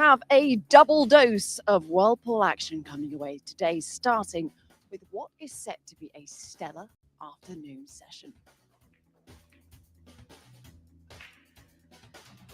have a double dose of Whirlpool action coming away today, starting with what is set to be a stellar afternoon session.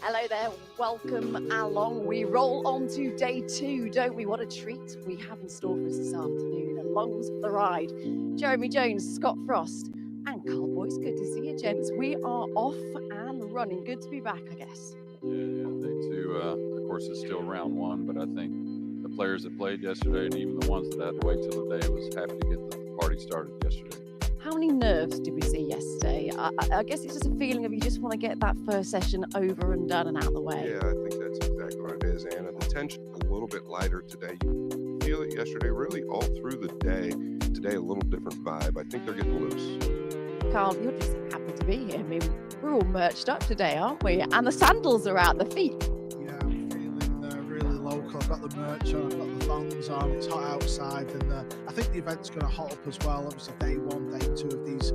Hello there, welcome along. We roll on to day two, don't we? What a treat we have in store for us this afternoon. Along for the ride, Jeremy Jones, Scott Frost, and Carl Boyce. Good to see you, gents. We are off and running. Good to be back, I guess. Yeah, day two, of course, it's still round one, but I think the players that played yesterday and even the ones that had to wait till the day was happy to get the party started yesterday. How many nerves did we see yesterday? I guess it's just a feeling of you just want to get that first session over and done and out of the way. Yeah, I think that's exactly what it is, Anna. The tension a little bit lighter today. You feel it yesterday, really all through the day. Today, a little different vibe. I think they're getting loose. Carl, you're just happy to be here. I mean, we're all merched up today, aren't we? And the sandals are out, the feet. Yeah, I'm feeling really local. I've got the merch on, I've got the thongs on. It's hot outside, and I think the event's going to hot up as well. Obviously, day one, day two of these,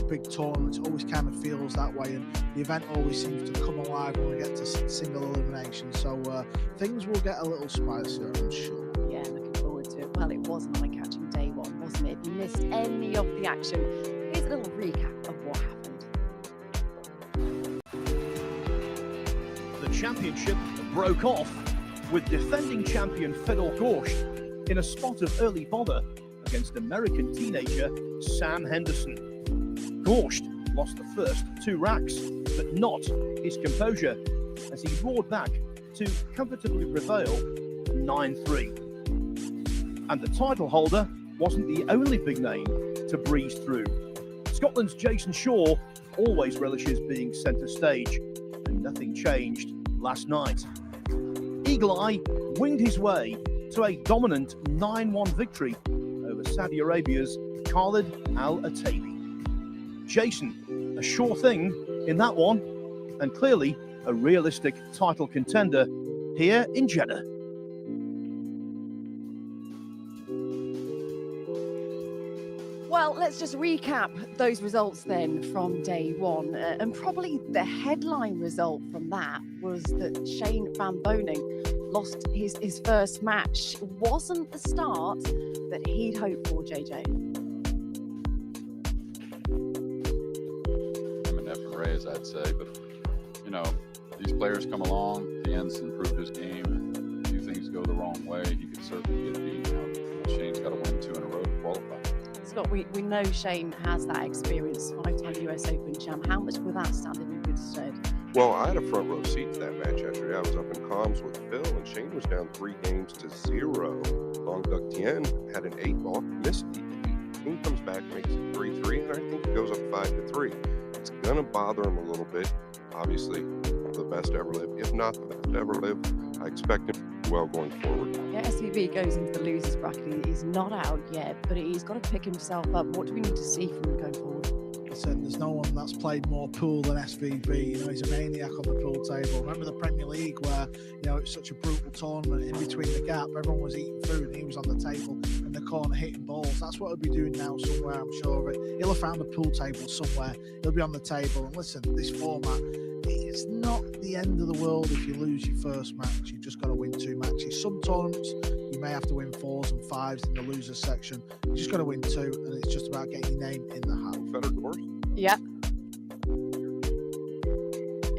big tournaments always kind of feels that way, and the event always seems to come alive when we get to single elimination. So things will get a little spicier, I'm sure. Yeah, looking forward to it. Well, it was an eye-catching day one, wasn't it? If you missed any of the action, here's a little recap of what happened. The championship broke off with defending champion Fedor Gorst in a spot of early bother against American teenager Sam Henderson. Gorst lost the first two racks, but not his composure as he roared back to comfortably prevail 9-3. And the title holder wasn't the only big name to breeze through. Scotland's Jason Shaw always relishes being centre stage, and nothing changed last night. Eagle Eye winged his way to a dominant 9-1 victory over Saudi Arabia's Khalid Al-Ataibi. Jason, a sure thing in that one, and clearly a realistic title contender here in Jeddah. Well, let's just recap those results then from day one. And probably the headline result from that was that Shane Van Boning lost his first match. Wasn't the start that he'd hoped for, JJ. Him and F and Ray, as I'd say, but, these players come along, Tien's improved his game. A few things go the wrong way, he could certainly get beat. Now, Shane's got to win 2 in a row to qualify. Scott, we know Shane has that experience, 5-time US Open champ. How much will that stand him in good stead? Well, I had a front row seat to that match yesterday. I was up in comms with Phil, and Shane was down 3-0. Long Duck Tien had an 8-ball, missed the 8. Shane comes back, makes it 3-3, and I think it goes up 5-3. It's going to bother him a little bit. Obviously, one of the best ever lived, if not the best ever lived. I expect him to do well going forward. Yeah, SVB goes into the losers bracket. He's not out yet, but he's got to pick himself up. What do we need to see from him going forward? Listen, there's no one that's played more pool than SVB. He's a maniac on the pool table. Remember the Premier League where, it's such a brutal tournament in between the gap. Everyone was eating food and he was on the table in the corner hitting balls. That's what he'll be doing now somewhere, I'm sure of it. He'll have found a pool table somewhere. He'll be on the table. And listen, this format, it's not the end of the world if you lose your first match. You've just got to win 2 matches. Some tournaments, you may have to win 4s and 5s in the losers section. You just got to win 2, and it's just about getting your name in the hat. Better course. Yeah.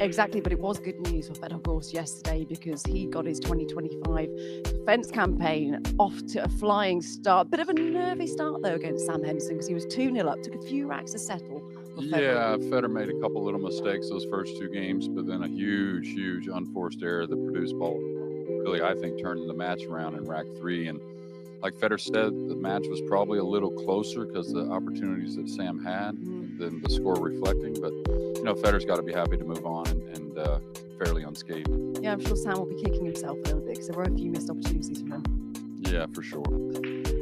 Exactly, but it was good news for Fedor Gorst yesterday because he got his 2025 defence campaign off to a flying start. Bit of a nervy start, though, against Sam Henderson because he was 2-0 up. Took a few racks to settle. Yeah, Federer made a couple little mistakes those first 2 games, but then a huge unforced error that produced ball. Really, I think, turning the match around in rack 3. And like Federer said, the match was probably a little closer because the opportunities that Sam had than the score reflecting. But, Federer's got to be happy to move on and fairly unscathed. Yeah, I'm sure Sam will be kicking himself a little bit because there were a few missed opportunities for him. Yeah, for sure.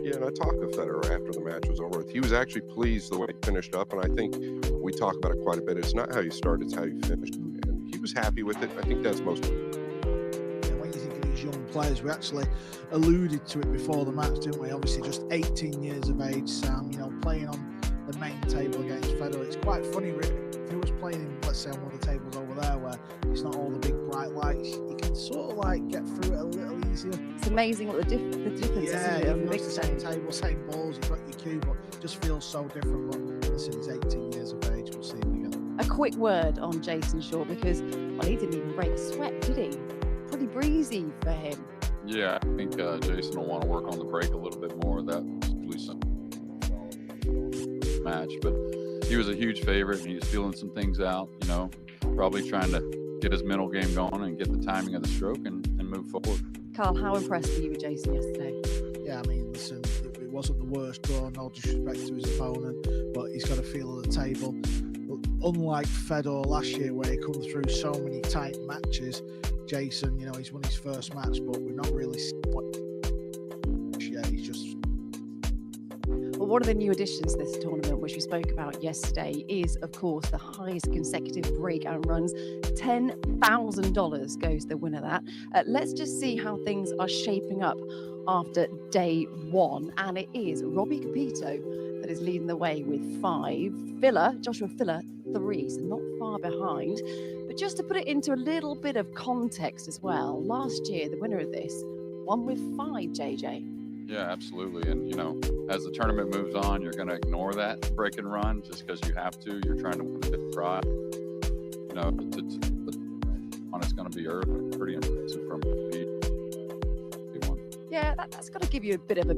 Yeah, and I talked to Federer after the match was over. He was actually pleased the way he finished up, and I think we talk about it quite a bit. It's not how you start, it's how you finish. And he was happy with it. I think that's most important. Yeah, when you think of these young players, we actually alluded to it before the match, didn't we? Obviously, just 18 years of age, Sam, playing on the main table against Federer. It's quite funny, really. If he was playing, let's say, on one of the tables over there where it's not all the big bright lights, you can sort of like get through it a little easier. It's amazing what the difference is, Yeah, isn't it, on the you've big got the same stage. table, same balls, you've got your cue, but it just feels so different. But listen, he's 18 years of age, we'll see him again. A quick word on Jason Shaw because, well, he didn't even break a sweat, did he? Pretty breezy for him. Yeah, I think Jason will want to work on the break a little bit more. That was at least some match, but he was a huge favorite and he was feeling some things out, you know, probably trying to get his mental game going and get the timing of the stroke and move forward. Carl, how impressed were you with Jason yesterday? Yeah, I mean, listen, it wasn't the worst draw, no disrespect to his opponent, but he's got a feel of the table. But unlike Fedor last year, where he come through so many tight matches, Jason, you know, he's won his first match, but we're not really seeing what. Yeah, he's just. Well, one of the new additions to this tournament, which we spoke about yesterday, is, of course, the highest consecutive break and runs. $10,000 goes the winner of that. Let's just see how things are shaping up after day one. And it is Robbie Capito that is leading the way with 5. Joshua Filler, 3, so not far behind. But just to put it into a little bit of context as well, last year, the winner of this won with 5, JJ. Yeah, absolutely. And, you know, as the tournament moves on, you're going to ignore that break and run just because you have to. You're trying to win a bit of pride. You know, it's going to be pretty impressive from P1. Yeah, that's got to give you a bit of a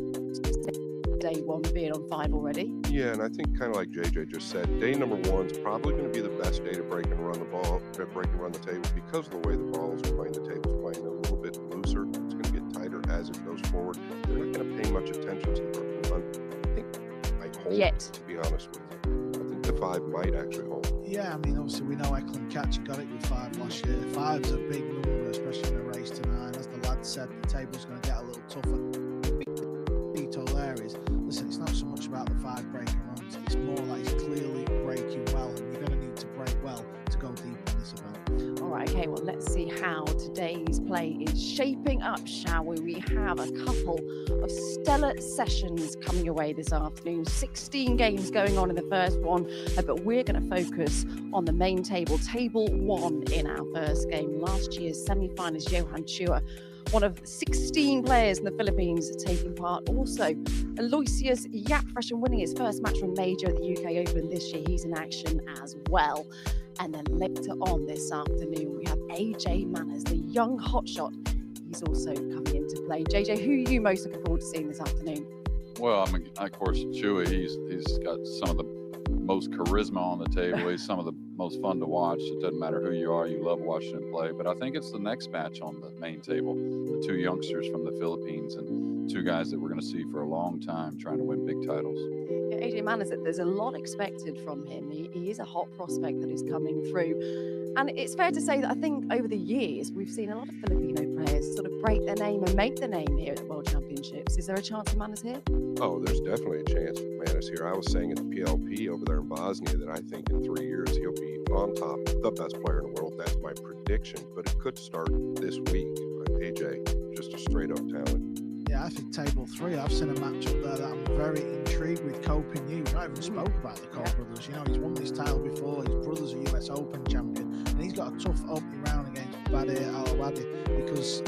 day one being on 5 already. Yeah, and I think kind of like JJ just said, day number 1 is probably going to be the best day to break and run the table because of the way the balls are playing. The table's playing a little bit looser. It's going to get tighter as it goes forward. They're not going to pay much attention to the break and run. I hold Yet. to be honest with you. I think the 5 might actually hold. Yeah, I mean, obviously we know Eklund Catch got it with 5 last year. 5's a big number, especially in a race to 9. As the lad said, the table's going to get a little tougher. Detail there is, listen, it's not so much about the 5 break and runs. It's more like he's clearly breaking well, and you're going to need to break well to go deep in this event. All right, okay, well, let's see how today's play is shaping up, shall we? We have a couple of stellar sessions coming away this afternoon. 16 games going on in the first one, but we're going to focus on the main table. Table 1 in our first game. Last year's semi-finalist Johan Chua, one of 16 players in the Philippines taking part. Also, Aloysius Yapfresh winning his first match from Major at the UK Open this year. He's in action as well. And then later on this afternoon, we have AJ Manners, the young hotshot. He's also coming into play. JJ, who are you most looking forward to seeing this afternoon? Well, I mean, of course, Chewy, he's got some of the most charisma on the table. He's some of the most fun to watch. It doesn't matter who you are, you love watching him play. But I think it's the next match on the main table, the 2 youngsters from the Philippines and 2 guys that we're going to see for a long time trying to win big titles. Yeah, AJ Manners, there's a lot expected from him. He is a hot prospect that is coming through. And it's fair to say that I think over the years, we've seen a lot of Filipino players sort of break their name and make their name here at the World Championships. Is there a chance for Manners here? Oh, there's definitely a chance with Manners here. I was saying at the PLP over there in Bosnia that I think in 3 years he'll be on top, the best player in the world. That's my prediction, but it could start this week. AJ, just a straight up talent. Yeah, I think table 3, I've seen a match up there that I'm very intrigued with. Coping you. We've not even spoke about the Cole brothers. You know, he's won this title before. His brother's a US Open champion, and he's got a tough opening round against Badir Al-Awadi because,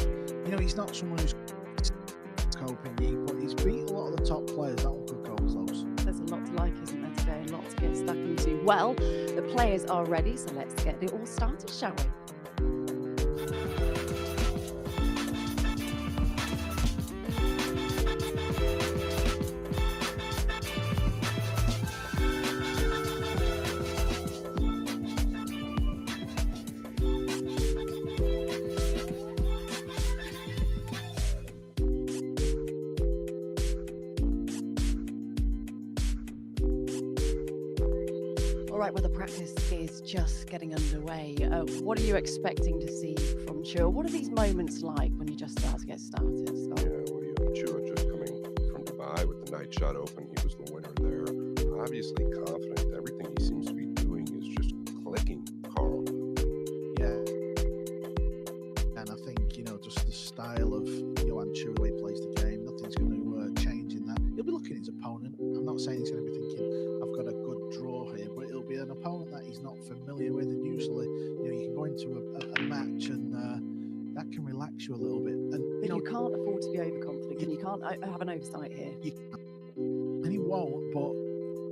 you know, he's not someone who's coping you, but he's beat a lot of the top players. That one could go close. There's a lot to like, isn't there, today? A lot to get stuck into. Well, the players are ready, so let's get it all started, shall we? All right, well, the practice is just getting underway. What are you expecting to see from Chua? What are these moments like when you just start to get started, Scott? Yeah, well, you have Chua just coming from Dubai with the Night Shot Open. He was the winner there. Obviously confident. Everything he seems to be doing is just clicking, Carl. Yeah. And I think, you know, just the style of Johan Chua, the way he plays the game, nothing's going to change in that. He'll be looking at his opponent. I'm not saying he's going to be thinking, I've got a good draw here, but it'll be an opponent that he's not familiar can't afford to be overconfident, and you can't have an oversight here. And he won't, but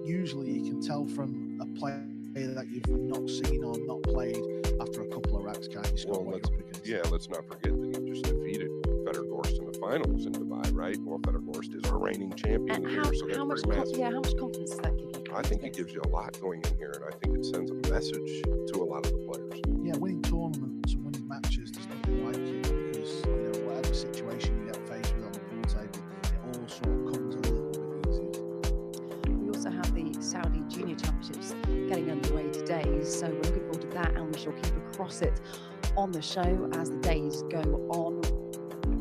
usually you can tell from a player that you've not seen or not played after a couple of racks, can't you, Scott? Well, let's not forget that he just defeated Fedor in the finals in Dubai, right? Well, Fedor is our reigning champion And here, so that's how much pretty massive. how much confidence does that give you? I think it gives you a lot going in here, and I think it sends a message to a lot of the players. Yeah, winning tournaments and winning matches, there's nothing like it, because, you know, whatever situation you get faced with on the pool table, it all sort of comes a little bit easier. We also have the Saudi Junior Championships getting underway today, so we're looking forward to that, and we shall keep across it on the show as the days go on.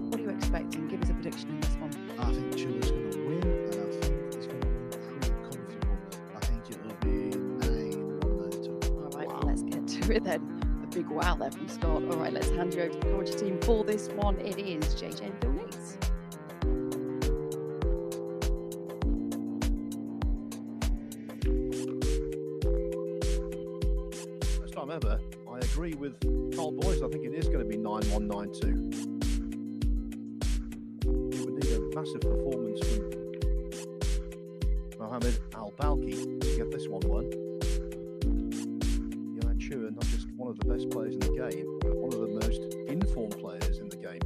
What are you expecting? Give us a prediction in this one. I think Chile's going to win, and I think he's going to win pretty comfortable. I think it'll be 9-1, 9-2. All right, Wow. let's get to it then. A big wow there from Scott. All right, let's hand you over to the Georgia team for this one. It is JJ and Bill Nates. First time ever, I agree with Carl Boyce. I think it is going to be 9-1, 9-2. It would need a massive performance from Mohamed Al-Balki to get this one won. Johan Chua, not just one of the best players in the game, but one of the most informed players in the game.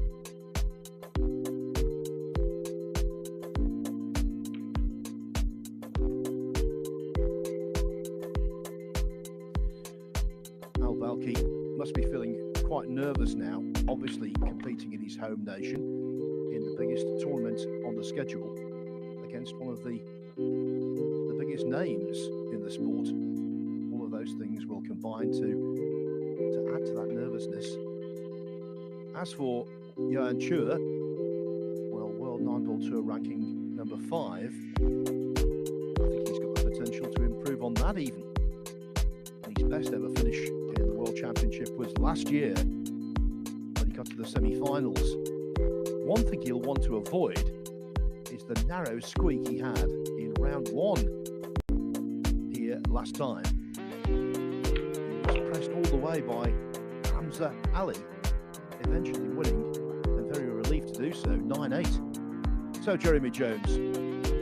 Al-Balki must be feeling quite nervous now, obviously competing in his home nation in the biggest tournament on the schedule against one of the biggest names in the sport. All of those things will combine to add to that nervousness. As for Johan Chua, well, World 9-Ball Tour ranking number 5, I think he's got the potential to improve on that even. And his best ever finish in the World Championship was last year when he got to the semi-finals. One thing he'll want to avoid is the narrow squeak he had in round 1 here last time. He was pressed all the way by Hamza Ali, eventually winning, and very relieved to do so, 9-8. So Jeremy Jones,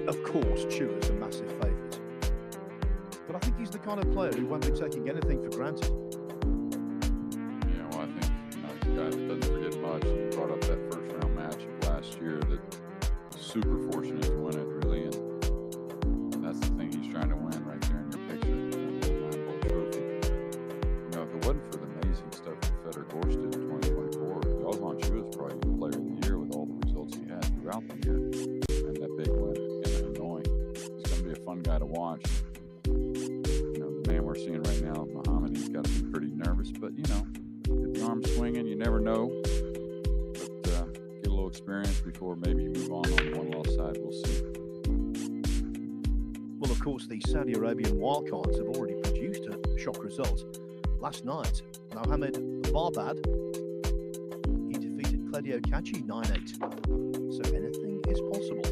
of course, Chua's a massive favourite. But I think he's the kind of player who won't be taking anything for granted. Yeah, well, I think he's a guy that doesn't forget much. He brought up that first round match of last year that was super fortunate to win it, really, and that's the thing he's trying to win right there in your picture, the 9-ball trophy. You know, if it wasn't for the amazing stuff that Fedor did in 2024, Johan Chua is probably the player of the year with all the results he had throughout the year, and that big win in Hanoi. He's going to be a fun guy to watch. You know, the man we're seeing right now, Mohamed, he's got to be pretty nervous, but you know, get the arm swinging, you never know. But get a little experience before maybe you move on the one loss side. We'll see. Well, of course, the Saudi Arabian wildcards have already produced a shock result. Last night, Mohamed Barbad, he defeated Cledio Caci 9-8. So anything is possible.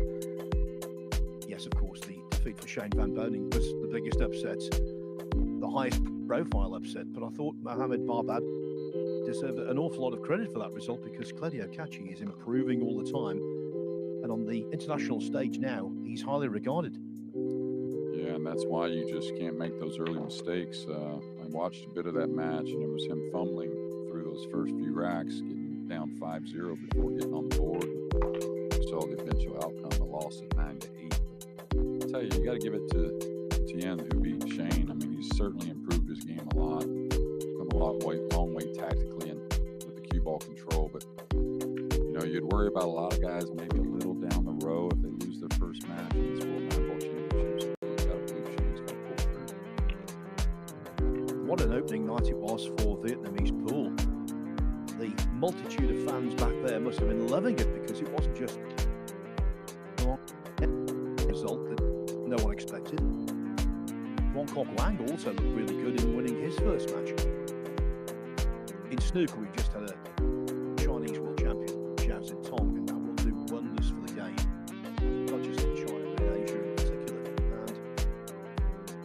Yes, of course, the defeat for Shane Van Boening was the biggest upset, the highest profile upset, but I thought Mohamed Barbad deserved an awful lot of credit for that result because Cledio Caci is improving all the time, and on the international stage now, he's highly regarded. Yeah, and that's why you just can't make those early mistakes. I watched a bit of that match, and it was him fumbling through those first few racks, getting down 5-0 before getting on the board. You saw the eventual outcome, a loss at 9-8. But I tell you, you got to give it to Tien, who beat Shane. I mean, he's certainly improved his game a lot, come a long way tactically and with the cue ball control. But you know, you'd worry about a lot of guys maybe a little down the row if they lose their first match in these World 9-Ball Championships. What an opening night it was for Vietnamese pool. The multitude of fans back there must have been loving it because it wasn't just a result that no one expected. Wong Kok Wang also looked really good in winning his first match. In snooker, we've just had a Chinese world champion, Zhao Zintong, and that will do wonders for the game, not just in China, but in Asia in particular.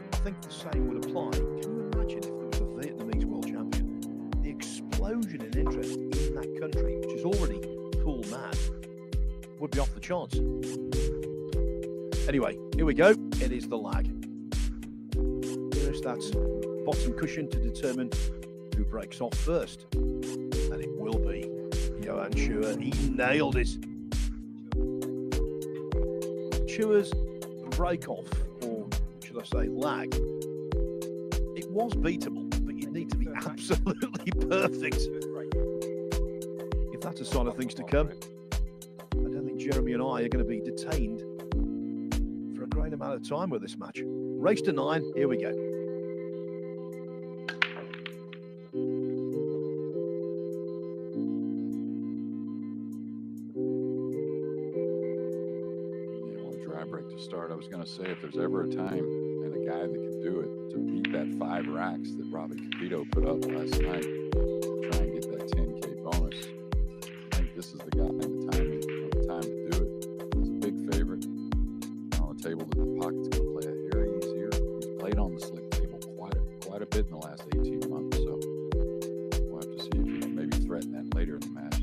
And I think the same would apply. Can you imagine if there was a Vietnamese world champion? The explosion in interest in that country, which is already pool mad, would be off the charts. Anyway, here we go. It is the lag. Here's that bottom cushion to determine who breaks off first. And it will be Johan Chua. He nailed it. Chua's break off, or should I say lag, it was beatable, but you'd need to be absolutely perfect. If that's a sign of things to come, I don't think Jeremy and I are going to be detained for a great amount of time with this match. Race to 9, here we go. To start, I was going to say, if there's ever a time and a guy that can do it to beat that 5 racks that Robbie Capito put up last night to try and get that 10K bonus, I think this is the guy, the time to do it. He's a big favorite on a table that the pocket's going to play a hair easier. He's played on the slick table quite a bit in the last 18 months, so we'll have to see if he can maybe threaten that later in the match.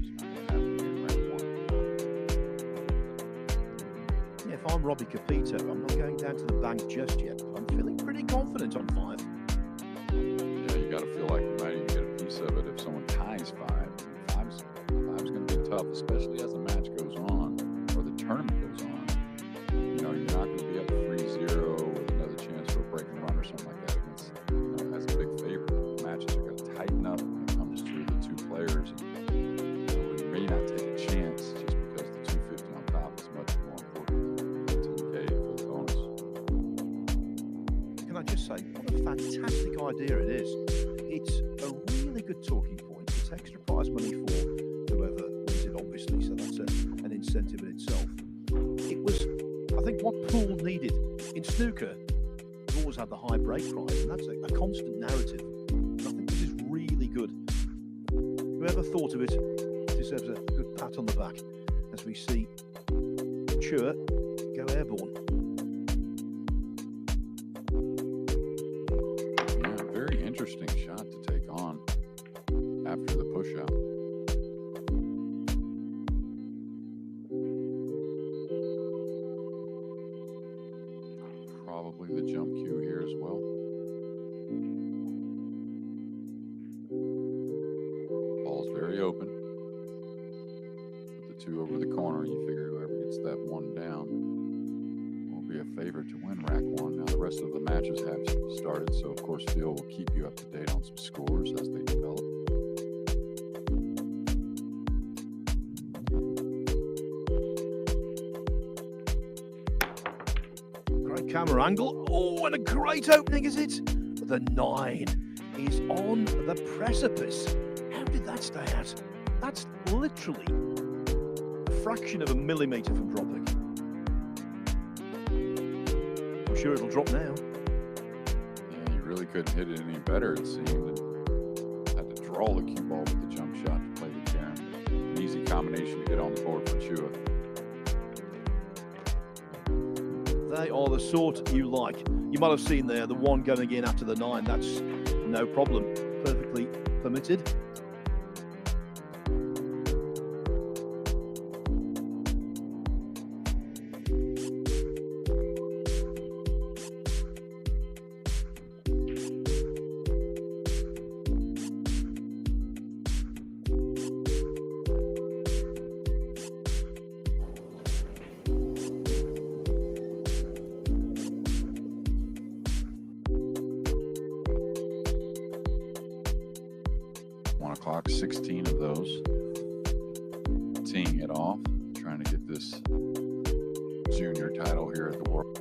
If I'm Robbie Capito, I'm not going down to the bank just yet. I'm feeling pretty confident on 5. Yeah, you got to feel like you might even get a piece of it if someone ties 5. 5's going to be tough, especially as the match goes on or the tournament goes on. You know, you're not going to be up 3-0 with another chance for a break and run or something like that against, as a big favorite. Matches are going to tighten up when it comes to the 2 players. And, you may not take a chance just because the 250 on top is much more important. Just say what a fantastic idea it is. It's a really good talking point. It's extra prize money for whoever wins it, obviously, so that's an incentive in itself. It was, I think, what pool needed. In snooker, you've always had the high break prize, and that's a constant narrative. And I think this is really good. Whoever thought of it deserves a good pat on the back as we see Chua go airborne. Interesting shot to take on after the push out. Probably the jump cue here as well. Ball's very open. With the 2 over the corner, you figure whoever gets that 1 down will be a favorite to win rack 1. Now the rest of the matches have started, so of course Phil will keep you up to date on some scores as they develop. Great camera angle. Oh, and a great opening, is it? The 9 is on the precipice. How did that stay out? That's literally a fraction of a millimetre from dropping. I'm sure it'll drop now. Yeah, you really couldn't hit it any better, it seemed. And had to draw the cue ball with the jump shot to play the Karen. An easy combination to get on the board for Chua. They are the sort you like. You might have seen there the 1 going in after the 9. That's no problem. Perfectly permitted. O'clock, 16 of those. Teeing it off, trying to get this junior title here at the World.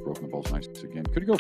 Broken the ball's nice again. Could you go?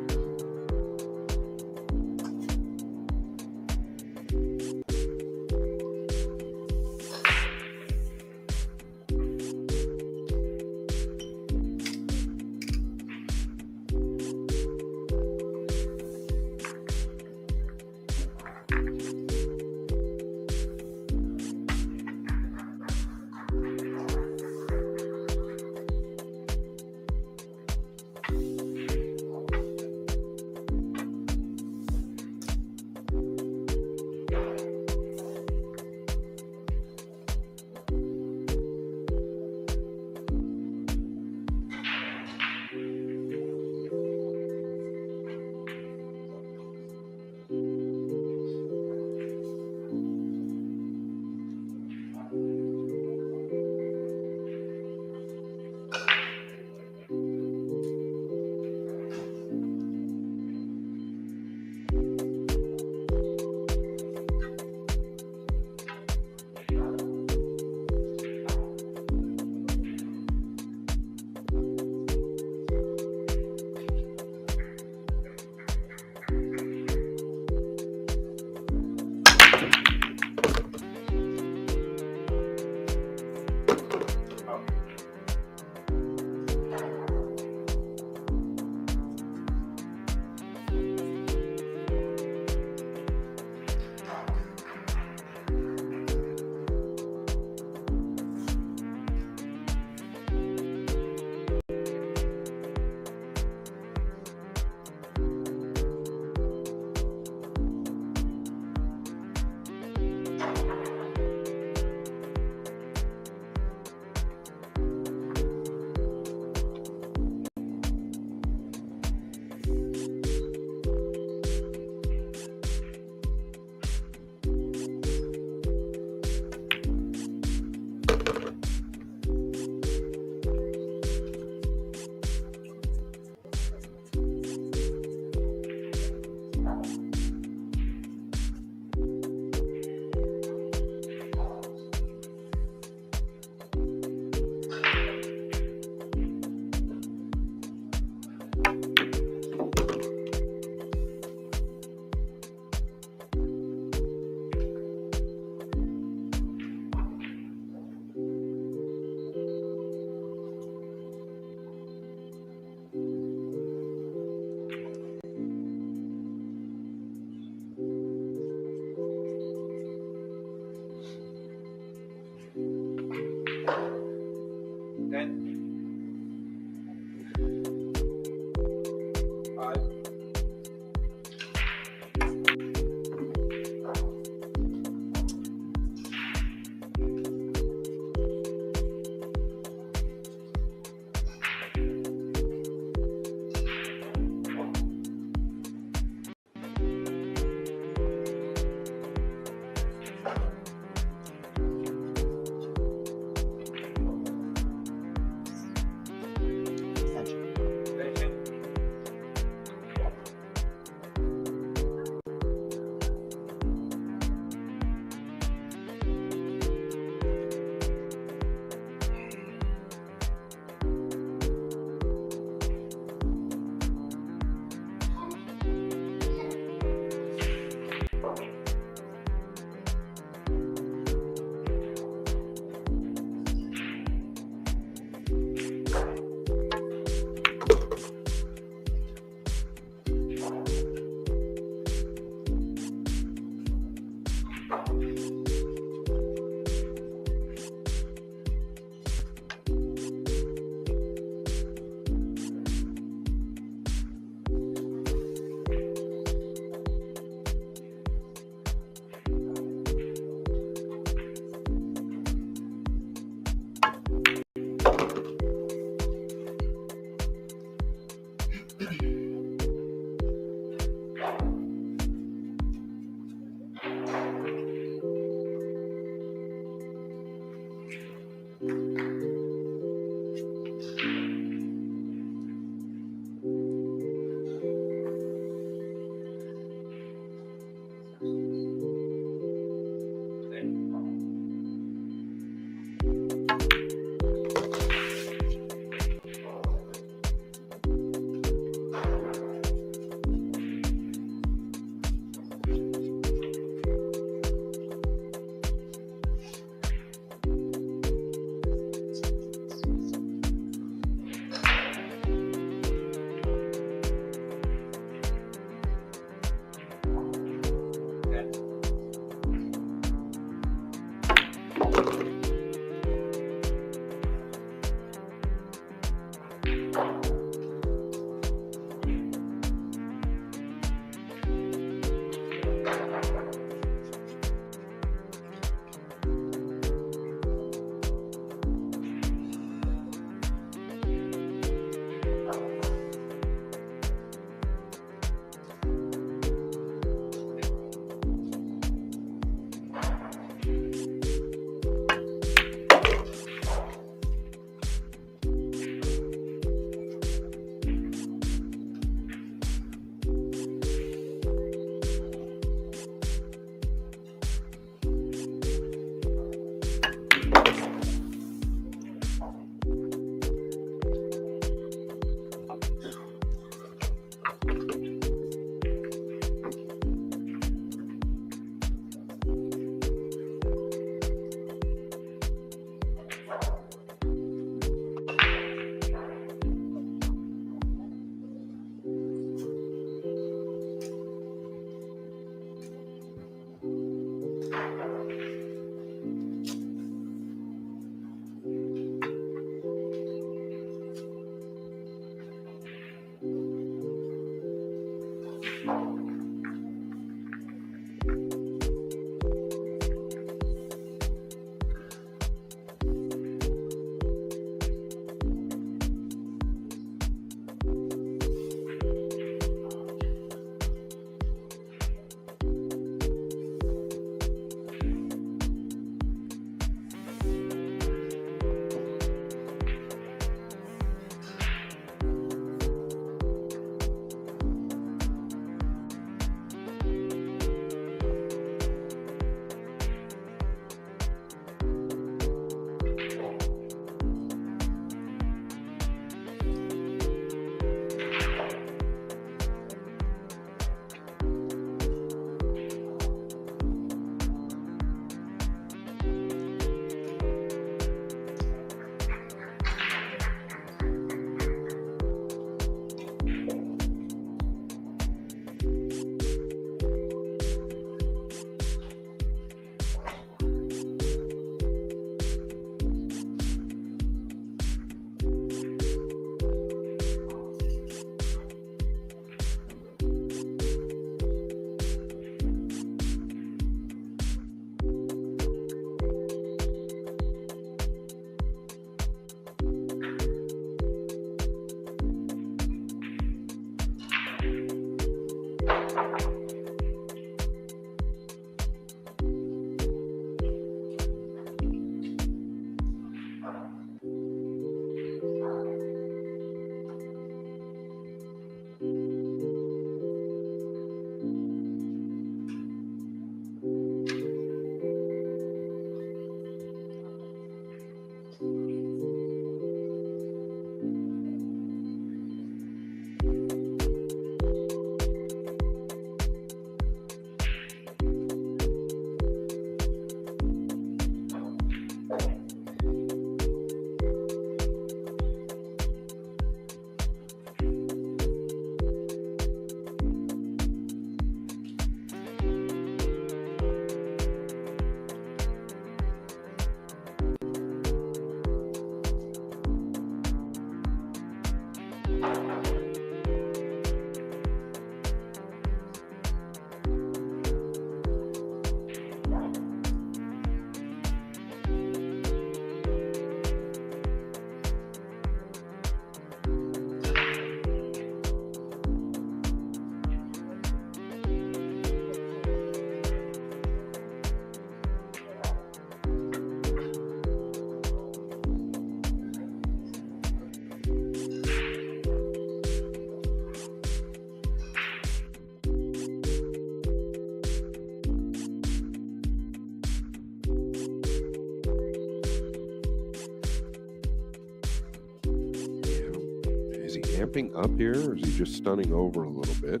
Is he amping up here, or is he just stunning over a little bit?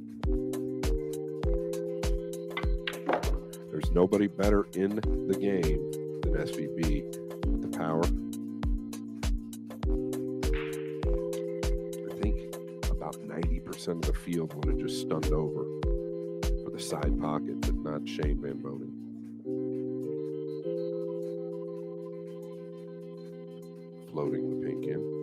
There's nobody better in the game than SVB with the power. I think about 90% of the field would have just stunned over for the side pocket, but not Shane Van Boning. Floating the pink in.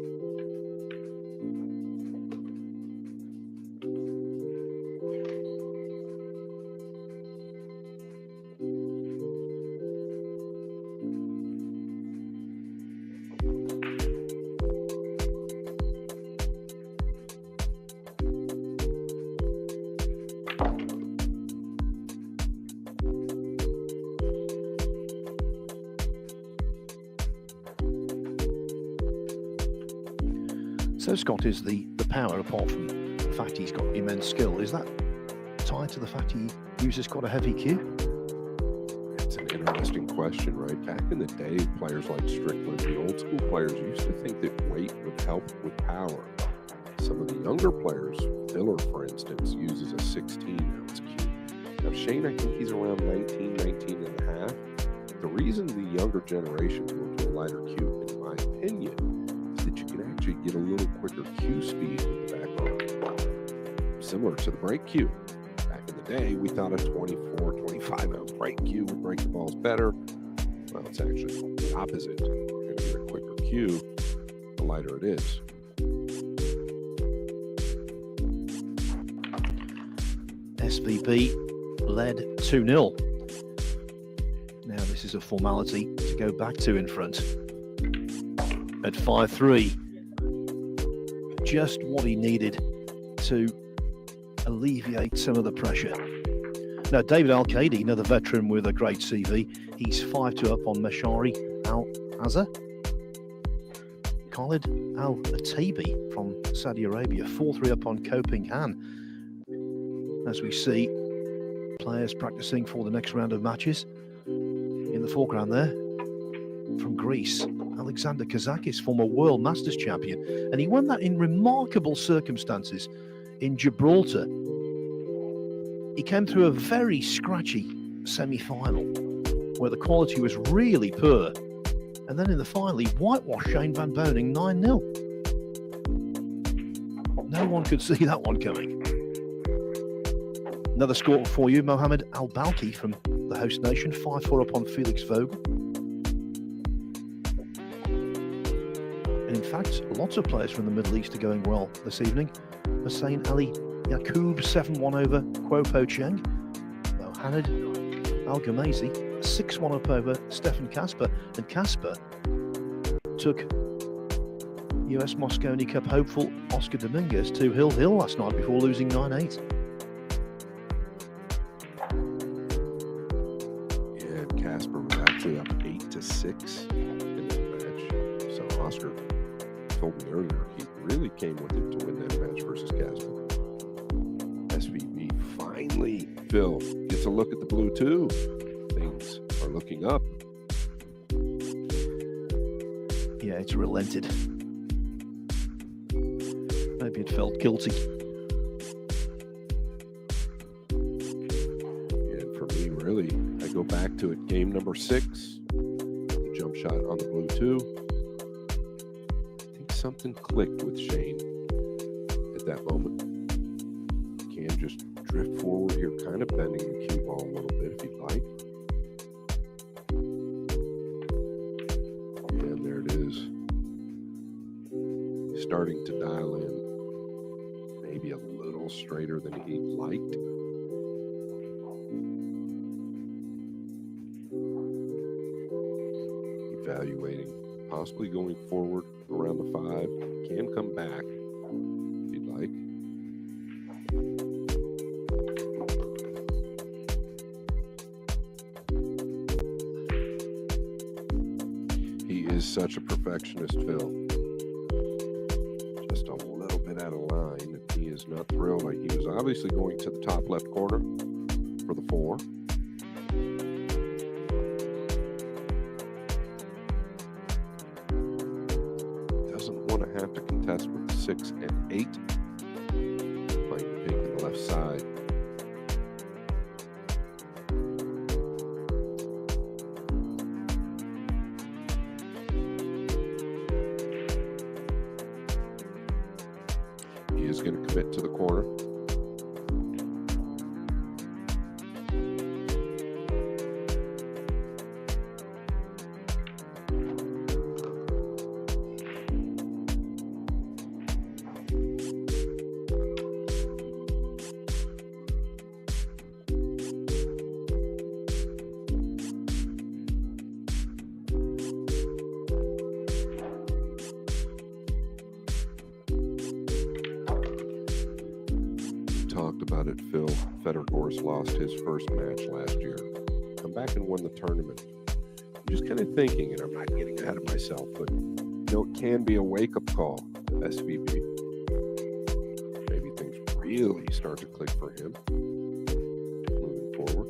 So, Scott, is the power, apart from the fact he's got immense skill, is that tied to the fact he uses quite a heavy cue? It's an interesting question, right? Back in the day, players like Strickland, the old school players, used to think that weight would help with power. Some of the younger players, Miller, for instance, uses a 16-ounce cue. Now, Shane, I think he's around 19 and a half. The reason the younger generation go to a lighter cue, in my opinion, is that you can actually get a little quicker cue speed with the back arm. Similar to the break cue. Back in the day, we thought a 24, 25-ounce break cue would break the balls better. Well, it's actually the opposite. You're going to get a quicker cue, the lighter it is. SVB led 2-0. Now this is a formality to go back to in front at 5-3. Just what he needed to alleviate some of the pressure. Now David Al-Qaidi, another veteran with a great CV, he's 5-2 up on Mashari Al-Azhar. Khalid Al-Atabi from Saudi Arabia, 4-3 up on Koping Han. As we see players practicing for the next round of matches. In the foreground there, from Greece, Alexander Kazakis, former World Masters champion, and he won that in remarkable circumstances in Gibraltar. He came through a very scratchy semi-final where the quality was really poor, and then in the final he whitewashed Shane Van Boning 9-0. No one could see that one coming. Another score for you, Mohammed Al-Balki from the host nation, 5-4 up on Felix Vogel. And in fact, lots of players from the Middle East are going well this evening. Hussein Ali Yaqub, 7-1 over Kwopo Cheng. Mohamed Al-Ghamezi, 6-1 up over Stefan Kasper. And Kasper took US Mosconi Cup hopeful Oscar Dominguez to Hill last night before losing 9-8. Up 8-6 in that match. So Oscar told me earlier he really came with it to win that match versus Casper. SVB finally, Phil, gets a look at the blue too. Things are looking up. Yeah, it's relented. Maybe it felt guilty. And for me, really, I go back to it. Game number 6, the jump shot on the blue 2. I think something clicked with Shane at that moment. You can just drift forward here, kind of bending the cue ball a little bit if you'd like. And there it is. Starting to dial in. maybe a little straighter than he liked. Evaluating, possibly going forward around the 5. Can come back if he'd like. He is such a perfectionist, Phil. Just a little bit out of line, and he is not thrilled. He was obviously going to the top left corner for the 4. Have to contest with the 6 and 8. Playing the pink on the left side. He is going to commit to the corner. Talked about it, Phil. Fedor lost his first match last year. Come back and won the tournament. I'm just kind of thinking, and I'm not getting ahead of myself, but it can be a wake-up call to SVB. Maybe things really start to click for him moving forward.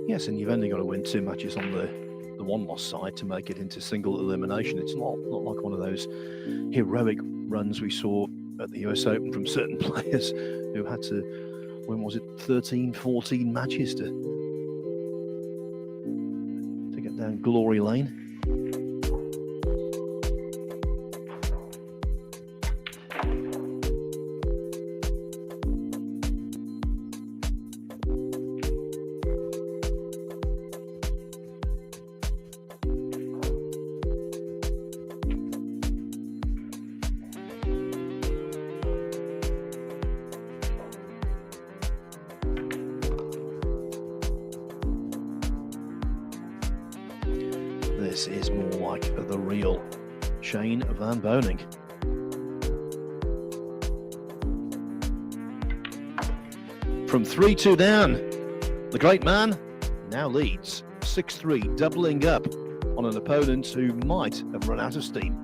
Yes, and you've only got to win 2 matches on the one-loss side to make it into single elimination. It's not like one of those heroic runs we saw at the US Open from certain players who had to, when was it, 13, 14 matches to get down glory lane. This is more like the real Shane Van Boening. From 3-2 down, the great man now leads 6-3, doubling up on an opponent who might have run out of steam.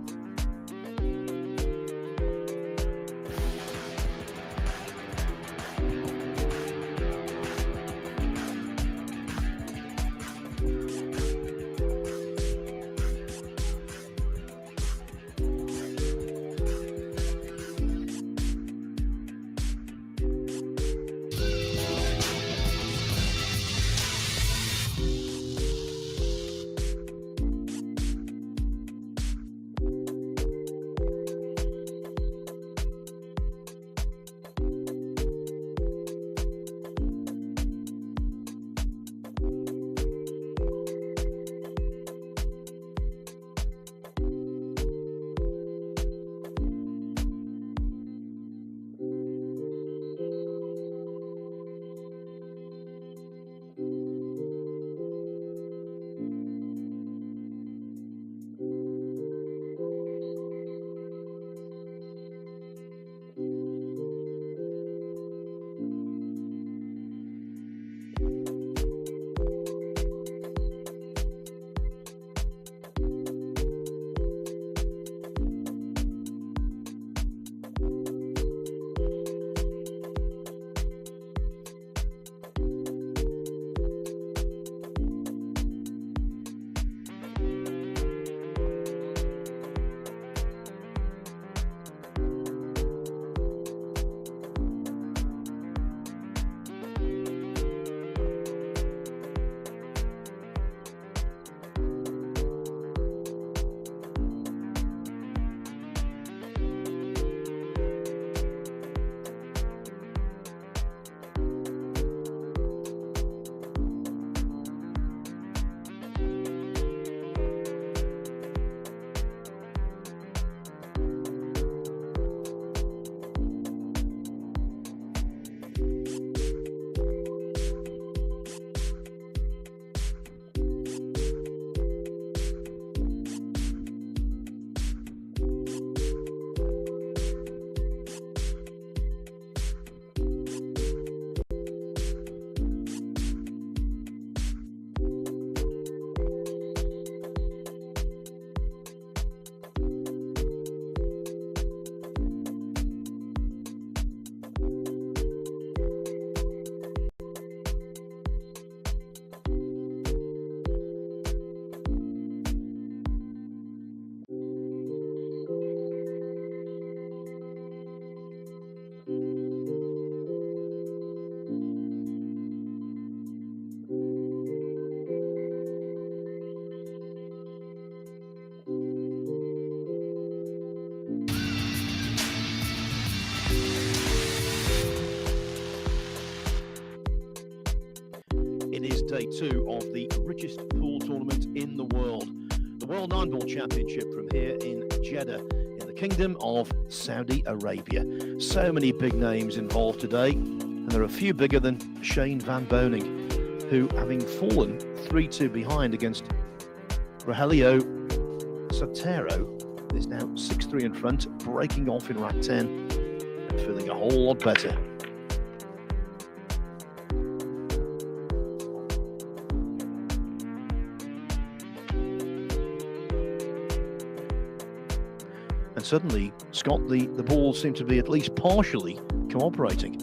day 2 of the richest pool tournament in the world, the World 9-Ball Championship from here in Jeddah, in the Kingdom of Saudi Arabia. So many big names involved today, and there are a few bigger than Shane Van Boening, who, having fallen 3-2 behind against Rogelio Sotero, is now 6-3 in front, breaking off in rack 10 and feeling a whole lot better. And suddenly, Scott, the ball seemed to be at least partially cooperating.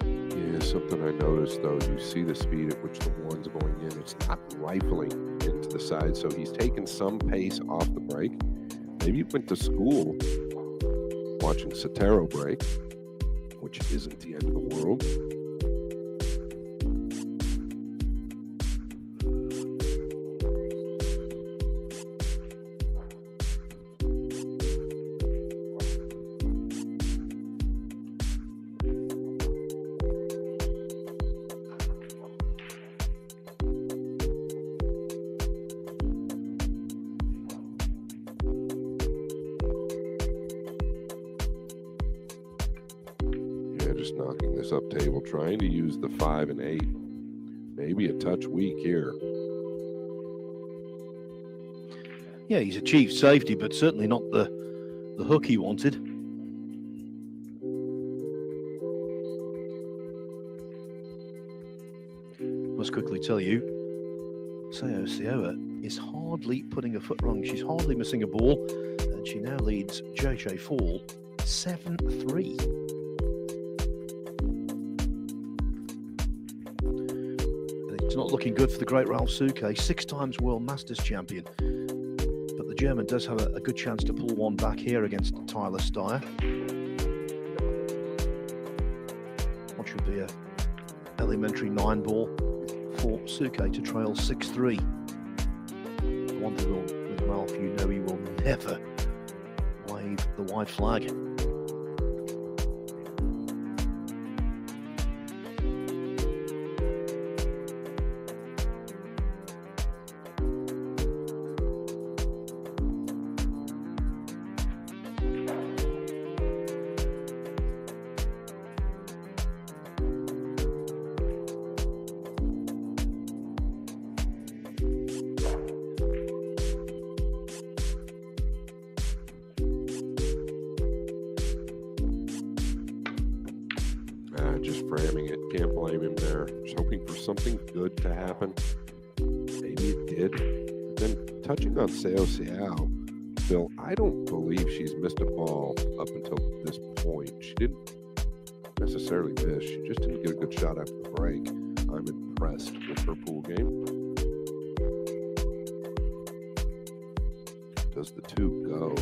Yeah, something I noticed though, you see the speed at which the one's going in. It's not rifling into the side, so he's taken some pace off the break. Maybe he went to school watching Sotero break, which isn't the end of the world. Just knocking this up table, trying to use the 5 and 8. Maybe a touch weak here. Yeah, he's achieved safety, but certainly not the hook he wanted. Must quickly tell you, Seo Sioa is hardly putting a foot wrong. She's hardly missing a ball, and she now leads JJ Fall 7-3. It's not looking good for the great Ralph Suke, 6-time World Masters champion. But the German does have a good chance to pull one back here against Tyler Steyer. What should be a elementary 9-ball for Suke to trail 6-3. One thing with Ralph, you know he will never wave the white flag. Just framing it. Can't blame him there. Just hoping for something good to happen. Maybe it did. But then touching on Seo Xiao, Phil, I don't believe she's missed a ball up until this point. She didn't necessarily miss. She just didn't get a good shot after the break. I'm impressed with her pool game. Does the 2 go?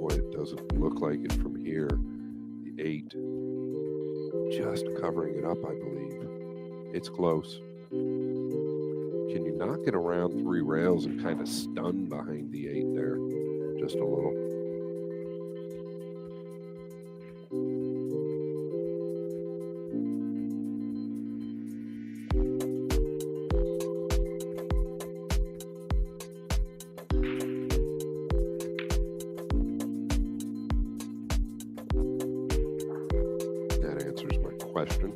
Boy, it doesn't look like it from here. The 8 just covering it up, I believe. It's close. Can you knock it around 3 rails and kind of stun behind the 8 there? Just a little. Question.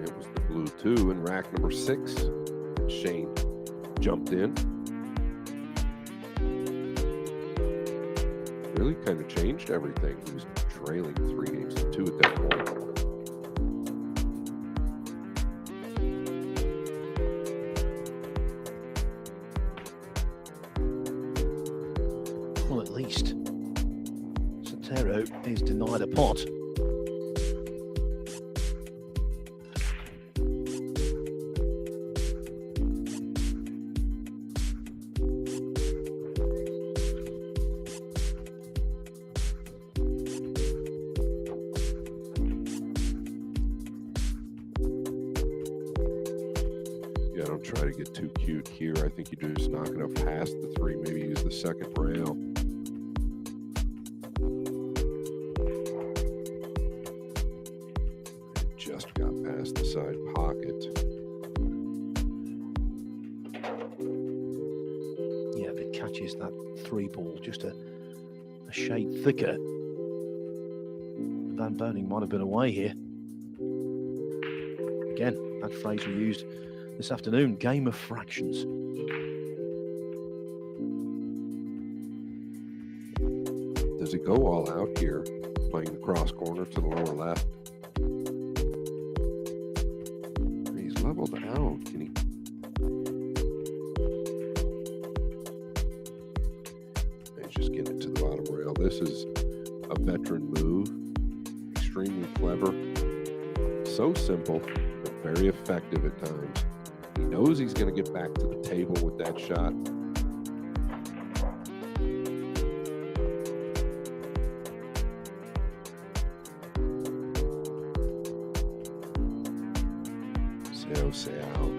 It was the blue 2 in rack number 6. Shane jumped in. Really kind of changed everything. He was trailing 3 games to 2 at that point. Well, at least Sotero is denied a pot. to get too cute here. I think you're just not going to pass the 3, maybe use the second rail. Just got past the side pocket. Yeah, if it catches that 3 ball just a shade thicker, Van Boning might have been away here. Again, that phrase we used this afternoon, game of fractions. Does he go all out here, playing the cross corner to the lower left? He's leveled out. Can he? He's just getting it to the bottom rail. This is a veteran move. Extremely clever. So simple, but very effective at times. He knows he's going to get back to the table with that shot. Seao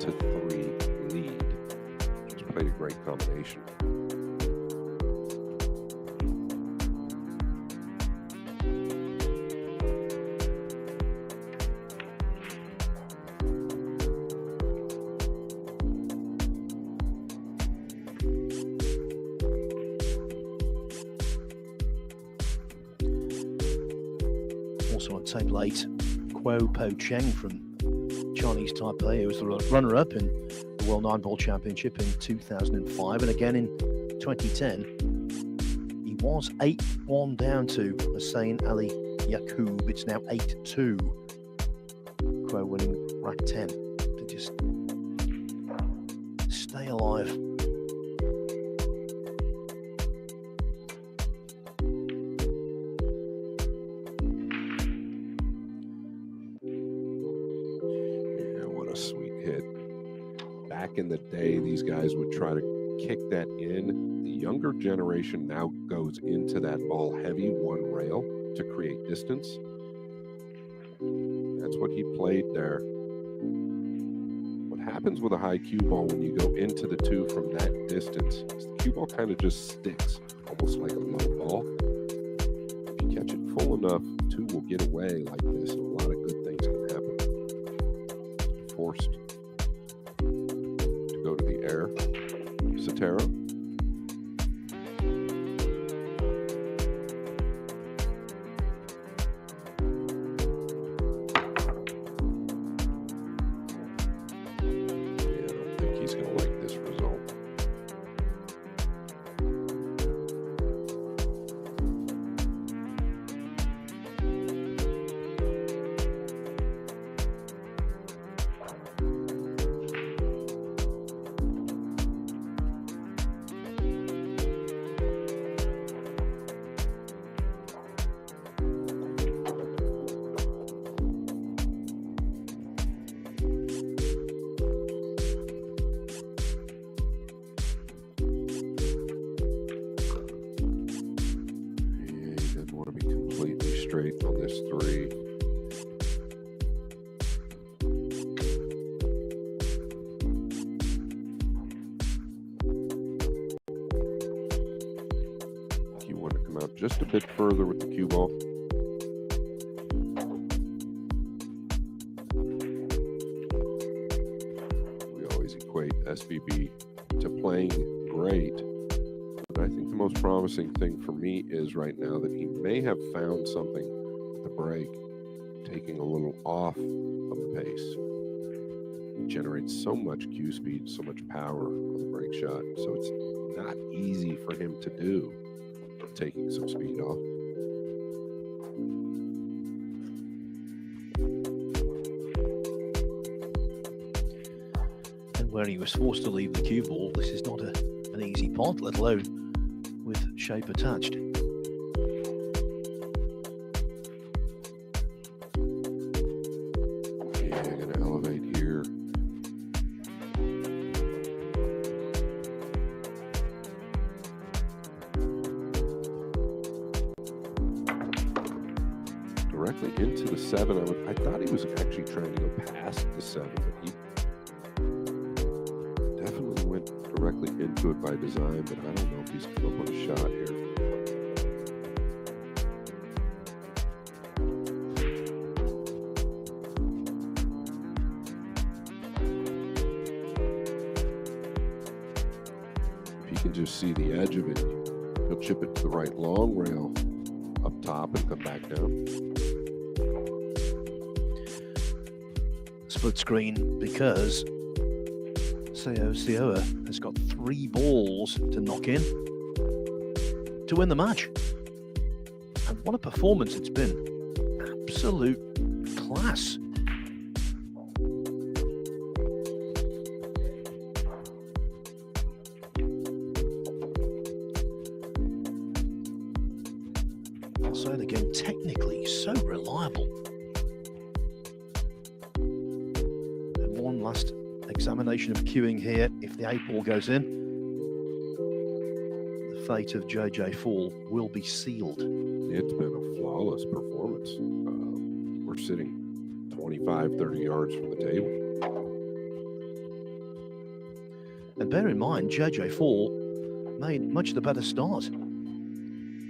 8-3 lead. Just played a great combination. Also on table 8, Kuo Po Cheng from Chinese Taipei, who was the runner-up in the World 9-Ball Championship in 2005, and again in 2010. He was 8-1 down to Hussein Ali Yaqub. It's now 8-2. Kuo winning rack 10 to just stay alive. In the day, these guys would try to kick that in. The younger generation now goes into that ball heavy one rail to create distance. That's what he played there. What happens with a high cue ball when you go into the 2 from that distance is the cue ball kind of just sticks, almost like a low ball. If you catch it full enough, 2 will get away like this, and a lot of good things can happen. Forced go to the air. Sotero. Yeah, I don't think he's going to like this result. Straight on this 3. You want to come out just a bit further with the cue ball. We always equate SVB to playing great. I think the most promising thing for me is right now that he may have found something at the break, taking a little off of the pace. He generates so much cue speed, so much power on the break shot, so it's not easy for him to do, taking some speed off. And where he was forced to leave the cue ball, this is not an easy pot, let alone with shape attached. Yeah, going to elevate here. Directly into the 7. I thought he was actually trying to go past the 7, but he directly into it by design, but I don't know if he's come up with a shot here. If you can just see the edge of it, he'll chip it to the right long rail up top and come back down. Split screen because Seo Sioa has got 3 balls to knock in to win the match. And what a performance it's been. Absolute class. I'll say it again, technically so reliable. And one last examination of cueing here. If the 8 ball goes in, the fate of JJ Fall will be sealed. It's been a flawless performance. We're sitting 25, 30 yards from the table. And bear in mind, JJ Fall made much the better start.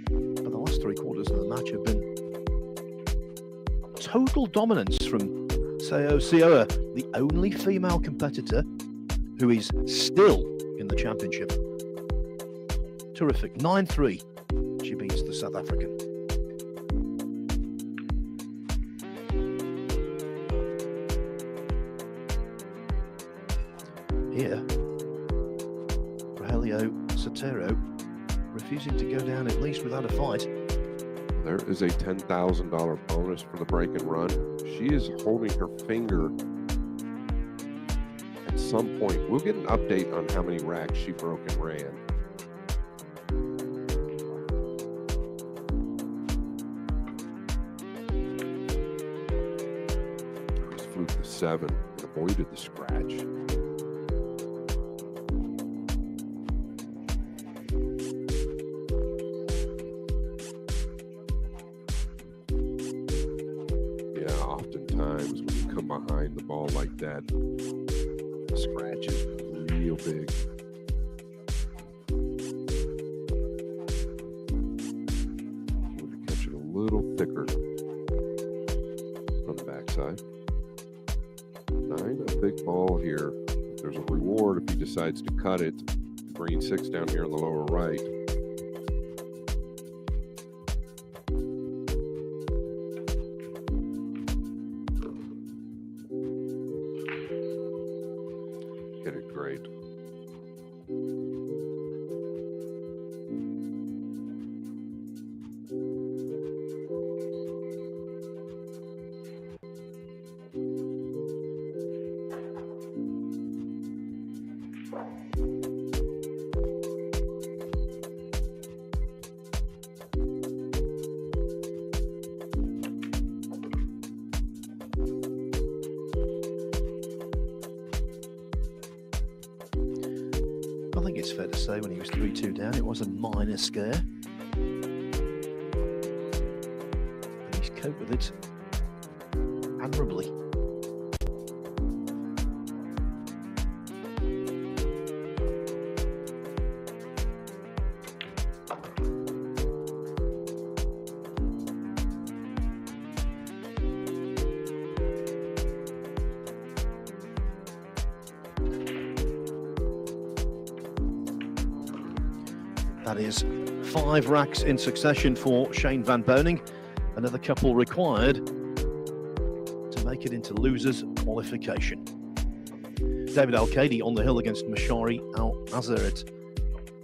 But the last 3 quarters of the match have been total dominance from Seo Sioa, the only female competitor who is still in the championship. Terrific. 9-3. She beats the South African. Here, Rogelio Sotero refusing to go down at least without a fight. There is a $10,000 bonus for the break and run. She is holding her finger. At some point, we'll get an update on how many racks she broke and ran. Just fluked the 7 and avoided the scratch. Oftentimes when you come behind the ball like that, the scratch is real big. You want to catch it a little thicker from the backside. 9, a big ball here. There's a reward if he decides to cut it. Green 6 down here in the lower right. Hit it great. I think it's fair to say when he was 3-2 down, it was a minor scare. And he's coped with it admirably. That is 5 racks in succession for Shane Van Boning. Another couple required to make it into losers qualification. David Al-Kadi on the hill against Mashari Al-Azhar at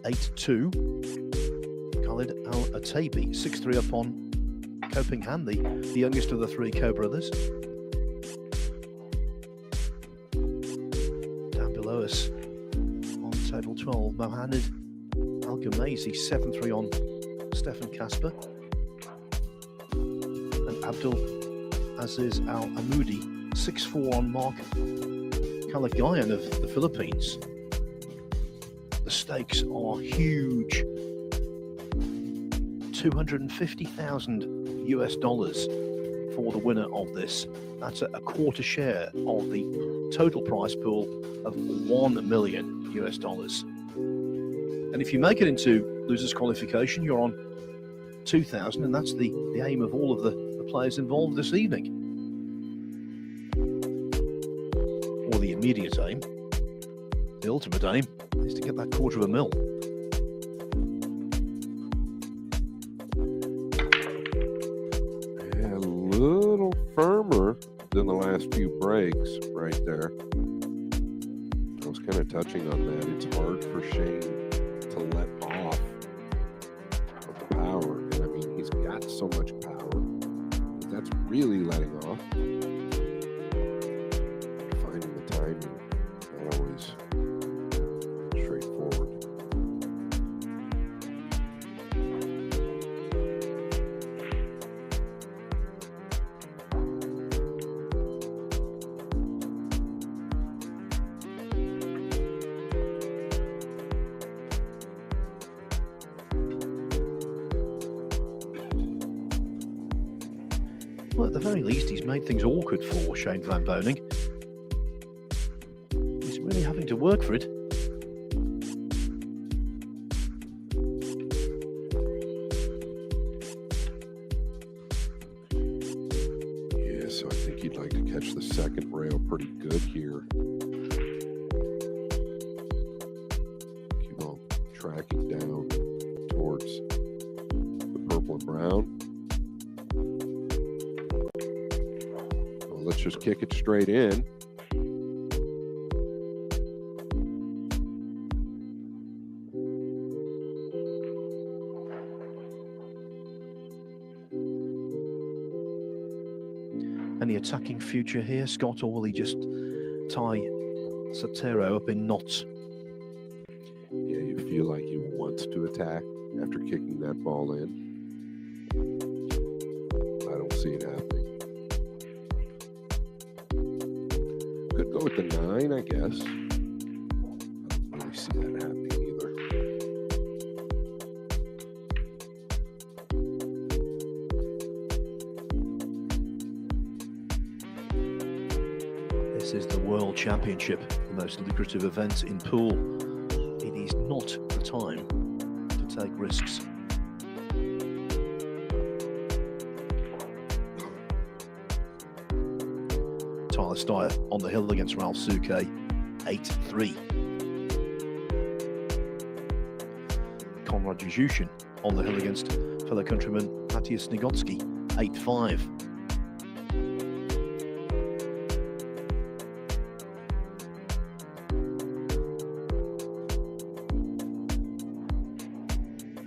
8-2. Khalid Al-Atabi 6-3 up on Koping Han, the youngest of the 3 co-brothers. Down below us on table 12, Mohamed Al-Gamazi 7-3 on Stefan Kasper, and Abdul Aziz Al-Amoudi 6-4 on Mark Kalagayan of the Philippines. The stakes are huge. $250,000 US for the winner of this. That's a quarter share of the total prize pool of $1 million US. And if you make it into losers qualification, you're on 2,000, and that's the aim of all of the players involved this evening. Or the immediate aim. The ultimate aim is to get that $250,000. Yeah, a little firmer than the last few breaks right there. I was kind of touching on that. It's hard for Shane to let off of the power. And I mean, he's got so much power. That's really letting off. Finding the timing, not always straightforward. Well, at the very least, he's made things awkward for Shane Van Boening. He's really having to work for it. Yeah, so I think he'd like to catch the second rail pretty good here. Keep on tracking down towards the purple and brown. Let's just kick it straight in. Any attacking future here, Scott, or will he just tie Sotero up in knots? Yeah, you feel like he wants to attack after kicking that ball in. I don't see it happening. Could go with the 9, I guess. I don't really see that happening either. This is the World Championship, the most lucrative event in pool. It is not the time to take risks. Tyler Steyer on the hill against Ralph Souquet, 8-3. Konrad Jajushin on the hill against fellow countryman Matthias Nigotsky, 8-5.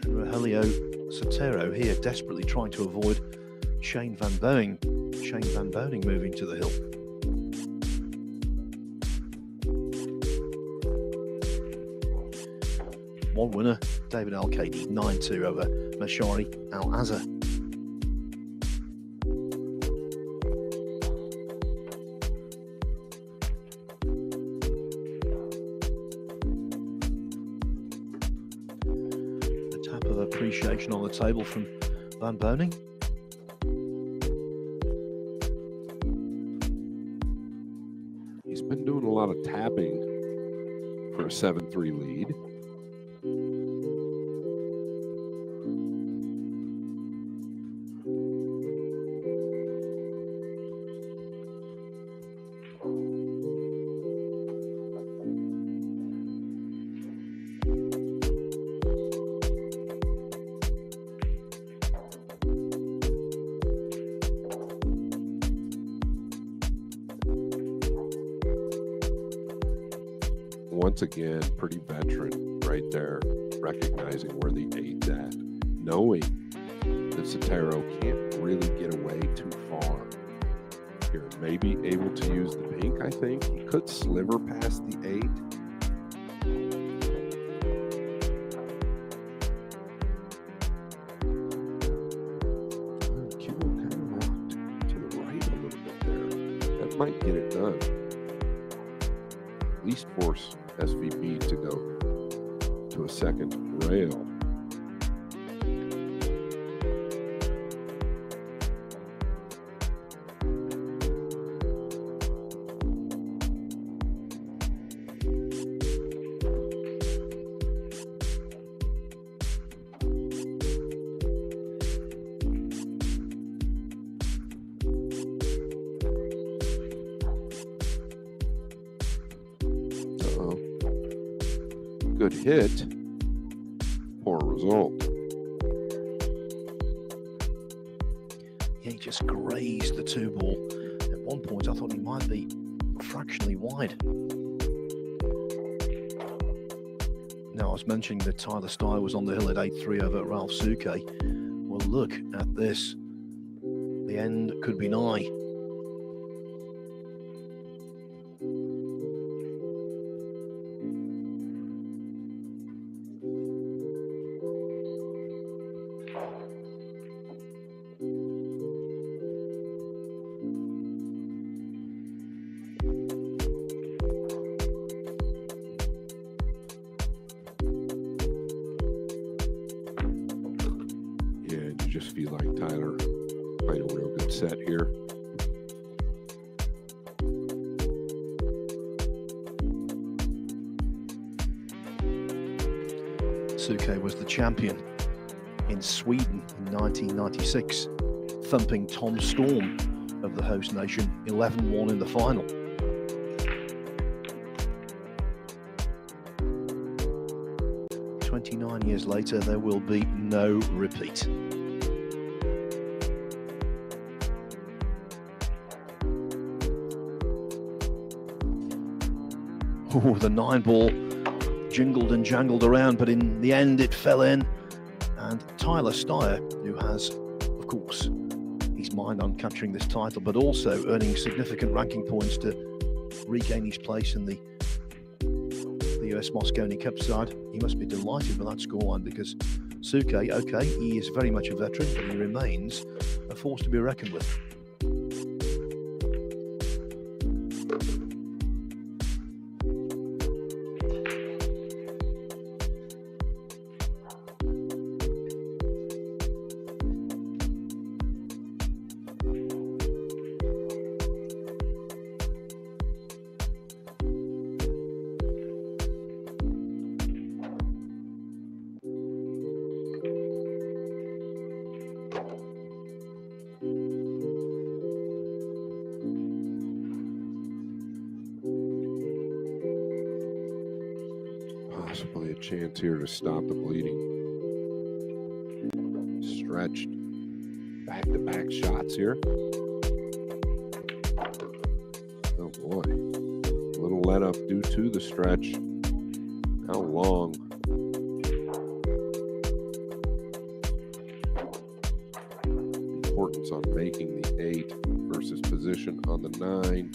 And Rogelio Sotero here desperately trying to avoid Shane Van Boening moving to the hill. One winner, David Al-Kadi, 9-2 over Mashari Al-Azhar. A tap of appreciation on the table from Van Boening. He's been doing a lot of tapping for a 7-3 lead. Once again, pretty veteran right there, recognizing where the 8's at, knowing that Sotero can't really get away too far. Here, maybe able to use the pink, I think. He could sliver past the 8. Kilo kind of walked to the right a little bit there. That might get it done. At least force SVB to go to a second rail. Good hit. Poor result. Yeah, he just grazed the 2-ball. At one point, I thought he might be fractionally wide. Now, I was mentioning that Tyler Steyer was on the hill at 8-3 over Ralph Suke. Well, look at this. The end could be nigh. Just feel like Tyler played a real good set here. Suke was the champion in Sweden in 1996, thumping Tom Storm of the host nation 11-1 in the final. "29 years later, there will be no repeat." Oh, the 9-ball jingled and jangled around, but in the end it fell in. And Tyler Steyer, who has, of course, his mind on capturing this title, but also earning significant ranking points to regain his place in the US Mosconi Cup side, he must be delighted with that scoreline, because Suke, okay, he is very much a veteran, but he remains a force to be reckoned with. Possibly a chance here to stop the bleeding. Stretched. Back-to-back shots here. Oh boy. A little let up due to the stretch. How long? Importance on making the 8 versus position on the 9.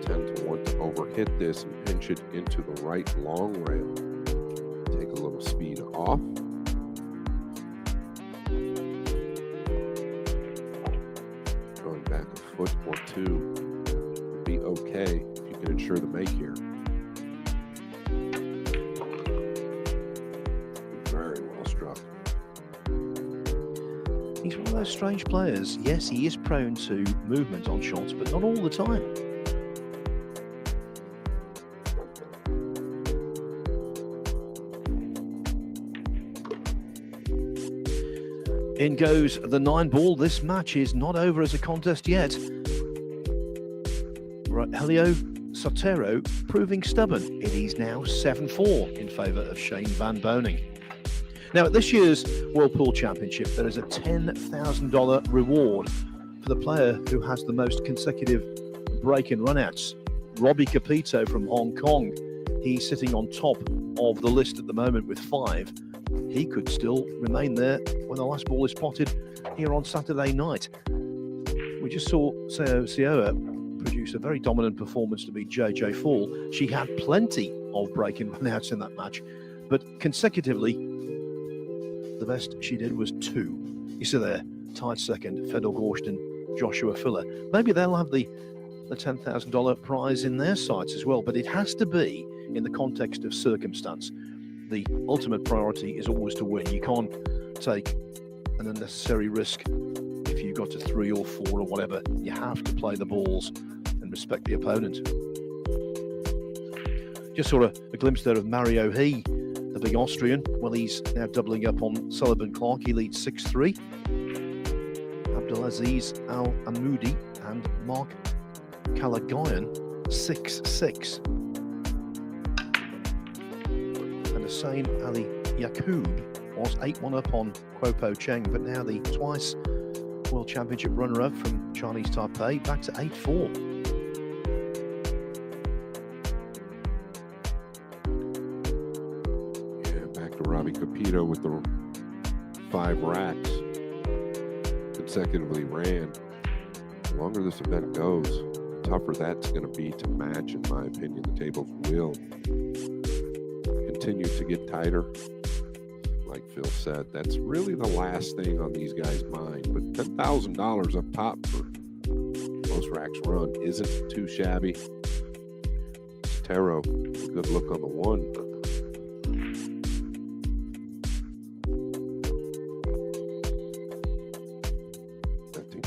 10 to 1 to overhit this and pinch it into the right long rail. Take a little speed off. Going back a foot or two would be okay if you can ensure the make here. Very well struck. He's one of those strange players. Yes, he is prone to movement on shots, but not all the time. In goes the 9-ball. This match is not over as a contest yet. Helio Sotero proving stubborn. It is now 7-4 in favour of Shane Van Boening. Now, at this year's World Pool Championship, there is a $10,000 reward for the player who has the most consecutive break-in runouts. Robbie Capito from Hong Kong. He's sitting on top of the list at the moment with 5. He could still remain there when the last ball is potted here on Saturday night. We just saw Seo Sioa produce a very dominant performance to beat JJ Fall. She had plenty of break-in runouts in that match, but consecutively, the best she did was 2. You see there, tied second, Fedor Gorst and Joshua Filler. Maybe they'll have the $10,000 prize in their sights as well, but it has to be in the context of circumstance. The ultimate priority is always to win. You can't take an unnecessary risk if you got to 3 or 4 or whatever. You have to play the balls and respect the opponent. Just saw a glimpse there of Mario He, the big Austrian. Well, he's now doubling up on Sullivan Clark. He leads 6-3. Abdulaziz Al-Amoudi and Mark Kalagayan 6-6. and Hussein Ali Yaqub was 8-1 up on Kwo Po Cheng, but now the twice World Championship runner-up from Chinese Taipei back to 8-4. Yeah, back to Robbie Capito with the 5 racks consecutively ran. The longer this event goes, the tougher that's going to be to match, in my opinion. The tables will continue to get tighter. Like Phil said, that's really the last thing on these guys' mind. But $10,000 up top for most racks run isn't too shabby. Taro, a good look on the 1.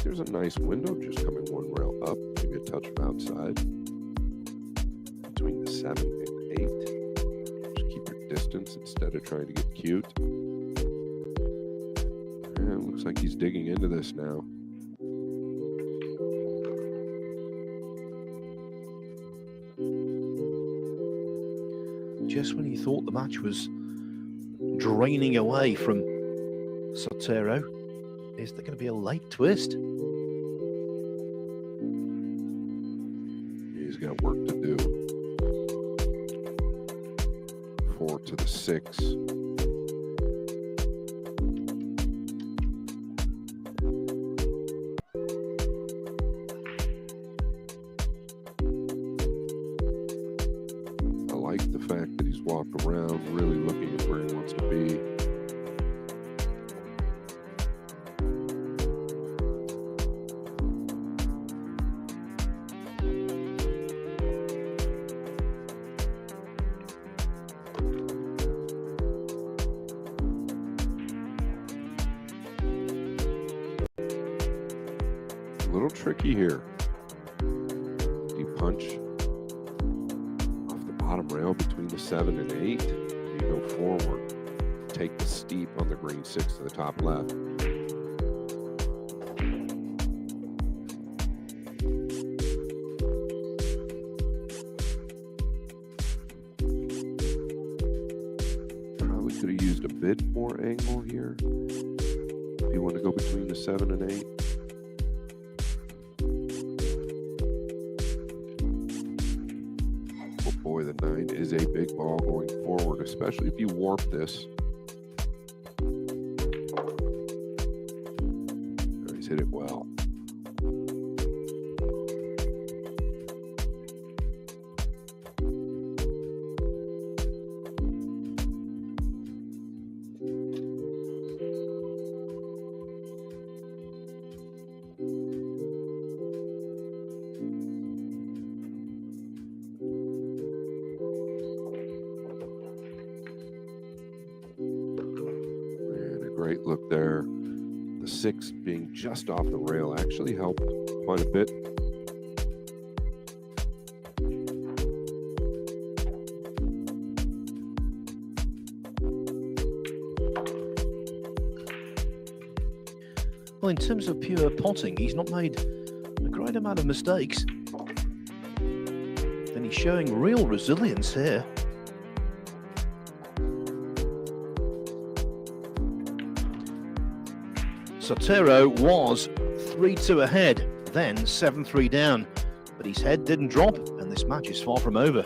There's a nice window just coming 1 rail up, maybe a touch from outside. Between the 7 and 8. Just keep your distance instead of trying to get cute. And it looks like he's digging into this now. Just when you thought the match was draining away from Sotero, is there going to be a late twist? He's got work to do. 4 to the 6. I like the fact that he's walked around really looking at where he wants to be. A little tricky here. You punch off the bottom rail between the 7 and 8. You go forward. Take the steep on the green 6 to the top left. Probably could have used a bit more angle here. If you want to go between the 7 and 8. Boy, the 9 is a big ball going forward, especially if you warp this. He's hit it well. Great look there. The 6 being just off the rail actually helped quite a bit. Well, in terms of pure potting, he's not made a great amount of mistakes. And he's showing real resilience here. Sotero was 3-2 ahead, then 7-3 down, but his head didn't drop, and this match is far from over.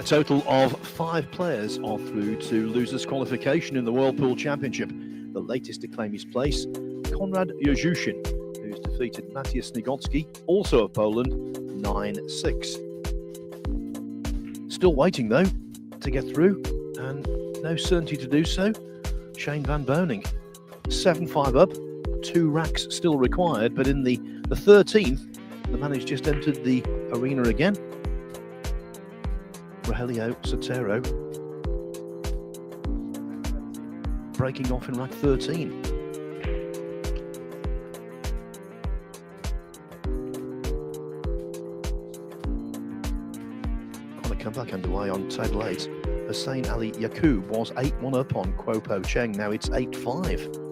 total of 5 players are through to losers qualification in the Whirlpool Championship. The latest to claim his place, Konrad Jezushin, who's defeated Maciej Snigocki, also of Poland, 9-6. Still waiting though to get through, and no certainty to do so. Shane Van Boning, 7-5 up, 2 racks still required, but in the 13th, the man has just entered the arena again. Rogelio Sotero breaking off in rack 13. On a comeback underway on table 8, Hussein Ali Yaqub was 8-1 up on Kuo Po Cheng. Now it's 8-5.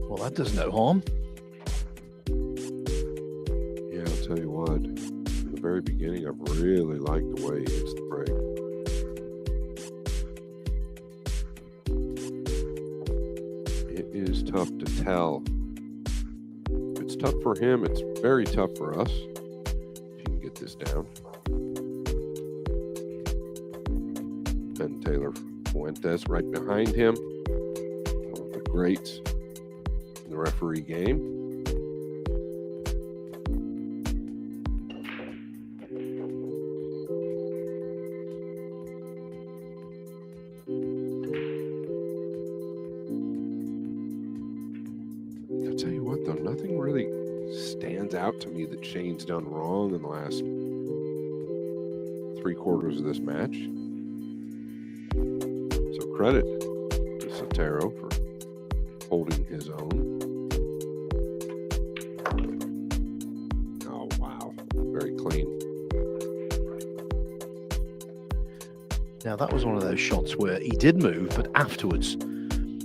Well, that does no harm. Yeah, I'll tell you what. In the very beginning, I've really liked the way he hits the break. It is tough to tell. It's tough for him. It's very tough for us. If you can get this down. Ben Taylor Fuentes right behind him. One of the greats in the referee game. I'll tell you what, though, nothing really stands out to me that Shane's done wrong in the last 3 quarters of this match. So credit to Sotero for holding his own. Oh, wow. Very clean. Now that was one of those shots where he did move, but afterwards,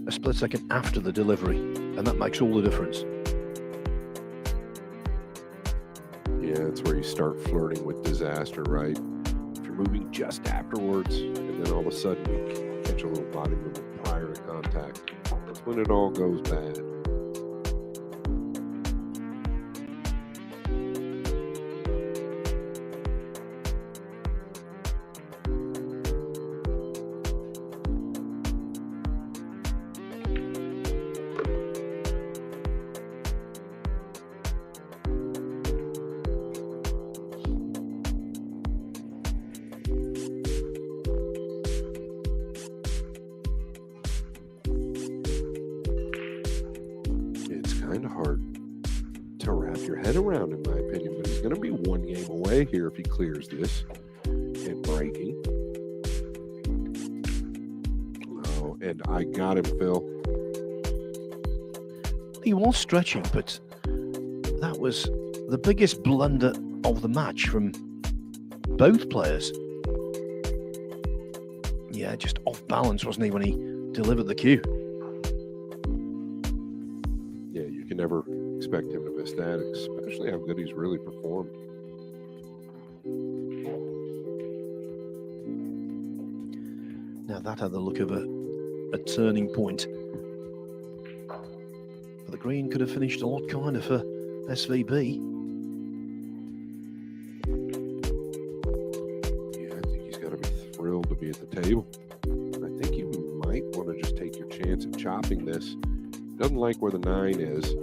a split second after the delivery, and that makes all the difference. Yeah, it's where you start flirting with disaster, right? If you're moving just afterwards, and then all of a sudden you catch a little body movement prior to contact, that's when it all goes bad. Kind of hard to wrap your head around, in my opinion, but he's going to be 1 game away here if he clears this and breaking. Oh, and I got him, Phil. He was stretching, but that was the biggest blunder of the match from both players. Yeah, just off balance, wasn't he, when he delivered the cue? Yeah, you can never expect him to miss that, especially how good he's really performed. Now that had the look of a turning point. But the green could have finished a lot kinder for SVB. Yeah, I think he's got to be thrilled to be at the table. I think you might want to just take your chance at chopping this. Doesn't like where the 9 is.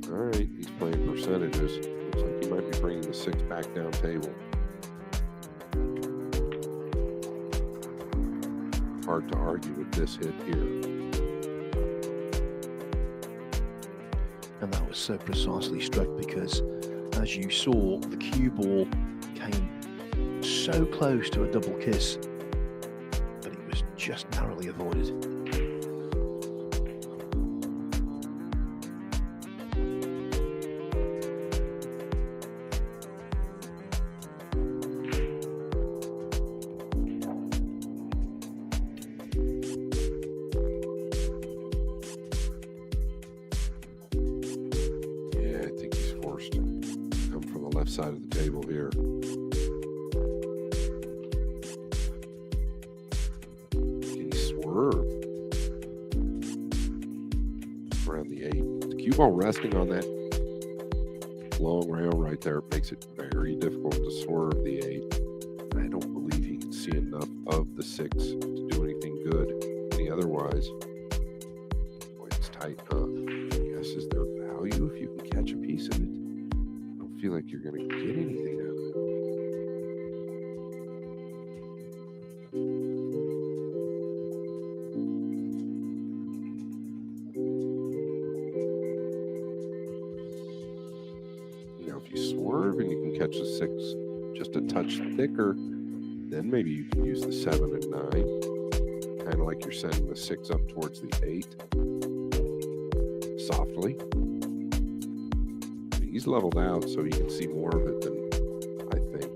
All right, he's playing percentages. Looks like he might be bringing the 6 back down table. Hard to argue with this hit here. And that was so precisely struck because, as you saw, the cue ball came so close to a double kiss, but it was just narrowly avoided. left side of the table here. Can he swerve around the 8? The cue ball resting on that long rail right there makes it very difficult to swerve the 8. I don't believe he can see enough of the 6 to do anything good. Any otherwise, boy, it's tight, huh? I guess, is there value if you can catch a piece of it? I don't feel like you're going to get anything out of it. Now, if you swerve and you can catch the 6 just a touch thicker, then maybe you can use the 7 and 9. Kind of like you're sending the 6 up towards the 8. Softly. He's leveled out so you can see more of it than I think.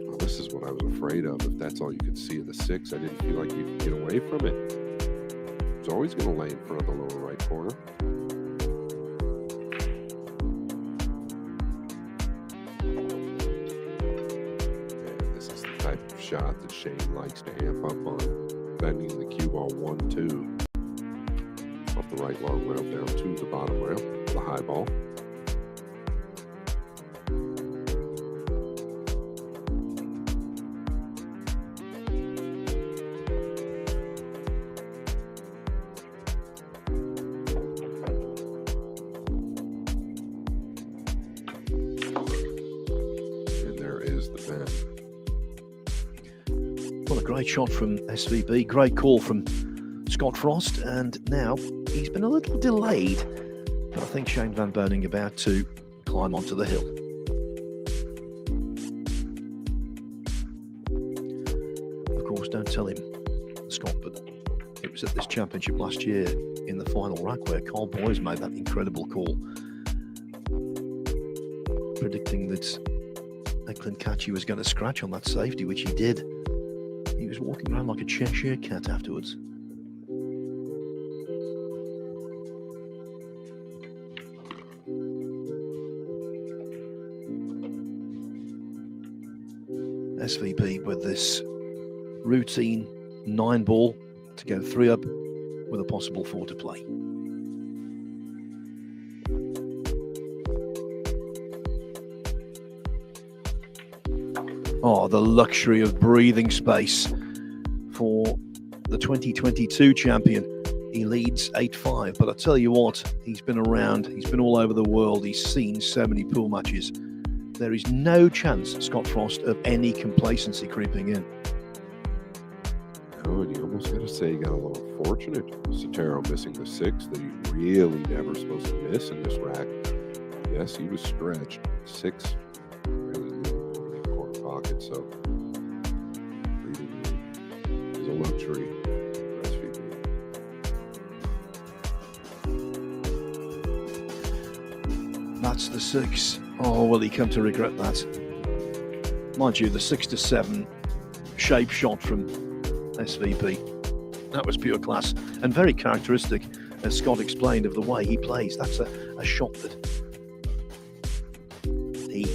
Well, this is what I was afraid of. If that's all you could see of the 6, I didn't feel like you could get away from it. It's always going to lay in front of the lower right corner. Shot that Shane likes to amp up on, bending the cue ball 1-2 off the right long rail down to the bottom rail, the high ball. And there is the bend. What a great shot from SVB. Great call from Scott Frost. And now he's been a little delayed. But I think Shane Van Boening about to climb onto the hill. Of course, don't tell him, Scott, but it was at this championship last year in the final rack where Carl Boyes made that incredible call, predicting that Eklund Kachi was going to scratch on that safety, which he did. He was walking around like a Cheshire cat afterwards. SVB with this routine 9 ball to go 3 up with a possible 4 to play. Oh, the luxury of breathing space for the 2022 champion. He leads 8-5, but I tell you what, he's been around, he's been all over the world, he's seen so many pool matches. There is no chance, Scott Frost, of any complacency creeping in. Oh, and you almost got to say he got a little fortunate. Sotero missing the 6 that he really never supposed to miss in this rack. Yes, he was stretched. 6 really in the corner pocket, so breathing is a luxury for SVB. That's the 6. Oh, will he come to regret that? Mind you, the 6 to 7 shape shot from SVB. That was pure class and very characteristic, as Scott explained, of the way he plays. That's a shot that he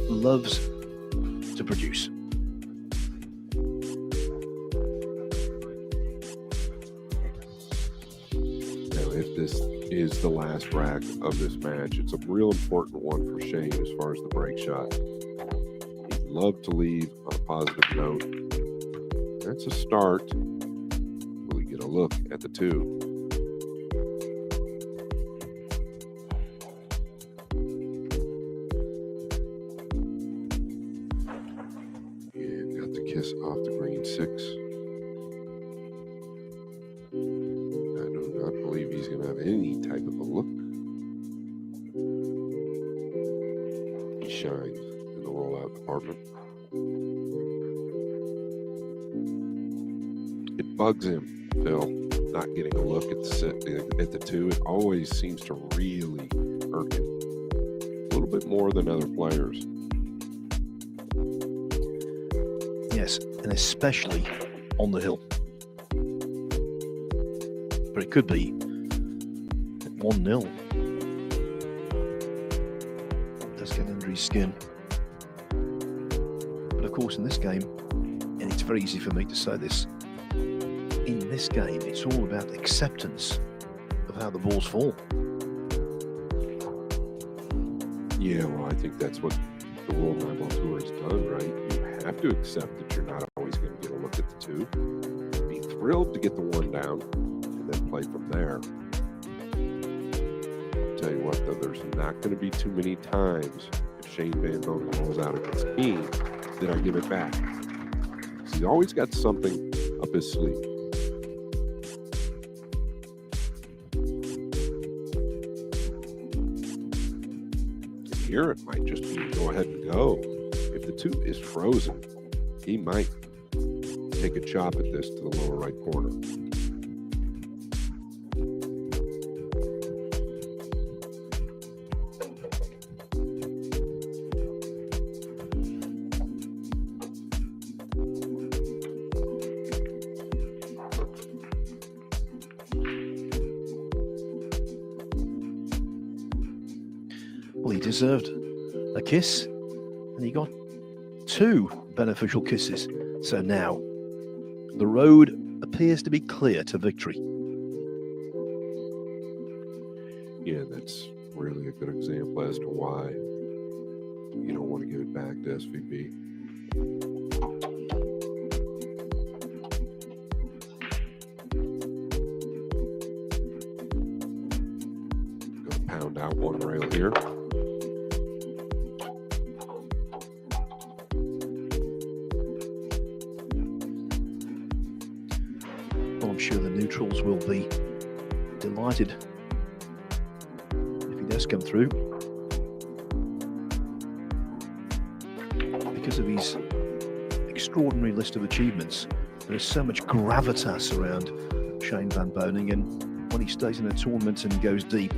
loves to produce. Now, if this is the last rack of this match, it's a real important one for Shane as far as the break shot. He'd love to leave on a positive note. That's a start. Will he get a look at the 2? And got the kiss off the green 6. I do not believe he's going to have any type of a look. He shines in the rollout department. It bugs him, Phil, not getting a look at the 2. It always seems to really irk him. A little bit more than other players. Yes, and especially on the hill. But it could be 1-0. does get under his skin. But of course in this game, and it's very easy for me to say this, in this game it's all about acceptance of how the balls fall. Yeah, well, I think that's what the World Nine-Ball Tour has done, right? You have to accept that you're not always going to get a look at the two. Be thrilled to get the one down and then play from there. Tell you what, though, there's not going to be too many times if Shane Van Bonen rolls out against me that I give it back. So he's always got something up his sleeve. Here it might just be go ahead and go. If the two is frozen, he might take a chop at this to the lower right corner. Well, he deserved a kiss, and he got 2 beneficial kisses. So now, the road appears to be clear to victory. Yeah, that's really a good example as to why you don't want to give it back to SVB. Gonna pound out one rail here. Well, I'm sure the neutrals will be delighted if he does come through, because of his extraordinary list of achievements. There is so much gravitas around Shane Van Bonen, and when he stays in a tournament and goes deep,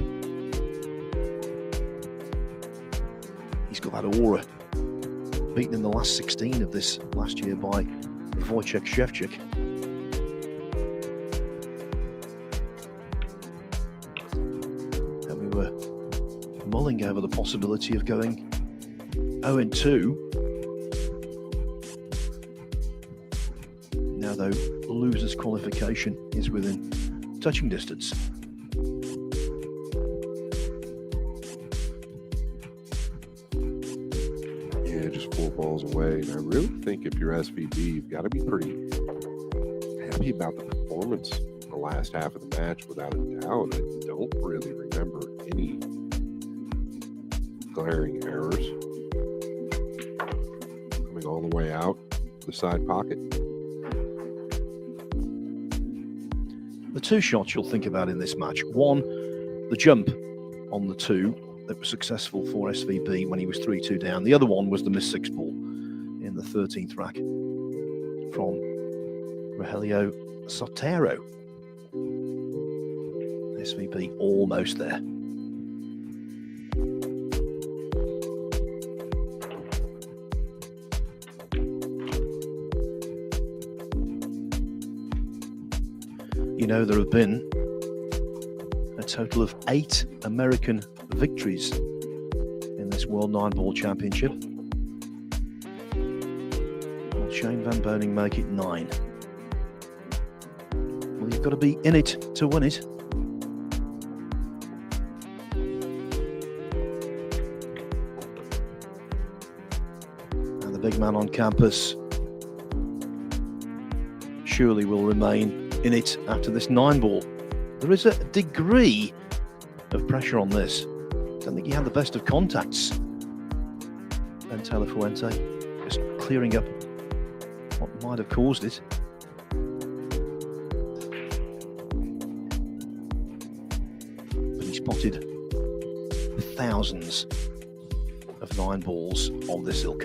he's got that aura. Beaten in the last 16 of this last year by Wojciech Szewczyk. And we were mulling over the possibility of going 0-2. Now, though, loser's qualification is within touching distance. Yeah, just 4 balls away. And I really think if you're SVB, you've got to be pretty happy about the performance in the last half of the match, without a doubt. I don't really remember any glaring errors. Coming all the way out the side pocket. The 2 shots you'll think about in this match. One, the jump on the 2 that was successful for SVB when he was 3-2 down. The other one was the missed 6 ball in the 13th rack from Rogelio Sotero. SVB almost there. You know, there have been a total of 8 American victories in this World 9-Ball Championship. Will Shane Van Bonen make it 9? Well, you've got to be in it to win it. And the big man on campus surely will remain in it after this 9-ball. There is a degree of pressure on this. I don't think he had the best of contacts. Ben Taylor Fuente just clearing up what might have caused it. But he spotted thousands of 9-balls of this ilk.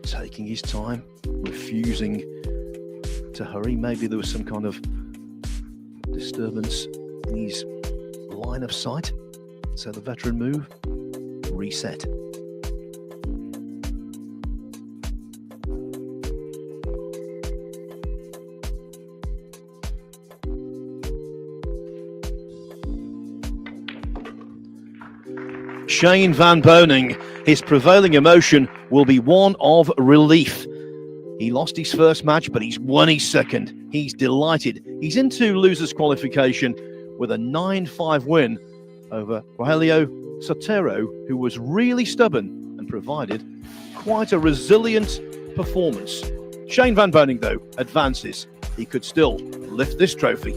Taking his time, refusing to hurry. Maybe there was some kind of disturbance in his line of sight. So the veteran move, reset. Shane Van Boening. His prevailing emotion will be one of relief. He lost his first match, but he's won his second. He's delighted. He's into losers qualification with a 9-5 win over Rogelio Sotero, who was really stubborn and provided quite a resilient performance. Shane Van Boening, though, advances. He could still lift this trophy.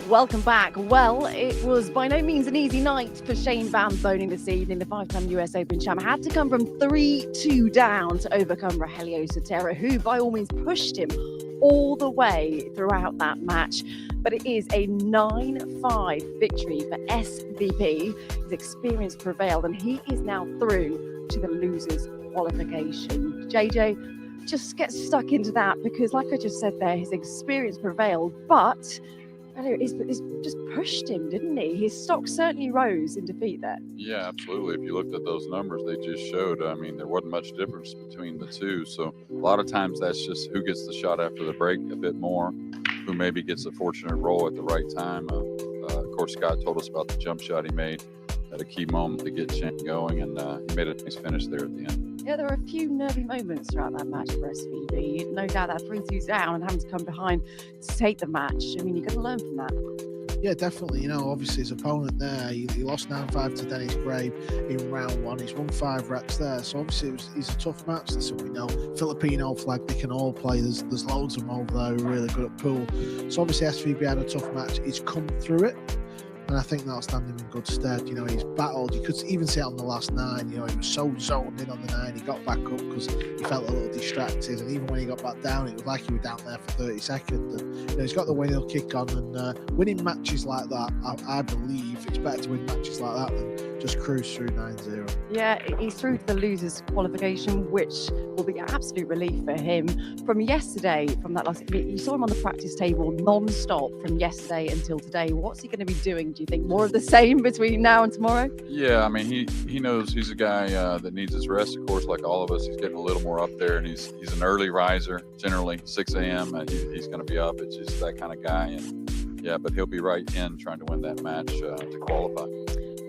Welcome back. Well, it was by no means an easy night for Shane Van Boening this evening. The five-time US Open champ had to come from 3-2 down to overcome Rogelio Sotero, who by all means pushed him all the way throughout that match. But it is a 9-5 victory for SVP. His experience prevailed, and he is now through to the losers qualification. JJ, just get stuck into that, because like I just said there, his experience prevailed, but it's just pushed him, didn't he? His stock certainly rose in defeat there. Yeah, absolutely. If you looked at those numbers they just showed, I mean, there wasn't much difference between the two. So a lot of times that's just who gets the shot after the break a bit more, who maybe gets a fortunate roll at the right time. Of course, Scott told us about the jump shot he made at a key moment to get Shane going, and he made a nice finish there at the end. Yeah, there were a few nervy moments throughout that match for SVB. No doubt that 3-2 down and having to come behind to take the match. I mean, you're going to learn from that. Yeah, definitely. You know, obviously his opponent there, he lost 9-5 to Dennis Gray in round one. He's won 5 reps there. So obviously it's a tough match. That's what we know. Filipino flag, they can all play. There's loads of them over there who are really good at pool. So obviously SVB had a tough match. He's come through it. And I think that'll stand him in good stead. He's battled. You could even see it on the last 9. He was so zoned in on the 9. He got back up because he felt a little distracted. And even when he got back down, it was like he was down there for 30 seconds. And he's got the win, he'll kick on. And winning matches like that, I believe it's better to win matches like that than just cruise through 9-0. Yeah, he's through to the losers qualification, which will be an absolute relief for him. From yesterday, from that last, you saw him on the practice table non-stop from yesterday until today. What's he going to be doing, do you think? More of the same between now and tomorrow? Yeah, I mean, he knows he's a guy that needs his rest, of course, like all of us. He's getting a little more up there, and he's an early riser, generally 6 a.m. He's going to be up. It's just that kind of guy. And yeah, but he'll be right in trying to win that match to qualify.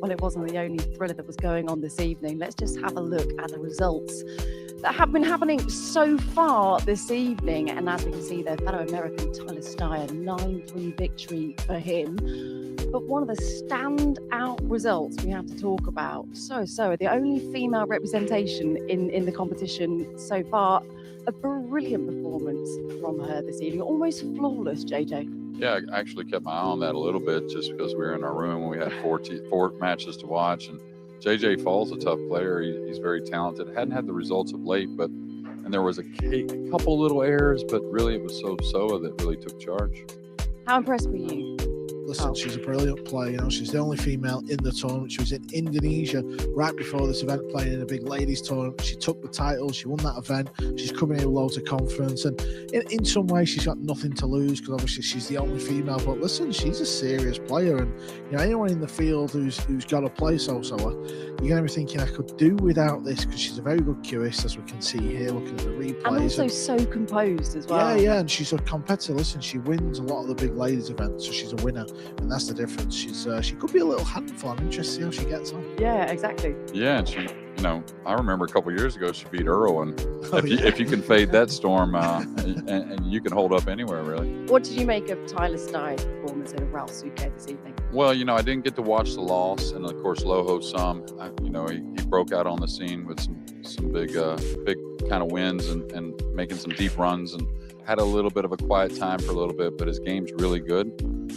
Well, it wasn't the only thriller that was going on this evening. Let's just have a look at the results that have been happening so far this evening. And as we can see there, fellow American Tyler Steyer, 9-3 victory for him. But one of the standout results we have to talk about, the only female representation in the competition so far, a brilliant performance from her this evening, almost flawless, JJ. Yeah, I actually kept my eye on that a little bit just because we were in our room and we had four matches to watch. And JJ Fall's a tough player. He's very talented. Hadn't had the results of late, and there was a couple little errors, but really it was Soa that really took charge. How impressed were you? Listen, she's a brilliant player. She's the only female in the tournament. She was in Indonesia right before this event, playing in a big ladies tournament. She took the title. She won that event. She's coming in with loads of confidence, and in some ways she's got nothing to lose because obviously she's the only female. But listen, she's a serious player, and anyone in the field who's got to play Soa, you're going to be thinking, I could do without this, because she's a very good cueist, as we can see here, looking at the replays. And also so composed as well. Yeah, and she's a competitor. Listen, she wins a lot of the big ladies events, so she's a winner, and that's the difference. She could be a little handful. I'm interested to see how she gets on. Yeah, exactly. Yeah, and she, I remember a couple of years ago she beat Earl, and if you can fade that storm, and you can hold up anywhere, really. What did you make of Tyler Steyer's performance in Ralph Suke this evening? Well, I didn't get to watch the loss, and of course Loho some. He broke out on the scene with some big kind of wins and making some deep runs, and had a little bit of a quiet time for a little bit, but his game's really good.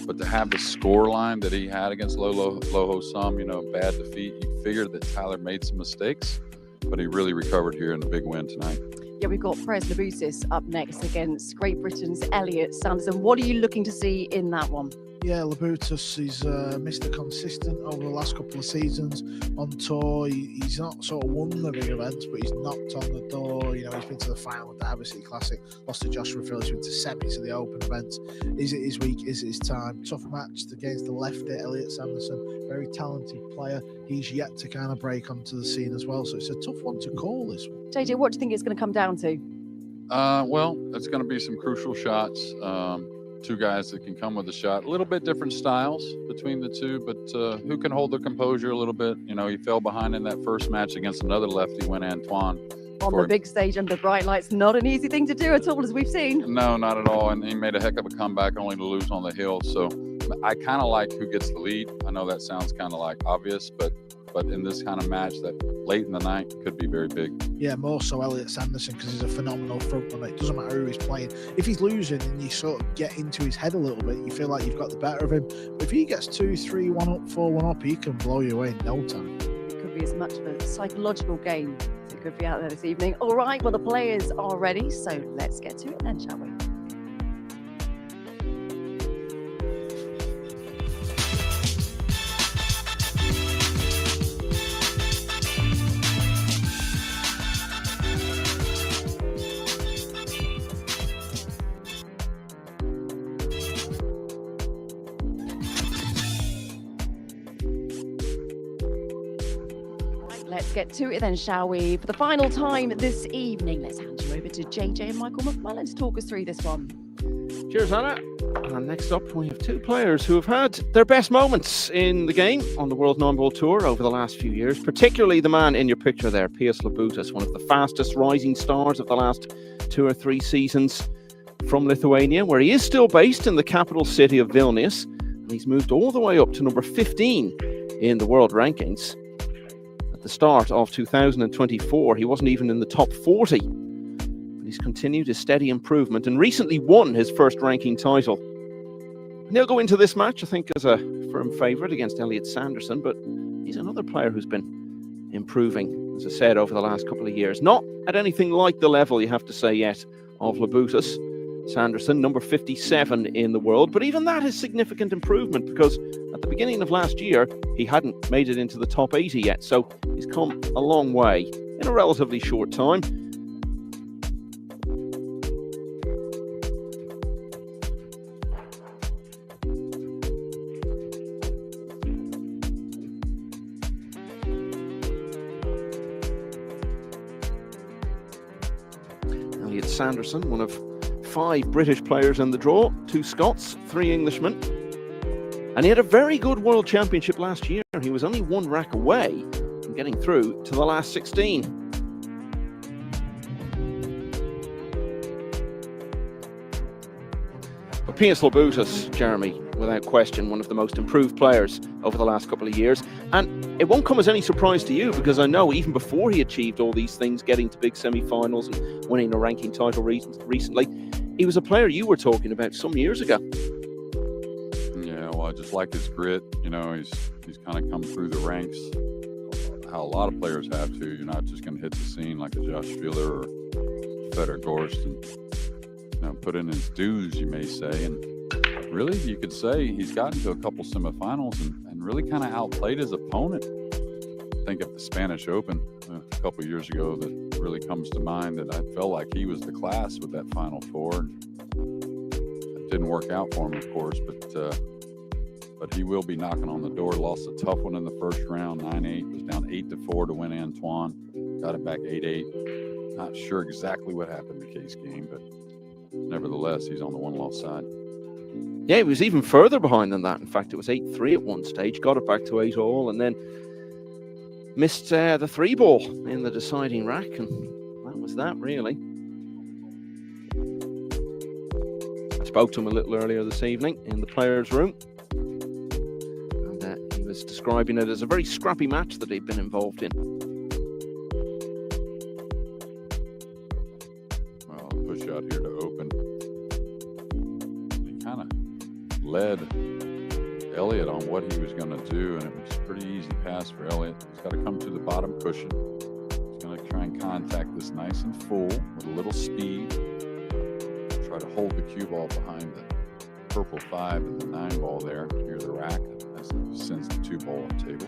But to have the score line that he had against Loho some, bad defeat, you figured that Tyler made some mistakes, but he really recovered here in the big win tonight. Yeah, we've got Perez Labusis up next against Great Britain's Elliot Sanderson. What are you looking to see in that one? Yeah, Labutus, he's Mr. Consistent over the last couple of seasons on tour. He's not sort of won the big events, but he's knocked on the door. He's been to the final of the Derby City Classic, lost to Joshua Phil, he's been to semis of the Open events. Is it his week? Is it his time? Tough match against the lefty, Elliot Sanderson, very talented player. He's yet to kind of break onto the scene as well, so it's a tough one to call, this one. JJ, what do you think it's going to come down to? Well, it's going to be some crucial shots. Two guys that can come with a shot. A little bit different styles between the two, but who can hold their composure a little bit. He fell behind in that first match against another lefty when Antoine. On the big stage under bright lights, not an easy thing to do at all, as we've seen. No, not at all. And he made a heck of a comeback, only to lose on the hill. So I kind of like who gets the lead. I know that sounds kind of like obvious, but in this kind of match that late in the night could be very big. Yeah, more so Elliot Sanderson, because he's a phenomenal frontman. It doesn't matter who he's playing. If he's losing and you sort of get into his head a little bit, you feel like you've got the better of him. But if he gets 2-3, 1 up, 4-1 up, he can blow you away in no time. It could be as much of a psychological game as it could be out there this evening. All right, well, the players are ready, so let's get to it then, shall we? Let's get to it then, shall we? For the final time this evening, let's hand you over to JJ and Michael McMullen to talk us through this one. Cheers, Anna. And next up, we have two players who have had their best moments in the game on the World 9-Ball Tour over the last few years, particularly the man in your picture there, Pius Labutas, one of the fastest rising stars of the last 2 or 3 seasons from Lithuania, where he is still based in the capital city of Vilnius. And he's moved all the way up to number 15 in the world rankings. At the start of 2024, he wasn't even in the top 40. But he's continued his steady improvement and recently won his first ranking title He'll go into this match, I think, as a firm favourite against Elliot Sanderson, but he's another player who's been improving, as I said, over the last couple of years. Not at anything like the level, you have to say, yet, of Labutus. Sanderson, number 57 in the world, but even that is significant improvement, because at the beginning of last year, he hadn't made it into the top 80 yet, so he's come a long way in a relatively short time. Elliot Sanderson, one of 5 British players in the draw, 2 Scots, 3 Englishmen. And he had a very good World Championship last year. He was only 1 rack away from getting through to the last 16. But P.S. Labutus, Jeremy, without question, one of the most improved players over the last couple of years. And it won't come as any surprise to you, because I know even before he achieved all these things, getting to big semi-finals and winning a ranking title recently, he was a player you were talking about some years ago. Yeah, well, I just like his grit. You know, he's kind of come through the ranks, how a lot of players have to. You're not just going to hit the scene like a Josh Fielder or Fedor Gorst and put in his dues, you may say. And really, you could say he's gotten to a couple semifinals and really kind of outplayed his opponent. Think of the Spanish Open a couple years ago that really comes to mind, that I felt like he was the class with that Final Four. And it didn't work out for him, of course, but he will be knocking on the door. Lost a tough one in the first round, 9-8. Was down 8-4 to win Antoine. Got it back 8-8. Not sure exactly what happened in the case game, but nevertheless, he's on the one-loss side. Yeah, he was even further behind than that. In fact, it was 8-3 at one stage. Got it back to 8-all, and then missed the 3-ball in the deciding rack, and that was that, really. I spoke to him a little earlier this evening in the players' room, and he was describing it as a very scrappy match that he'd been involved in. Well, push out here to open. He kind of led Elliott on what he was going to do, and it was a pretty easy pass for Elliott. He's got to come to the bottom cushion. He's going to try and contact this nice and full with a little speed. Try to hold the cue ball behind the purple 5 and the 9 ball there near the rack as he sends the 2 ball off table.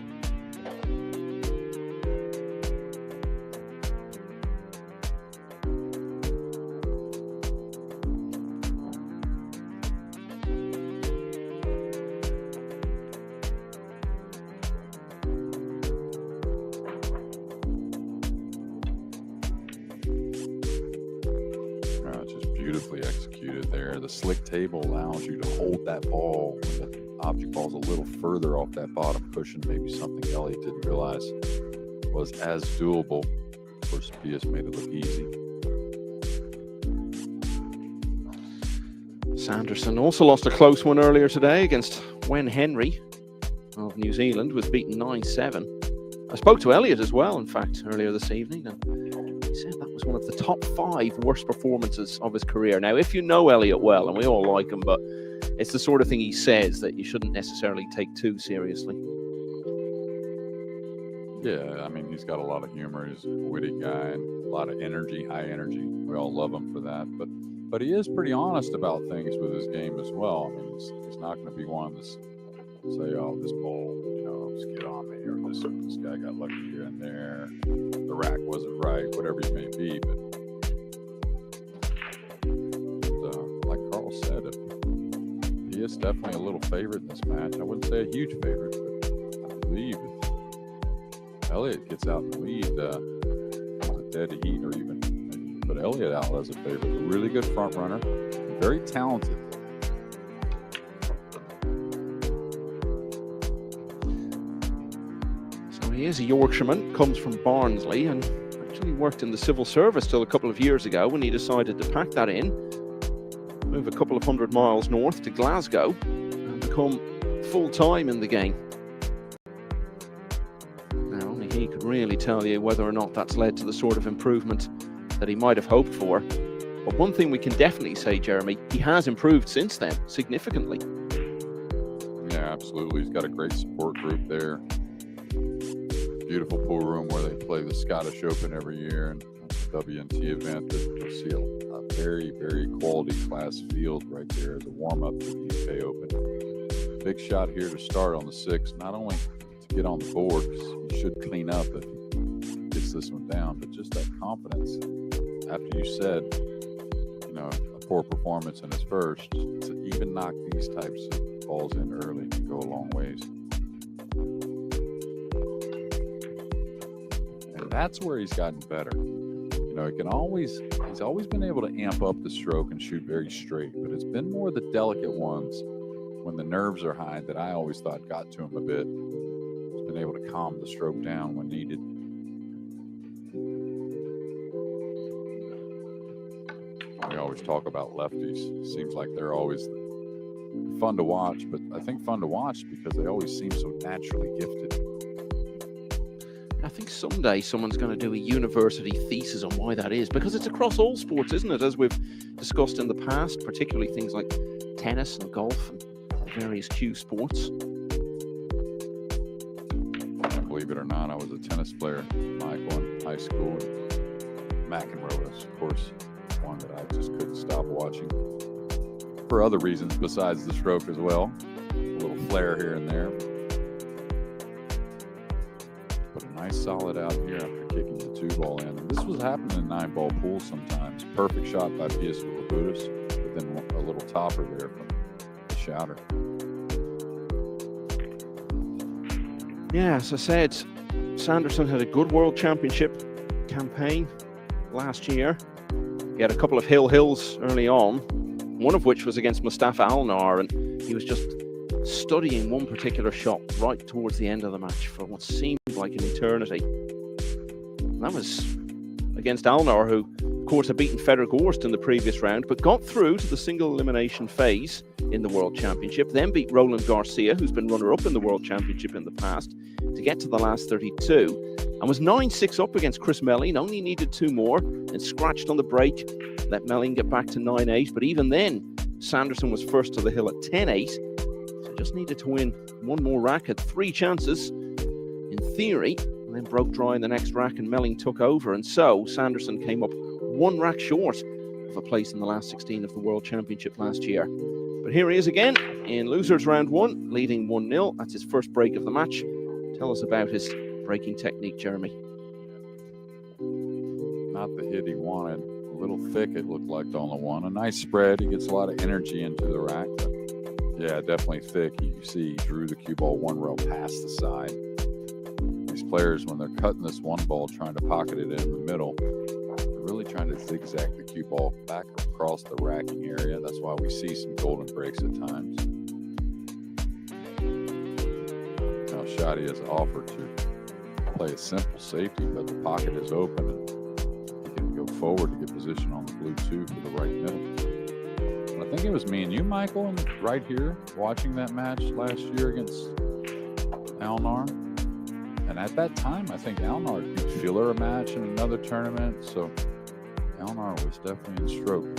Beautifully executed there. The slick table allows you to hold that ball when the object ball's a little further off that bottom cushion. Maybe something Elliott didn't realize was as doable. Of course, Pius made it look easy. Sanderson also lost a close one earlier today against Wen Henry of New Zealand, was beaten 9-7. I spoke to Elliott as well, in fact, earlier this evening, and he said that was one of the top 5 worst performances of his career. Now, if you know Elliott well, and we all like him, but it's the sort of thing he says that you shouldn't necessarily take too seriously. Yeah, I mean, he's got a lot of humor. He's a witty guy and a lot of energy, high energy. We all love him for that. But he is pretty honest about things with his game as well. I mean, he's not going to be one to say, oh, this ball, just get on me, or this guy got lucky here and there. The rack wasn't right, whatever it may be. But like Carl said, he is definitely a little favorite in this match. I wouldn't say a huge favorite, but I believe if Elliott gets out in the lead, a dead heat, or even maybe put Elliott out as a favorite. A really good front runner, very talented. He is a Yorkshireman, comes from Barnsley, and actually worked in the civil service till a couple of years ago when he decided to pack that in, move a couple of 100 miles north to Glasgow, and become full-time in the game. Now, only he could really tell you whether or not that's led to the sort of improvement that he might have hoped for. But one thing we can definitely say, Jeremy, he has improved since then, significantly. absolutely. He's got a great support group there. Beautiful pool room where they play the Scottish Open every year, and WNT event that you'll see a very, very quality class field right there as a warm-up to the UK Open. Big shot here to start on the 6th, not only to get on the board, because he should clean up if he gets this one down, but just that confidence after you said, you know, a poor performance in his first, to even knock these types of balls in early can go a long ways. And that's where he's gotten better. You know, he's always been able to amp up the stroke and shoot very straight, but it's been more the delicate ones when the nerves are high that I always thought got to him a bit. He's been able to calm the stroke down when needed. We always talk about lefties. Seems like they're always fun to watch, but I think fun to watch because they always seem so naturally gifted. I think someday someone's going to do a university thesis on why that is, because it's across all sports, isn't it? As we've discussed in the past, particularly things like tennis and golf and various cue sports. And believe it or not, I was a tennis player, Michael, in high school. And McEnroe was, of course, one that I just couldn't stop watching for other reasons besides the stroke as well. A little flair here and there. But a nice solid out here after kicking the 2-ball in. And this was happening in 9-ball pools sometimes. Perfect shot by Pius Labutis, but then a little topper there from the shouter. Yeah, as I said, Sanderson had a good World Championship campaign last year. He had a couple of hills early on, one of which was against Mustafa Alnar, and he was just studying one particular shot right towards the end of the match for what seemed like an eternity. And that was against Alnar, who, of course, had beaten Fedor Gorst in the previous round, but got through to the single elimination phase in the World Championship, then beat Roland Garcia, who's been runner-up in the World Championship in the past, to get to the last 32, and was 9-6 up against Chris Melling, only needed 2 more, and scratched on the break, let Melling get back to 9-8, but even then, Sanderson was first to the hill at 10-8, so just needed to win 1 more rack, had 3 chances, in theory, and then broke dry in the next rack, and Melling took over, and so Sanderson came up 1 rack short of a place in the last 16 of the World Championship last year. But here he is again in losers round 1, leading 1-0. That's his first break of the match. Tell us about his breaking technique, Jeremy. Not the hit he wanted. A little thick, it looked like on the one. A nice spread. He gets a lot of energy into the rack. But yeah, definitely thick. You see he drew the cue ball 1 row past the side. These players, when they're cutting this 1 ball, trying to pocket it in the middle, they're really trying to zigzag the cue ball back across the racking area. That's why we see some golden breaks at times. Now Shadi has offered to play a simple safety, but the pocket is open and he can go forward to get position on the blue 2 for the right middle. And I think it was me and you, Michael, right here watching that match last year against Alnar. And at that time, I think Alnar beat Filler a match in another tournament. So Alnar was definitely in stroke.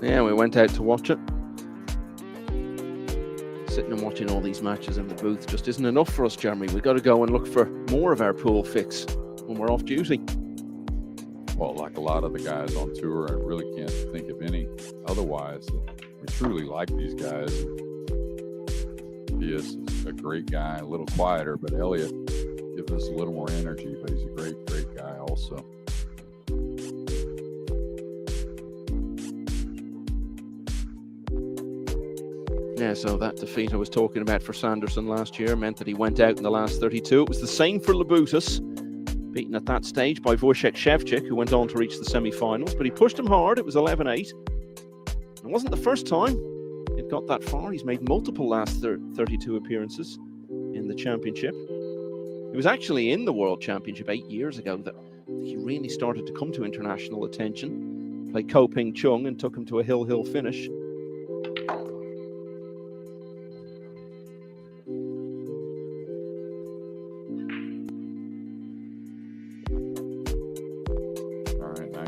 Yeah, we went out to watch it. Sitting and watching all these matches in the booth just isn't enough for us, Jeremy. We've got to go and look for more of our pool fix when we're off duty. Well, like a lot of the guys on tour, I really can't think of any otherwise. We truly like these guys. He is a great guy, a little quieter, but Elliot gives us a little more energy, but he's a great, great guy also. Yeah, so that defeat I was talking about for Sanderson last year meant that he went out in the last 32. It was the same for Labutis, beaten at that stage by Wojciech Szewczyk, who went on to reach the semi-finals, but he pushed him hard. It was 11-8. It wasn't the first time it got that far. He's made multiple last 32 appearances in the championship. It was actually in the World Championship 8 years ago that he really started to come to international attention. Played Ko Ping Chung and took him to a hill finish.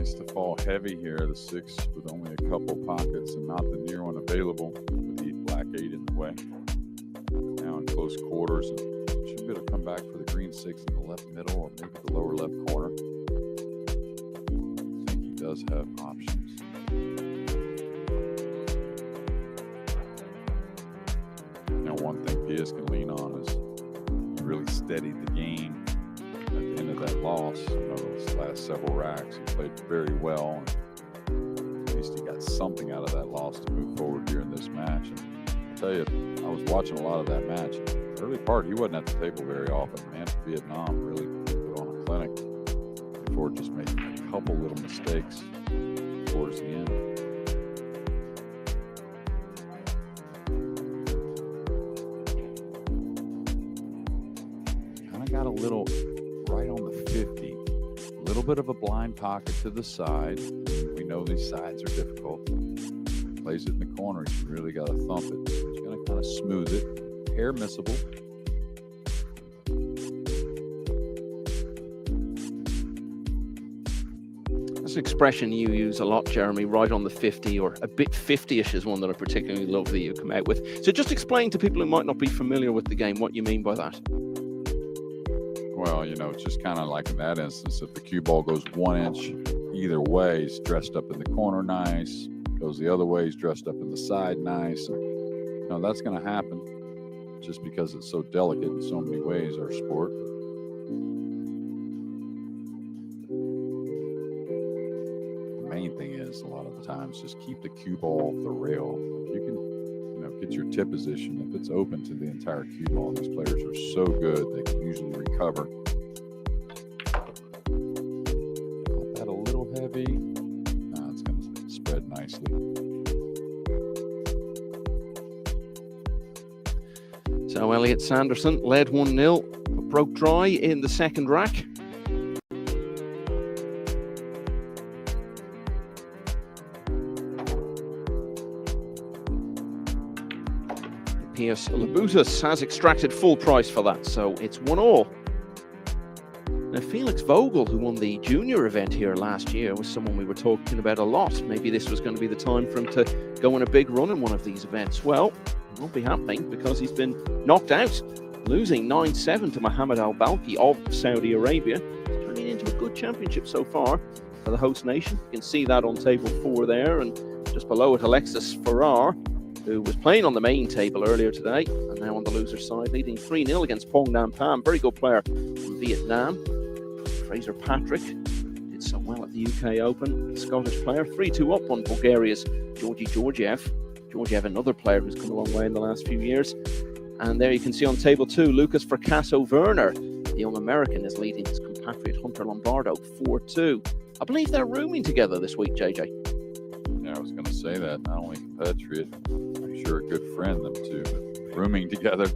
To fall heavy here, the 6 with only a couple pockets and not the near one available with the black 8 in the way. in close quarters, and should be able to come back for the green 6 in the left middle or maybe the lower left corner. I think he does have options. Now, one thing Pius can lean on is he really steadied the game at the end of that loss. Those last several racks, he played very well. And at least he got something out of that loss to move forward here in this match. And I'll tell you, I was watching a lot of that match. Early part, he wasn't at the table very often. Man, Vietnam really put on a clinic before just making a couple little mistakes towards the end. Kind of got a little right on the 50. A little bit of a blind pocket to the side. We know these sides are difficult. Plays it in the corner. He's really got to thump it. He's going to kind of smooth it. Hair missable. That's an expression you use a lot, Jeremy, right on the 50, or a bit 50-ish is one that I particularly love that you come out with. So just explain to people who might not be familiar with the game what you mean by that. Well, it's just kind of like in that instance, if the cue ball goes 1 inch either way, he's dressed up in the corner nice. Goes the other way, he's dressed up in the side nice. And, that's going to happen just because it's so delicate in so many ways, our sport. The main thing is, a lot of the times, just keep the cue ball off the rail. If you can, get your tip position, if it's open to the entire cue ball, these players are so good, they can usually recover. Got that a little heavy. It's going to spread nicely. So Elliot Sanderson led 1-0, but broke dry in the second rack. Pius Labutus has extracted full price for that, so it's 1-1. Now, Felix Vogel, who won the junior event here last year, was someone we were talking about a lot. Maybe this was going to be the time for him to go on a big run in one of these events. Well, it won't be happening because he's been knocked out, losing 9-7 to Mohammed Al Balki of Saudi Arabia. It's turning into a good championship so far for the host nation. You can see that on table 4 there, and just below it, Alexis Farrar, who was playing on the main table earlier today, and now on the loser side, leading 3-0 against Pong Nam Pham. Very good player from Vietnam. Fraser Patrick did so well at the UK Open, the Scottish player. 3-2 up on Bulgaria's Georgi Georgiev. Georgiev, another player who's come a long way in the last few years. And there you can see on table 2, Lucas Fracasso Werner, the young American, is leading his compatriot Hunter Lombardo 4-2. I believe they're rooming together this week, JJ. Yeah, I was going to say that. Not only compatriot, I'm sure a good friend, them two, but rooming together.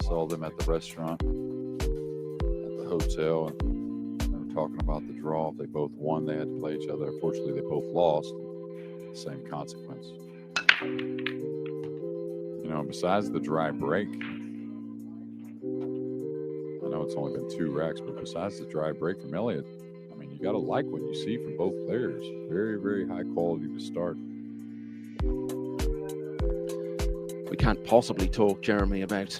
Saw them at the restaurant, at the hotel, and they were talking about the draw. If they both won, they had to play each other. Unfortunately, they both lost. Same consequence. Besides the dry break, I know it's only been 2 racks, but besides the dry break from Elliott, you got to like what you see from both players. Very, very high quality to start. We can't possibly talk, Jeremy, about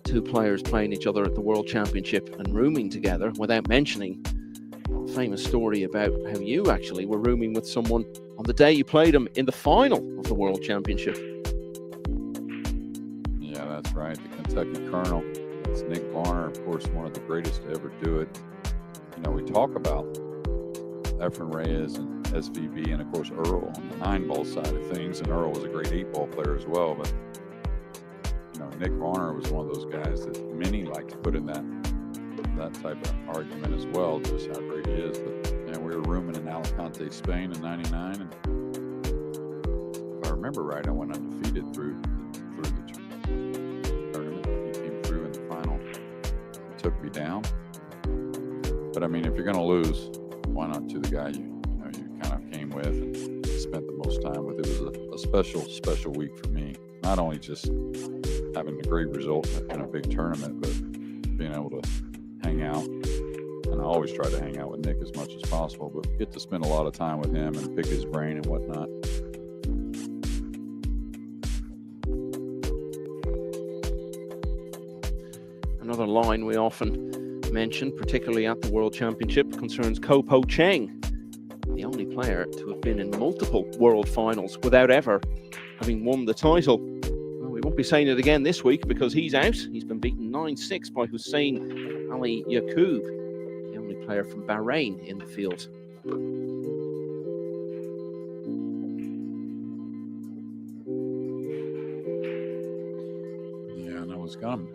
2 players playing each other at the World Championship and rooming together without mentioning a famous story about how you actually were rooming with someone on the day you played him in the final of the World Championship. Yeah, that's right. The Kentucky Colonel. That's Nick Varner, of course, one of the greatest to ever do it. We talk about Efren Reyes and SVB, and of course Earl on the 9-ball side of things, and Earl was a great 8-ball player as well. But Nick Varner was one of those guys that many like to put in that type of argument as well, just how great he is. But we were rooming in Alicante, Spain in '99, and if I remember right, I went undefeated through the tournament. He came through in the final, took me down. But if you're going to lose, why not to the guy you kind of came with and spent the most time with? It was a special week for me. Not only just having a great result in a big tournament, but being able to hang out. And I always try to hang out with Nick as much as possible, but get to spend a lot of time with him and pick his brain and whatnot. Another line we often mention, particularly at the World Championship, concerns Ko Po Cheng, the only player to have been in multiple World Finals without ever having won the title. Well, we won't be saying it again this week because he's out. He's been beaten 9-6 by Hussein Ali Yaqub, the only player from Bahrain in the field. Yeah, and I was going to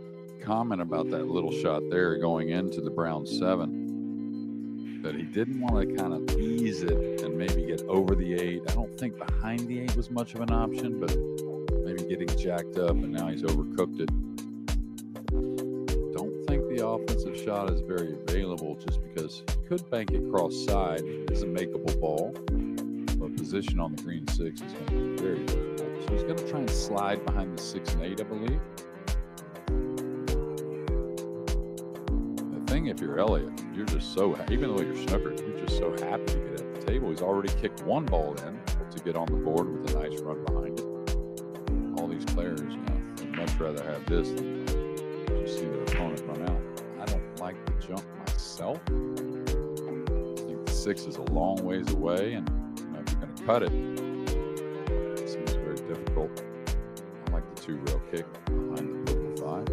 comment about that little shot there going into the Brown 7, that he didn't want to kind of ease it and maybe get over the 8. I don't think behind the 8 was much of an option, but maybe getting jacked up, and now he's overcooked it. Don't think the offensive shot is very available just because he could bank it cross side. It is a makeable ball, but position on the green 6 is going to be very difficult. So he's going to try and slide behind the 6 and 8, I believe. If you're Elliott, you're just so happy, even though you're snookered, you're just so happy to get at the table. He's already kicked one ball in to get on the board with a nice run behind it. All these players, would much rather have this than just see their opponent run out. I don't like the jump myself. I think the 6 is a long ways away, and if you're going to cut it, it seems very difficult. I like the 2-rail kick behind the purple 5.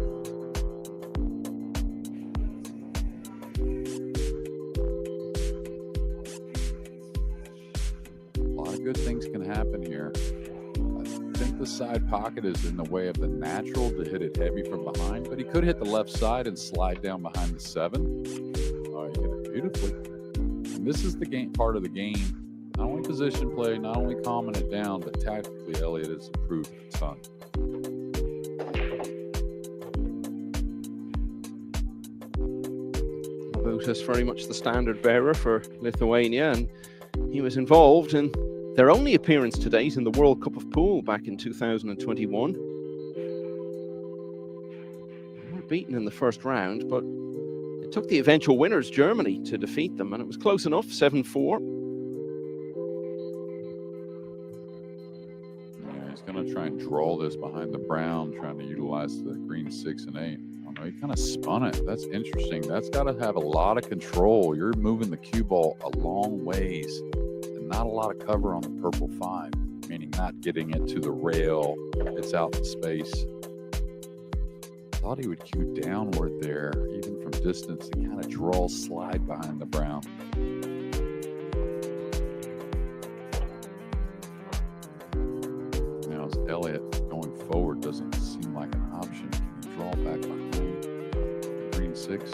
Good things can happen here. I think the side pocket is in the way of the natural to hit it heavy from behind, but he could hit the left side and slide down behind the 7. Oh, he hit it beautifully. And this is the game part of the game. Not only position play, not only calming it down, but tactically, Elliott has improved a ton. Butas very much the standard bearer for Lithuania, and he was involved in their only appearance to date in the World Cup of Pool back in 2021. They were beaten in the first round, but it took the eventual winners, Germany, to defeat them, and it was close enough, 7-4. Yeah, he's going to try and draw this behind the brown, trying to utilize the green 6 and 8. He kind of spun it. That's interesting. That's got to have a lot of control. You're moving the cue ball a long ways. Not a lot of cover on the purple 5, meaning not getting it to the rail. It's out in space. Thought he would cue downward there, even from distance, and kind of draw slide behind the brown. Now, as Elliott going forward doesn't seem like an option. Can he draw back behind the green 6?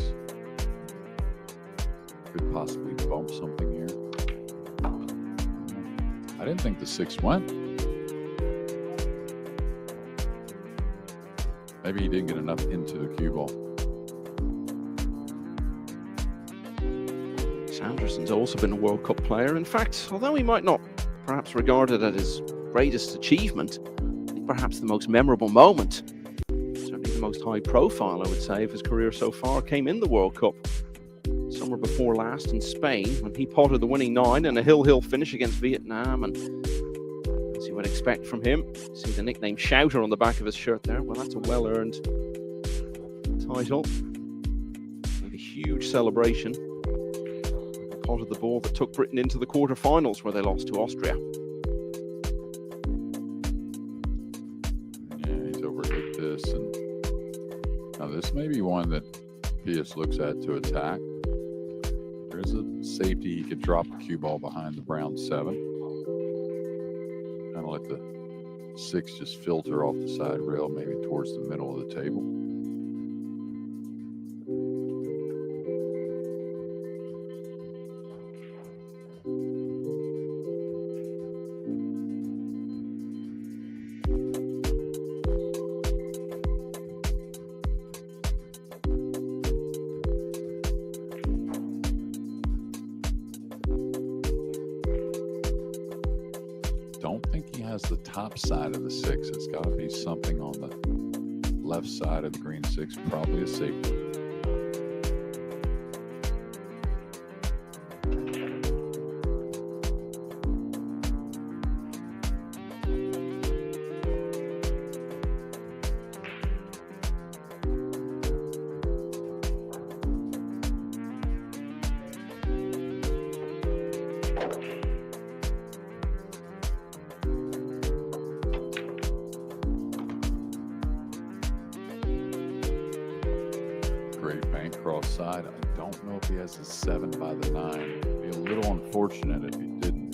Could possibly bump something here. I didn't think the 6 went. Maybe he didn't get enough into the cue ball. Sanderson's also been a World Cup player. In fact, although he might not perhaps regard it as his greatest achievement, I think perhaps the most memorable moment, certainly the most high profile, I would say, of his career so far, came in the World Cup. Summer before last in Spain, when he potted the winning 9 in a hill finish against Vietnam, and as you would expect from him, see the nickname Shouter on the back of his shirt there. Well, that's a well-earned title. And a huge celebration. He potted the ball that took Britain into the quarterfinals, where they lost to Austria. Yeah, he's overhit this, and now this may be one that Pius looks at to attack. There's a safety. He could drop the cue ball behind the brown 7. Kind of let the 6 just filter off the side rail, maybe towards the middle of the table. Don't think he has the top side of the 6. It's got to be something on the left side of the green 6, probably a safety. cross side. I don't know if he has a 7 by the 9. It'd be a little unfortunate if he didn't.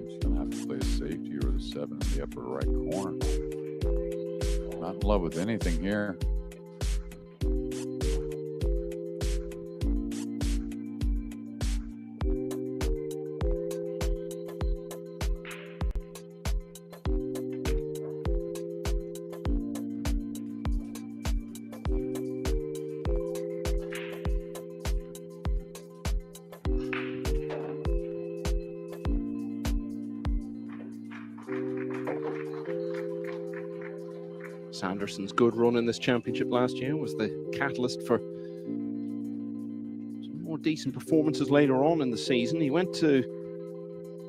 He's going to have to play a safety or the 7 in the upper right corner. Not in love with anything here. Sanderson's good run in this championship last year was the catalyst for some more decent performances later on in the season. He went to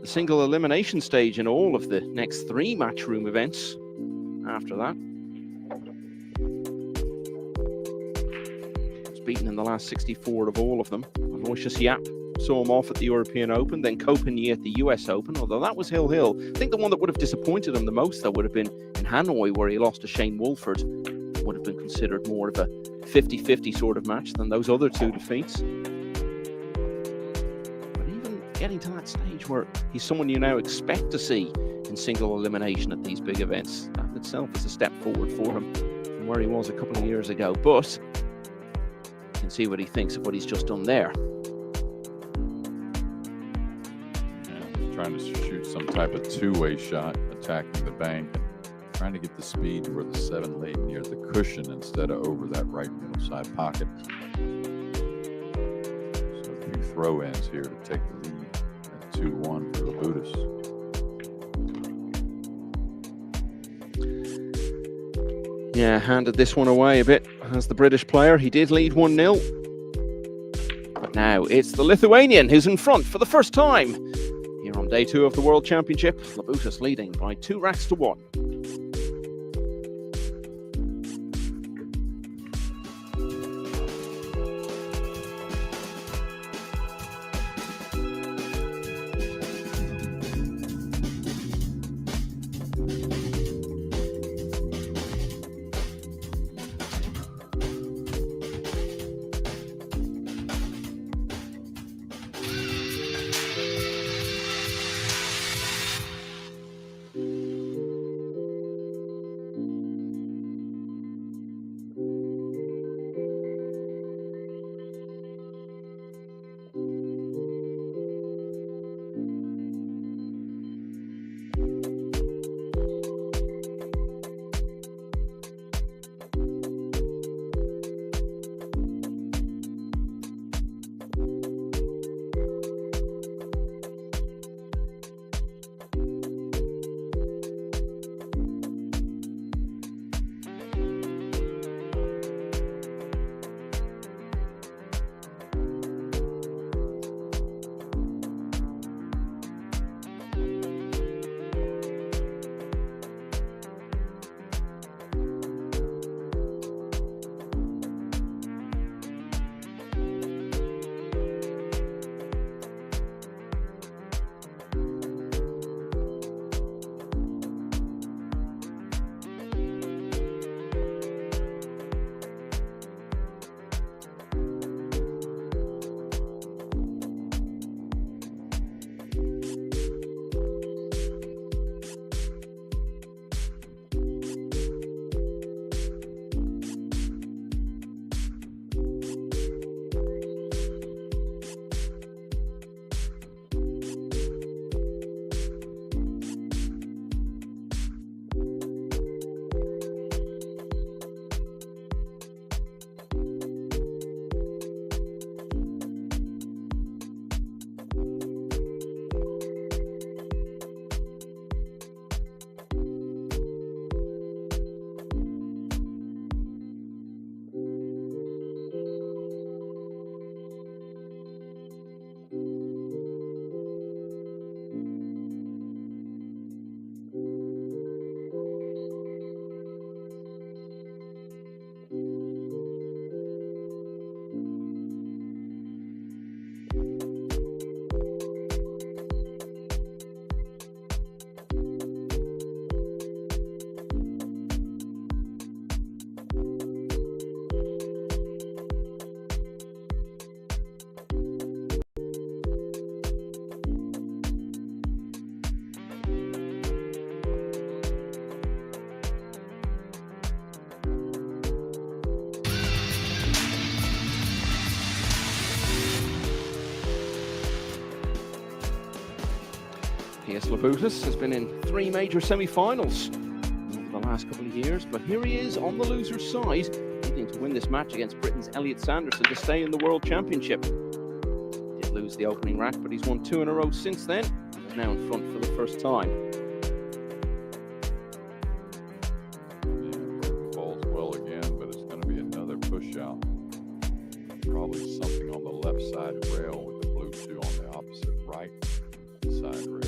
the single elimination stage in all of the next 3 matchroom events after that. He was beaten in the last 64 of all of them. Aloysius Yap saw him off at the European Open, then Copenhagen at the US Open, although that was hill-hill. I think the one that would have disappointed him the most, though, would have been in Hanoi, where he lost to Shane Wolford. Would have been considered more of a 50-50 sort of match than those other 2 defeats. But even getting to that stage where he's someone you now expect to see in single elimination at these big events, that itself is a step forward for him from where he was a couple of years ago. But you can see what he thinks of what he's just done there. Trying to shoot some type of 2-way shot, attacking the bank, and trying to get the speed to where the 7 laid near the cushion instead of over that right middle side pocket. So a few throw-ins here to take the lead at 2-1 for the Buddhists. Yeah, handed this one away a bit as the British player. He did lead 1-0. But now it's the Lithuanian who's in front for the first time. Here on day 2 of the World Championship, Labutas leading by 2 racks to 1. Pius Labutus has been in 3 major semi-finals over the last couple of years, but here he is on the loser's side, needing to win this match against Britain's Elliot Sanderson to stay in the World Championship. He did lose the opening rack, but he's won 2 in a row since then, and is now in front for the first time. Falls well again, but it's going to be another push out. Probably something on the left side rail with the blue 2 on the opposite right side rail.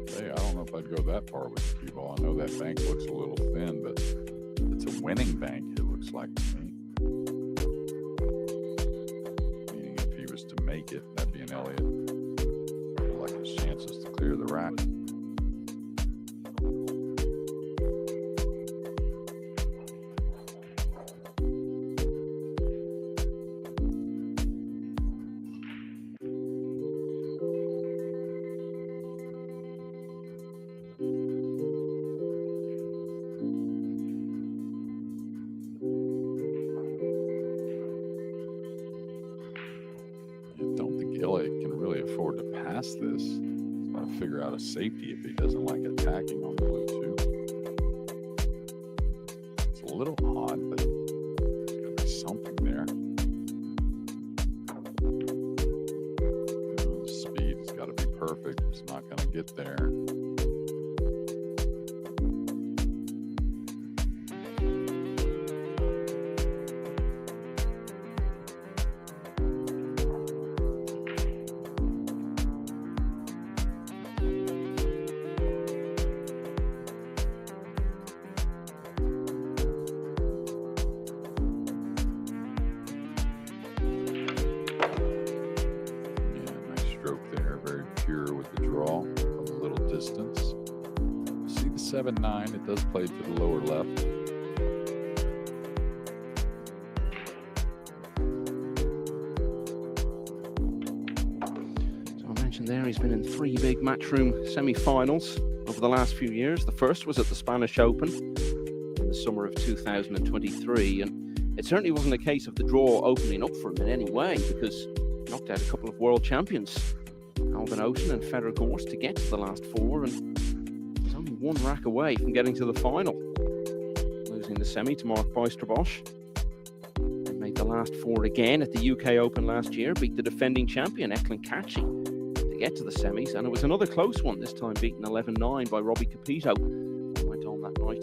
So, hey, I don't know if I'd go that far with the cue ball. I know that bank looks a little thin, but it's a winning bank, it looks like to me. Meaning if he was to make it, that'd be an Elliott. I feel like his chances to clear the rack. Elliott can really afford to pass this. He's got to figure out a safety if he doesn't like attacking on the blue 2. It's a little odd, but there's got to be something there. The speed has got to be perfect. It's not going to get there. With the draw from a little distance. See the 7-9, it does play to the lower left. So I mentioned there he's been in 3 big matchroom semi-finals over the last few years. The first was at the Spanish Open in the summer of 2023, and it certainly wasn't a case of the draw opening up for him in any way, because he knocked out a couple of world champions, Alvin Ocean and Fedor Gorst, to get to the last 4, and was only 1 rack away from getting to the final, losing the semi to Mark Bijsterbosch. They made the last 4 again at the UK Open last year, beat the defending champion Eklund Kachi to get to the semis, and it was another close one, this time beaten 11-9 by Robbie Capito, who went on that night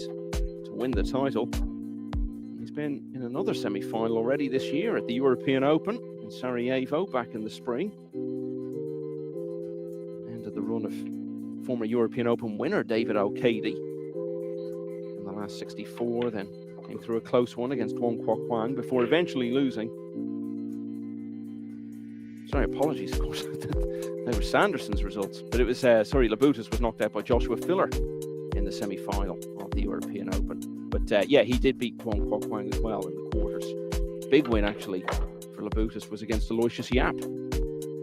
to win the title. And he's been in another semi-final already this year at the European Open in Sarajevo back in the spring. The run of former European Open winner David O'Cady in the last 64, then came through a close one against Wong Kwok Wang before eventually losing. Sorry, apologies, of course. They were Sanderson's results, but it was Labutus was knocked out by Joshua Filler in the semi-final of the European Open. But yeah, he did beat Wong Kwok Wang as well in the quarters. Big win actually for Labutus was against Aloysius Yap.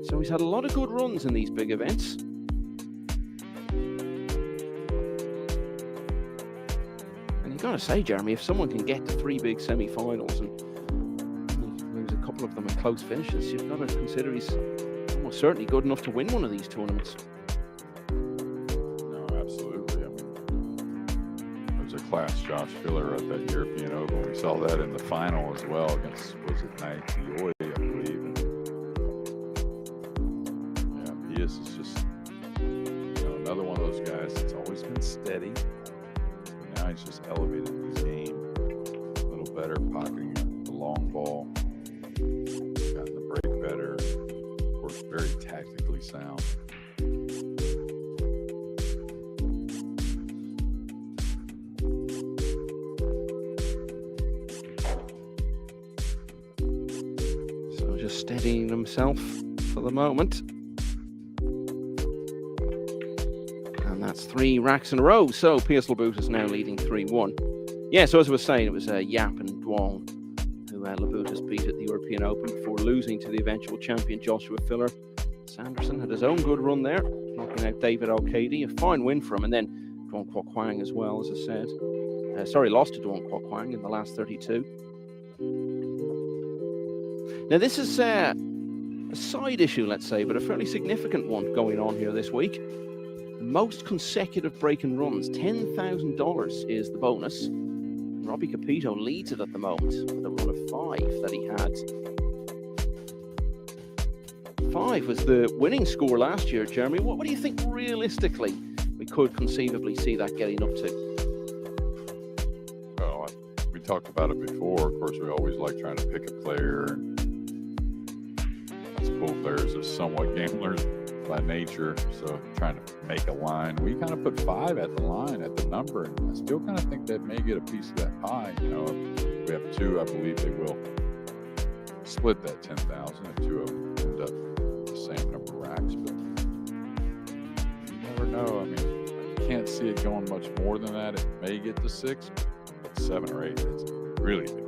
So he's had a lot of good runs in these big events. Gotta say, Jeremy, if someone can get to 3 big semi-finals and lose a couple of them in close finishes, you've got to consider he's almost certainly good enough to win one of these tournaments. No, absolutely. I mean, there's a class Josh Filler at that European Open. We saw that in the final as well against, was it Naoya, I believe. And yeah, Pius is just another one of those guys that's always been steady. Now he's just elevated his game a little better, pocketing the long ball, gotten the break better, of course, very tactically sound. So just steadying himself for the moment. That's 3 racks in a row. So Pius Labutus is now leading 3-1. Yeah, so as I was saying, it was Yap and Duong who Labutus beat at the European Open before losing to the eventual champion Joshua Filler. Sanderson had his own good run there, knocking out David O'Cady. A fine win for him. And then Duong Kwok Wang as well, as I said. Lost to Duong Kwok Wang in the last 32. Now, this is a side issue, let's say, but a fairly significant one going on here this week. Most consecutive break-in runs, $10,000 is the bonus. Robbie Capito leads it at the moment with a run of 5 that he had. 5 was the winning score last year, Jeremy. What do you think realistically we could conceivably see that getting up to? Well, we talked about it before. Of course, we always like trying to pick a player. Us pool players are somewhat gamblers by nature, so trying to make a line. We kind of put 5 at the line, at the number, and I still kind of think that may get a piece of that pie. You know, if we have 2, I believe they will split that 10,000, and 2 of them end up the same number of racks, but you never know. I mean, you can't see it going much more than that. It may get to 6, but 7 or 8, it's really big.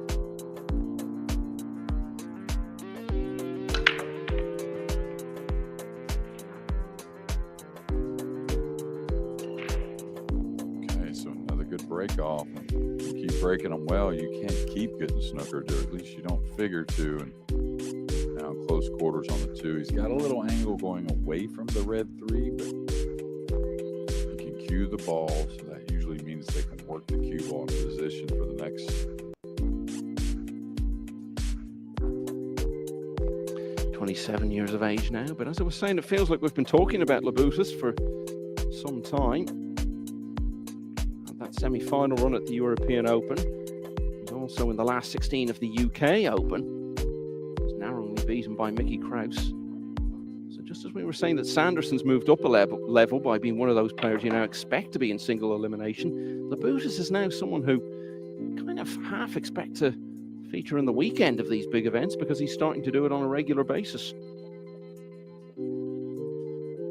Break off, and you keep breaking them well. You can't keep getting snookered, or at least you don't figure to. And now close quarters on the 2. He's got a little angle going away from the red 3, but he can cue the ball, so that usually means they can work the cue ball in position for the next. 27 years of age now, but as I was saying, it feels like we've been talking about Labutus for some time. That semi-final run at the European Open. He's also in the last 16 of the UK Open. He's narrowly beaten by Mickey Kraus. So just as we were saying that Sanderson's moved up a level by being one of those players you now expect to be in single elimination, Labutus is now someone who kind of half expect to feature in the weekend of these big events because he's starting to do it on a regular basis.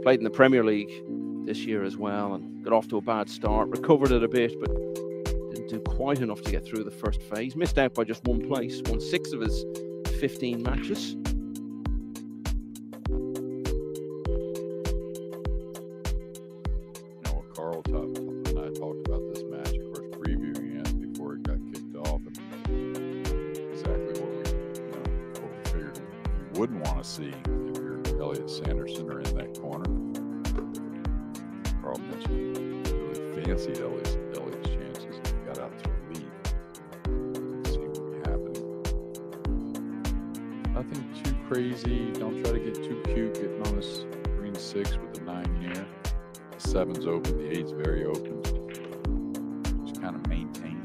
Played in the Premier League this year as well and got off to a bad start, recovered it a bit, but didn't do quite enough to get through the first phase. Missed out by just 1 place, won 6 of his 15 matches. You know what Carl and I talked about this match, of course, previewing it before it got kicked off, and exactly what we figured you wouldn't want to see if you're Elliott Sanderson or in that corner. Carl mentioned really fancied Elliott's chances and got out to a lead. Didn't seem to be happening. Nothing too crazy. Don't try to get too cute getting on this green 6 with the 9 here. The 7's open, the 8's very open. Just kind of maintain.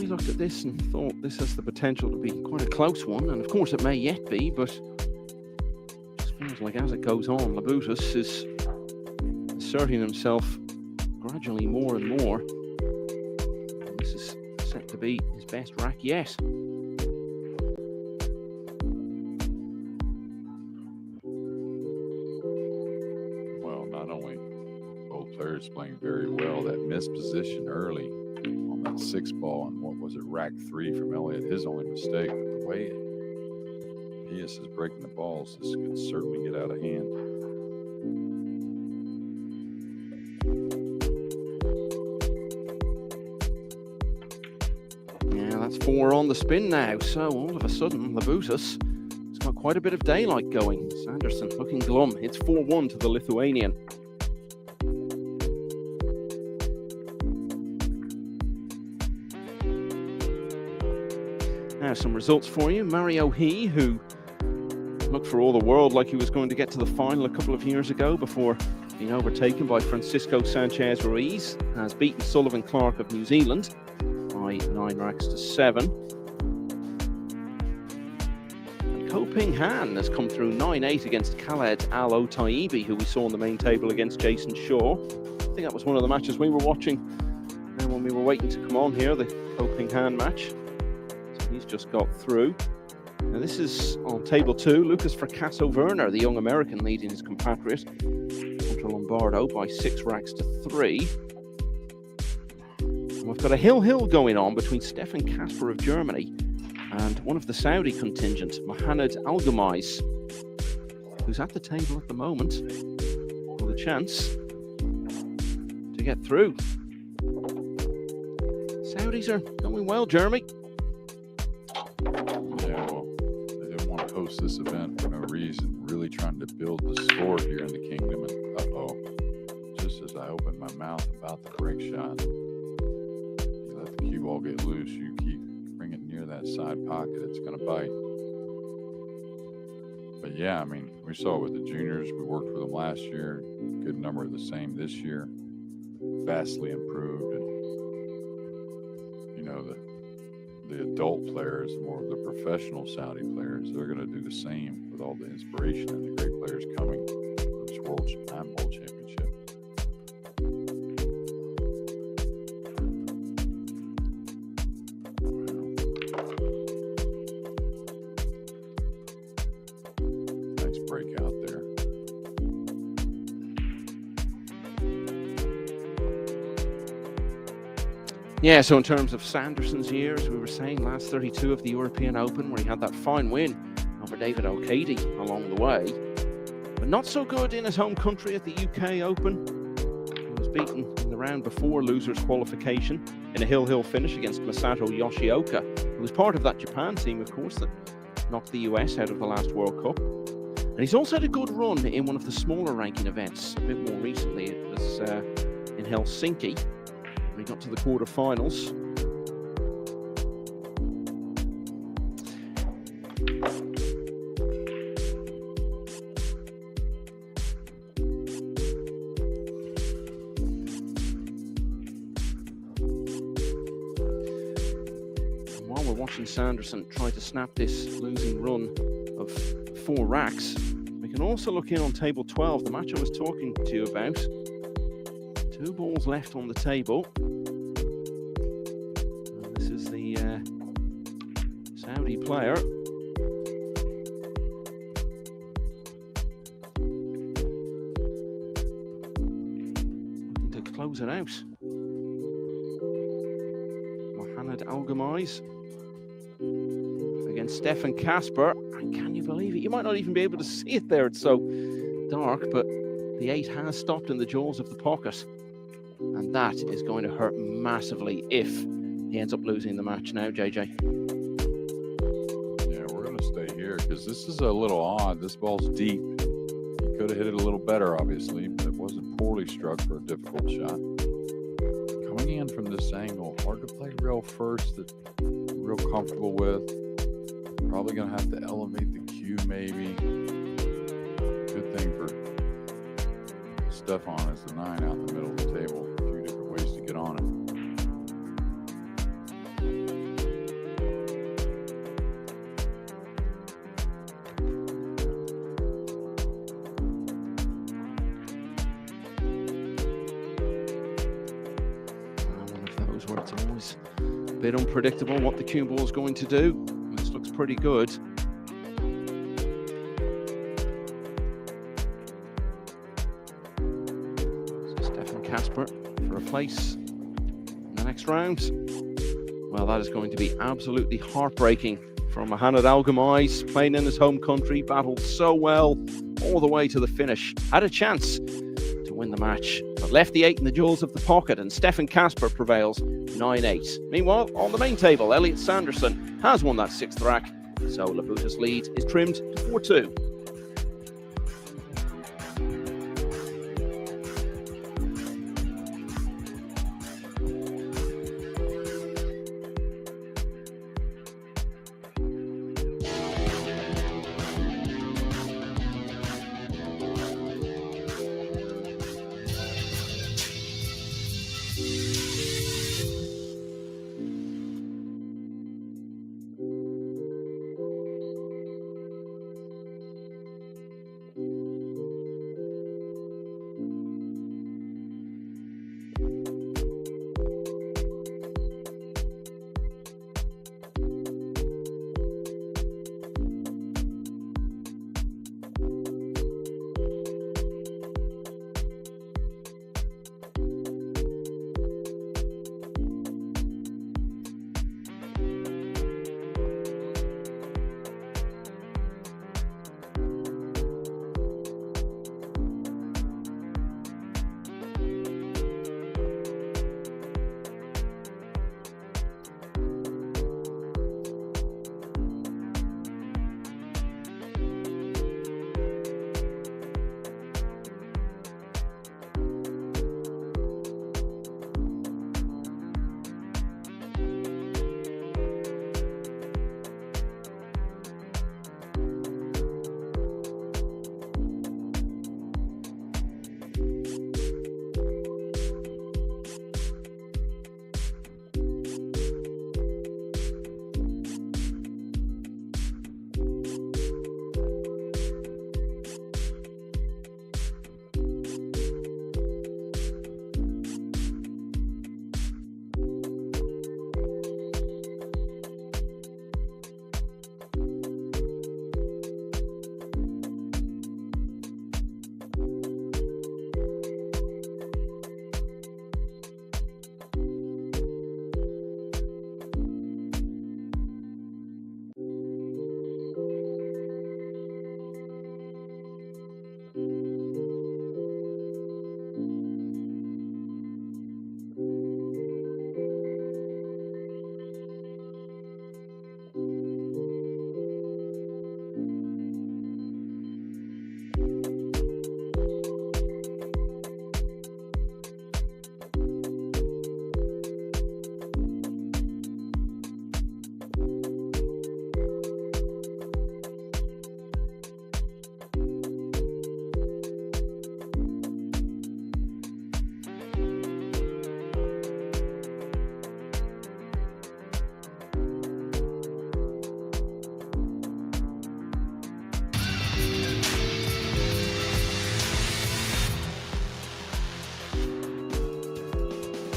Looked at this and thought this has the potential to be quite a close one, and of course it may yet be, but it just feels like as it goes on, Labutus is asserting himself gradually more and more, and this is set to be his best rack yet. Well, not only both players playing very well, that missed position early on that 6 ball, and what was it, rack 3 from Elliott, his only mistake. But the way Pius is breaking the balls, this could certainly get out of hand. Yeah, that's 4 on the spin now, so all of a sudden Labutus has got quite a bit of daylight going. Sanderson looking glum. It's 4-1 to the Lithuanian. Now some results for you. Mario He, who looked for all the world like he was going to get to the final a couple of years ago before being overtaken by Francisco Sanchez Ruiz, has beaten Sullivan Clark of New Zealand by 9 racks to 7. And Ko Ping Han has come through 9-8 against Khaled Al Otaibi, who we saw on the main table against Jason Shaw. I think that was one of the matches we were watching when we were waiting to come on here, the Ko Ping Han match. He's just got through. Now this is on table 2. Lucas Fracasso-Werner, the young American, leading his compatriot contra Lombardo by 6 racks to 3. And we've got a hill going on between Stefan Kasper of Germany and one of the Saudi contingent, Mohamed Algamais, who's at the table at the moment with a chance to get through. Saudis are going well, Jeremy. Yeah, well, they didn't want to host this event for no reason. Really trying to build the sport here in the kingdom. And just as I opened my mouth about the break shot, you let the cue ball get loose. You keep bringing near that side pocket, it's going to bite. But yeah, I mean, we saw it with the juniors. We worked with them last year. Good number of the same this year. Vastly improved. And, you know, the adult players, more of the professional Saudi players, they're going to do the same with all the inspiration and the great players coming from this World Championship. Nice breakout there. Yeah, so in terms of Sanderson's years, we were saying last 32 of the European Open, where he had that fine win over David O'Cady along the way. But not so good in his home country at the UK Open. He was beaten in the round before losers qualification in a hill finish against Masato Yoshioka, who was part of that Japan team, of course, that knocked the US out of the last World Cup. And he's also had a good run in one of the smaller ranking events. A bit more recently, it was in Helsinki. We got to the quarterfinals. And while we're watching Sanderson try to snap this losing run of 4 racks, we can also look in on table 12, the match I was talking to you about. 2 balls left on the table. And this is the Saudi player. Looking to close it out. Mohamed Algamais against Stefan Kasper. And can you believe it? You might not even be able to see it there. It's so dark, but the 8 has stopped in the jaws of the pocket. And that is going to hurt massively if he ends up losing the match now, JJ. Yeah, we're going to stay here because this is a little odd. This ball's deep. He could have hit it a little better, obviously, but it wasn't poorly struck for a difficult shot. Coming in from this angle, hard to play real first, that real comfortable with. Probably going to have to elevate the cue, maybe. Good thing for Stefan is the 9 out in the middle of the table. A few different ways to get on it. One of those where it's always a bit unpredictable what the cue ball is going to do. This looks pretty good. Kasper for a place in the next round. Well, that is going to be absolutely heartbreaking for Mohamed Algamais, playing in his home country, battled so well all the way to the finish. Had a chance to win the match, but left the 8 in the jaws of the pocket, and Stefan Kasper prevails 9-8. Meanwhile, on the main table, Elliot Sanderson has won that 6th rack, so Labuta's lead is trimmed to 4-2.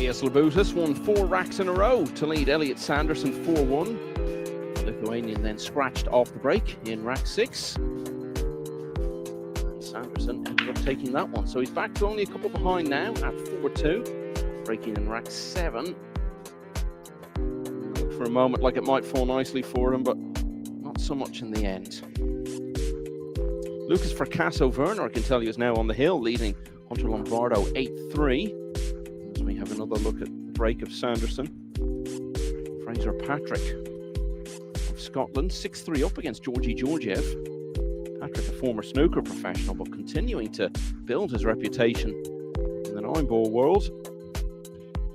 Piers Labutis won 4 racks in a row to lead Elliot Sanderson 4-1. The Lithuanian then scratched off the break in rack 6. And Sanderson ended up taking that one. So he's back to only a couple behind now at 4-2. Breaking in rack 7. Looked for a moment like it might fall nicely for him, but not so much in the end. Lucas Fracasso-Werner, I can tell you, is now on the hill, leading Hunter Lombardo 8-3. As we have another look at the break of Sanderson. Fraser Patrick of Scotland, 6-3 up against Georgi Georgiev. Patrick, a former snooker professional, but continuing to build his reputation in the 9-ball world.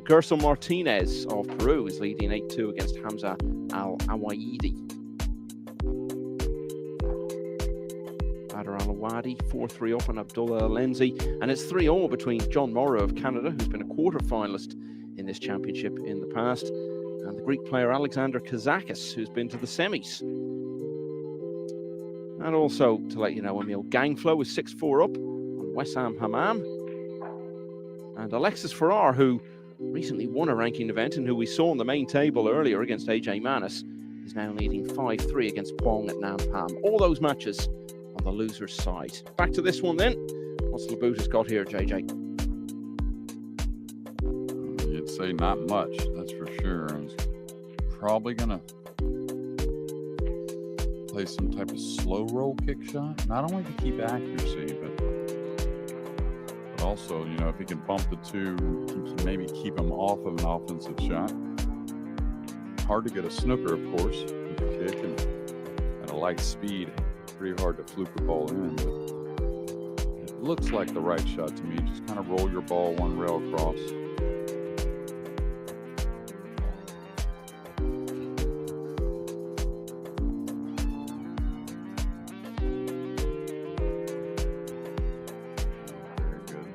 Gerson Martinez of Peru is leading 8-2 against Hamza Al-Awaidi. Badr Al-Awadi, 4-3 up on Abdullah Alenzi, and it's 3-all between John Morrow of Canada, who's been a quarter-finalist in this championship in the past, and the Greek player Alexander Kazakis, who's been to the semis. And also, to let you know, Emil Gangflow is 6-4 up on Wessam Hammam, and Alexis Farrar, who recently won a ranking event and who we saw on the main table earlier against AJ Manis, is now leading 5-3 against Pong at Nampam. All those matches on the loser's side. Back to this one then. What's Labutis got here, JJ? You'd say not much, that's for sure. I was probably going to play some type of slow roll kick shot. Not only to keep accuracy, but also, you know, if he can bump the 2, maybe keep him off of an offensive shot. Hard to get a snooker, of course, with a kick and at a light speed. Pretty hard to fluke the ball in, but it looks like the right shot to me. Just kind of roll your ball one rail across. Very good.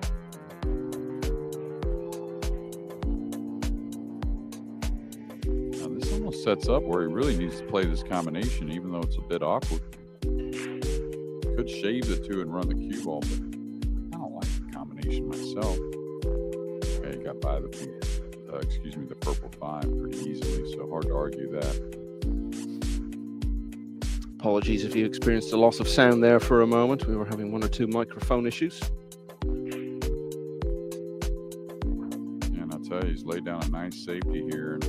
Now this almost sets up where he really needs to play this combination, even though it's a bit awkward. Could shave the 2 and run the cue ball, but I don't like the combination myself. Okay, got by the the purple 5 pretty easily, so hard to argue that. Apologies if you experienced a loss of sound there for a moment. We were having 1 or 2 microphone issues. Yeah, and I'll tell you, he's laid down a nice safety here. And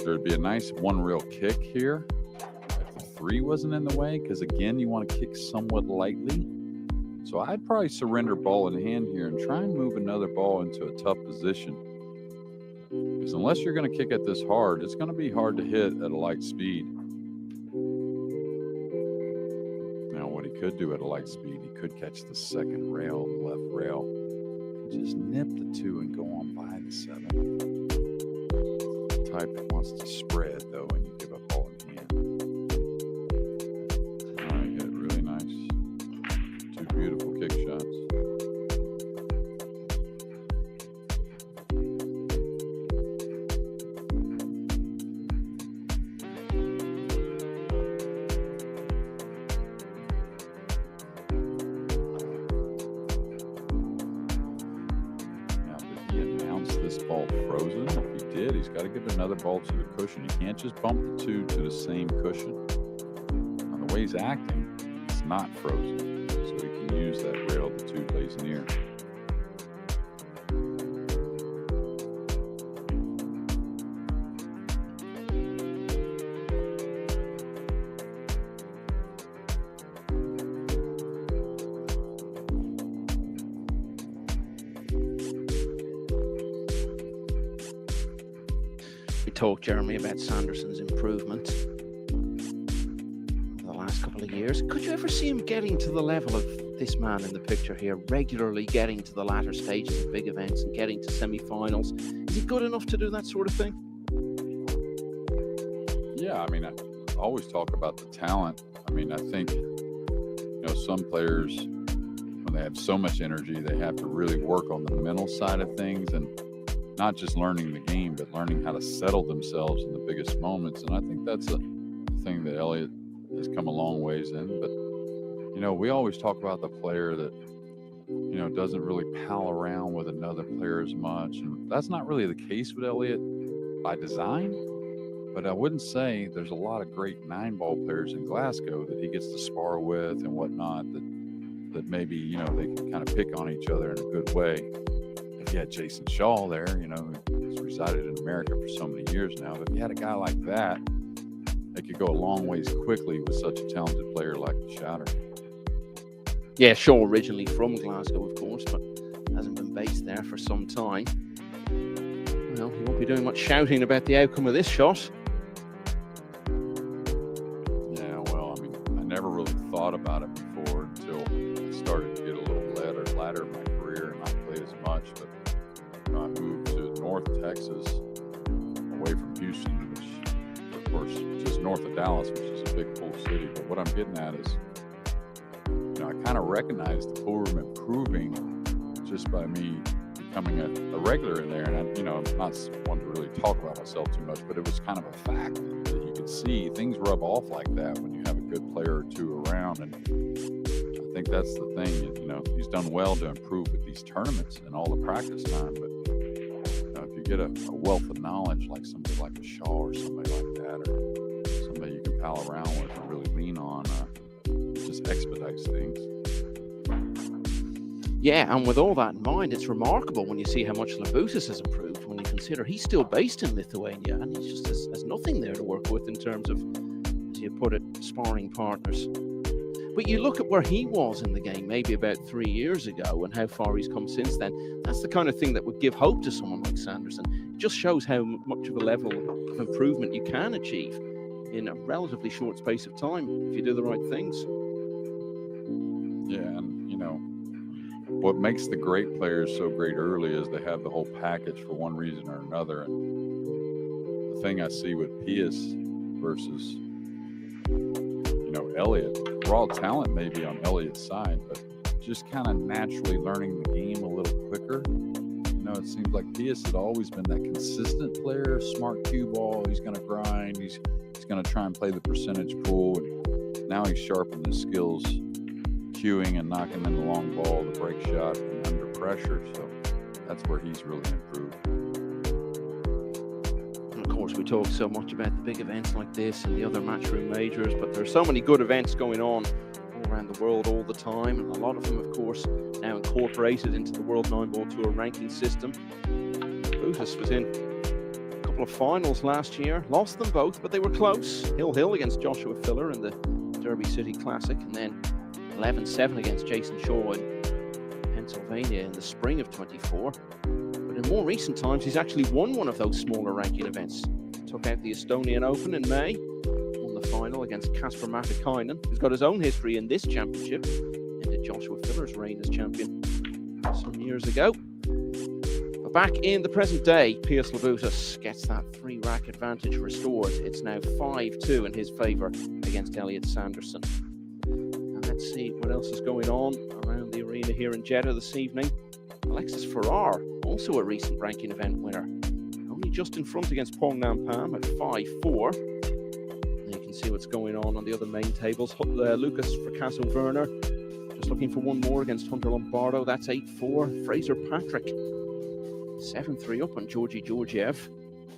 there'd be a nice one real kick here. 3 wasn't in the way, because again, you want to kick somewhat lightly. So I'd probably surrender ball in hand here and try and move another ball into a tough position. Because unless you're going to kick it this hard, it's going to be hard to hit at a light speed. Now, what he could do at a light speed, he could catch the second rail, the left rail. Just nip the 2 and go on by the 7. The type that wants to spread, though, and you give up ball in hand. Beautiful kick shots. Now, did he announce this ball frozen? If he did, he's got to give another ball to the cushion. You can't just bump the 2 to the same cushion. Now, the way he's acting, it's not frozen. Use that rail the 2 plays near. We talked, Jeremy, about Sanderson's improvement over the last couple of years. Could you ever see him getting to the level of this man in the picture here, regularly getting to the latter stages of big events and getting to semi-finals? Is he good enough to do that sort of thing? Yeah, I mean, I always talk about the talent. I mean, I think, you know, some players, when they have so much energy, they have to really work on the mental side of things, and not just learning the game, but learning how to settle themselves in the biggest moments. And I think that's a thing that Elliot has come a long ways in. But, you know, we always talk about the player that doesn't really pal around with another player as much. And that's not really the case with Elliott by design. But I wouldn't say there's a lot of great 9-ball players in Glasgow that he gets to spar with and whatnot that maybe, they can kind of pick on each other in a good way. If you had Jason Shaw there, who's resided in America for so many years now, but if you had a guy like that, they could go a long ways quickly with such a talented player like Shatter. Yeah, Shaw originally from Glasgow, of course, but hasn't been based there for some time. Well, he won't be doing much shouting about the outcome of this shot. Yeah, well, I never really thought about it before until I started to get a little ladder in my career and not play as much. But I moved to North Texas, away from Houston, which, of course, just north of Dallas, which is a big pool city. But what I'm getting at is, I kind of recognized the pool room improving just by me becoming a regular in there. And I'm not one to really talk about myself too much, but it was kind of a fact that you could see things rub off like that when you have a good player or two around. And I think that's the thing. He's done well to improve with these tournaments and all the practice time. But if you get a wealth of knowledge like somebody like a Shaw or somebody like that, or somebody you can pal around with and really lean on, it just expedites things. Yeah, and with all that in mind, it's remarkable when you see how much Labutis has improved when you consider he's still based in Lithuania and he just has nothing there to work with in terms of, as you put it, sparring partners. But you look at where he was in the game maybe about 3 years ago and how far he's come since then. That's the kind of thing that would give hope to someone like Sanderson. It just shows how much of a level of improvement you can achieve in a relatively short space of time if you do the right things. Yeah, and what makes the great players so great early is they have the whole package for one reason or another. And the thing I see with Pius versus Elliott, raw talent may be on Elliott's side, but just kind of naturally learning the game a little quicker. It seems like Pius had always been that consistent player, smart cue ball. He's going to grind. He's going to try and play the percentage pool. And now he's sharpened his skills, cueing and knocking in the long ball, the break shot, and under pressure. So that's where he's really improved. And of course, we talk so much about the big events like this and the other matchroom majors, but there are so many good events going on all around the world all the time, and a lot of them, of course, now incorporated into the World 9-Ball Tour ranking system. Butis was in a couple of finals last year, lost them both, but they were close. Hill against Joshua Filler in the Derby City Classic, and then 11-7 against Jason Shaw in Pennsylvania in the spring of 24. But in more recent times, he's actually won one of those smaller ranking events. Took out the Estonian Open in May, won the final against Kasper Matikainen, who's got his own history in this championship, ended Joshua Filler's reign as champion some years ago. But back in the present day, Pius Labutis gets that 3-rack advantage restored. It's now 5-2 in his favour against Elliott Sanderson. Let's see what else is going on around the arena here in Jeddah this evening. Alexis Farrar, also a recent ranking event winner, only just in front against Pong Nam Pham at 5-4. You can see what's going on the other main tables. Lucas Fracasso Werner just looking for one more against Hunter Lombardo. That's 8-4. Fraser Patrick 7-3 up on Georgi Georgiev.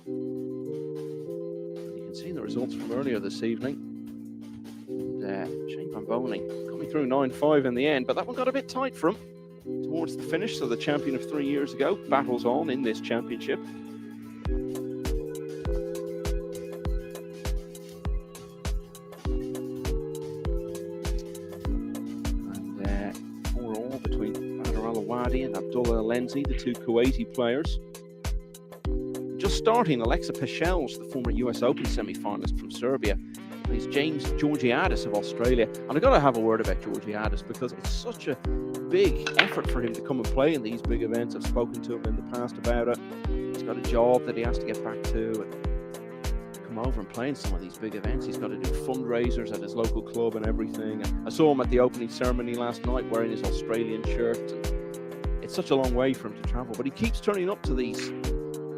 You can see the results from earlier this evening. Shane Van Boning coming through 9-5 in the end, but that one got a bit tight for him towards the finish. So the champion of 3 years ago battles on in this championship. And 4-all between Badr Al-Awadi and Abdullah Alenzi, the two Kuwaiti players. Just starting, Alexa Pechels, the former US Open semi-finalist from Serbia, plays James Georgiadis of Australia. And I've got to have a word about Georgiadis because it's such a big effort for him to come and play in these big events. I've spoken to him in the past about it. He's got a job that he has to get back to and come over and play in some of these big events. He's got to do fundraisers at his local club and everything. And I saw him at the opening ceremony last night wearing his Australian shirt. And it's such a long way for him to travel, but he keeps turning up to these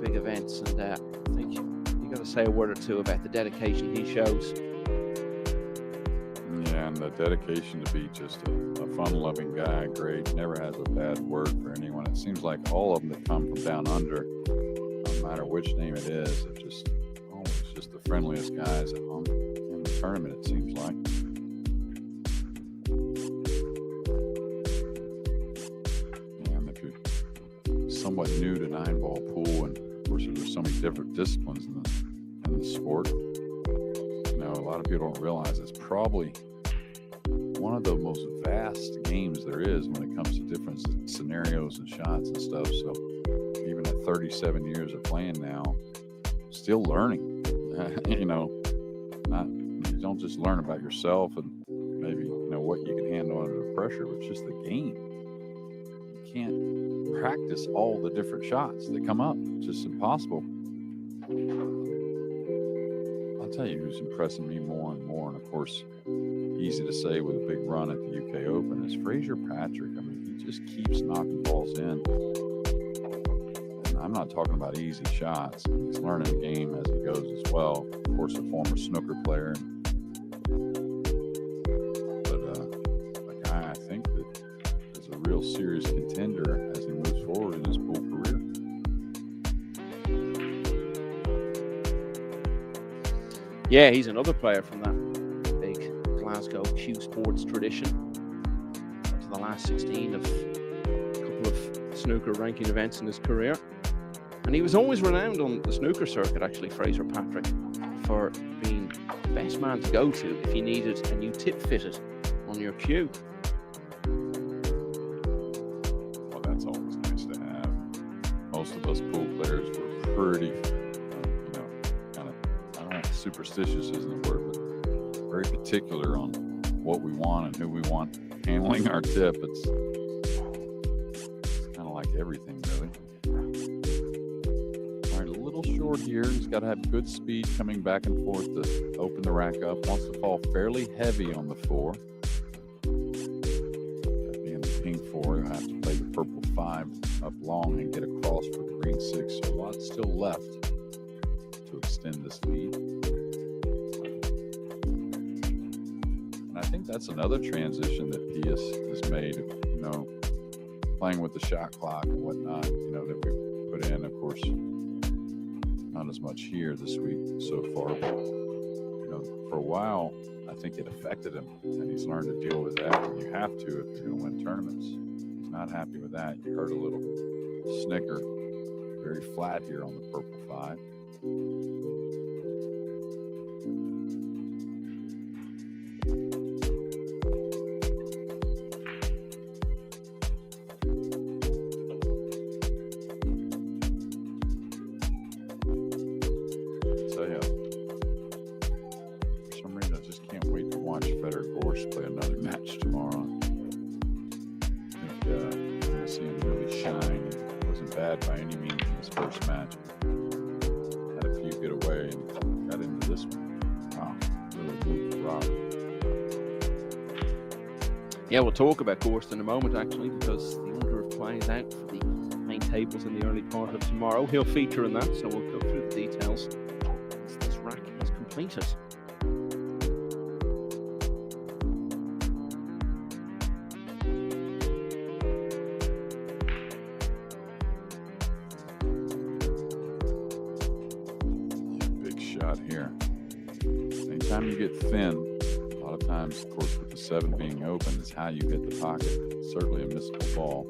big events. And I think you've got to say a word or two about the dedication he shows. Yeah, and the dedication to be just a fun-loving guy. Great, never has a bad word for anyone. It seems like all of them that come from down under, no matter which name it is, are just always just the friendliest guys in the tournament, it seems like. And if you're somewhat new to 9-ball pool, and of course there's so many different disciplines in the sport, you know, a lot of people don't realize it's probably one of the most vast games there is when it comes to different scenarios and shots and stuff. So even at 37 years of playing now, still learning. You know, you don't just learn about yourself and maybe, you know, what you can handle under pressure, but just the game. You can't practice all the different shots that come up. It's just impossible. I'll tell you who's impressing me more and more, and of course, easy to say with a big run at the UK Open, is Fraser Patrick. I mean, he just keeps knocking balls in. And I'm not talking about easy shots. He's learning the game as he goes as well. Of course, a former snooker player. But a guy I think that is a real serious contender as he moves forward in his pool career. Yeah, he's another player from that big Glasgow Q Sports tradition. To the last 16 of a couple of snooker ranking events in his career. And he was always renowned on the snooker circuit, actually, Fraser Patrick, for being the best man to go to if you needed a new tip fitted on your cue. Well, that's always nice to have. Most of us pool players were pretty, you know, kind of, I don't know if superstitious isn't the word, but very particular on what we want and who we want handling our tip. It's kind of like everything, really. All right, a little short here. He's got to have good speed coming back and forth to open the rack up. Wants to fall fairly heavy on the 4. Being the pink 4, you'll have to play the purple 5 up long and get across for the green 6. So a lot still left to extend this lead. And I think that's another transition that Pius has made, you know, playing with the shot clock and whatnot, you know, that we put in. Of course, not as much here this week so far, but, you know, for a while, I think it affected him, and he's learned to deal with that. And you have to if you're going to win tournaments. He's not happy with that. You heard a little snicker, very flat here on the purple 5. Play another match tomorrow. I think you're going to see him really shine. He wasn't bad by any means in his first match. Had a few get away and got into this one. Wow, really moved the rock. Yeah, we'll talk about Gorst in a moment, actually, because the order of play is out for the main tables in the early part of tomorrow. He'll feature in that, so we'll go through the details as this rack is completed. Here. Anytime you get thin, a lot of times, of course, with the 7 being open, is how you hit the pocket. It's certainly a missable ball.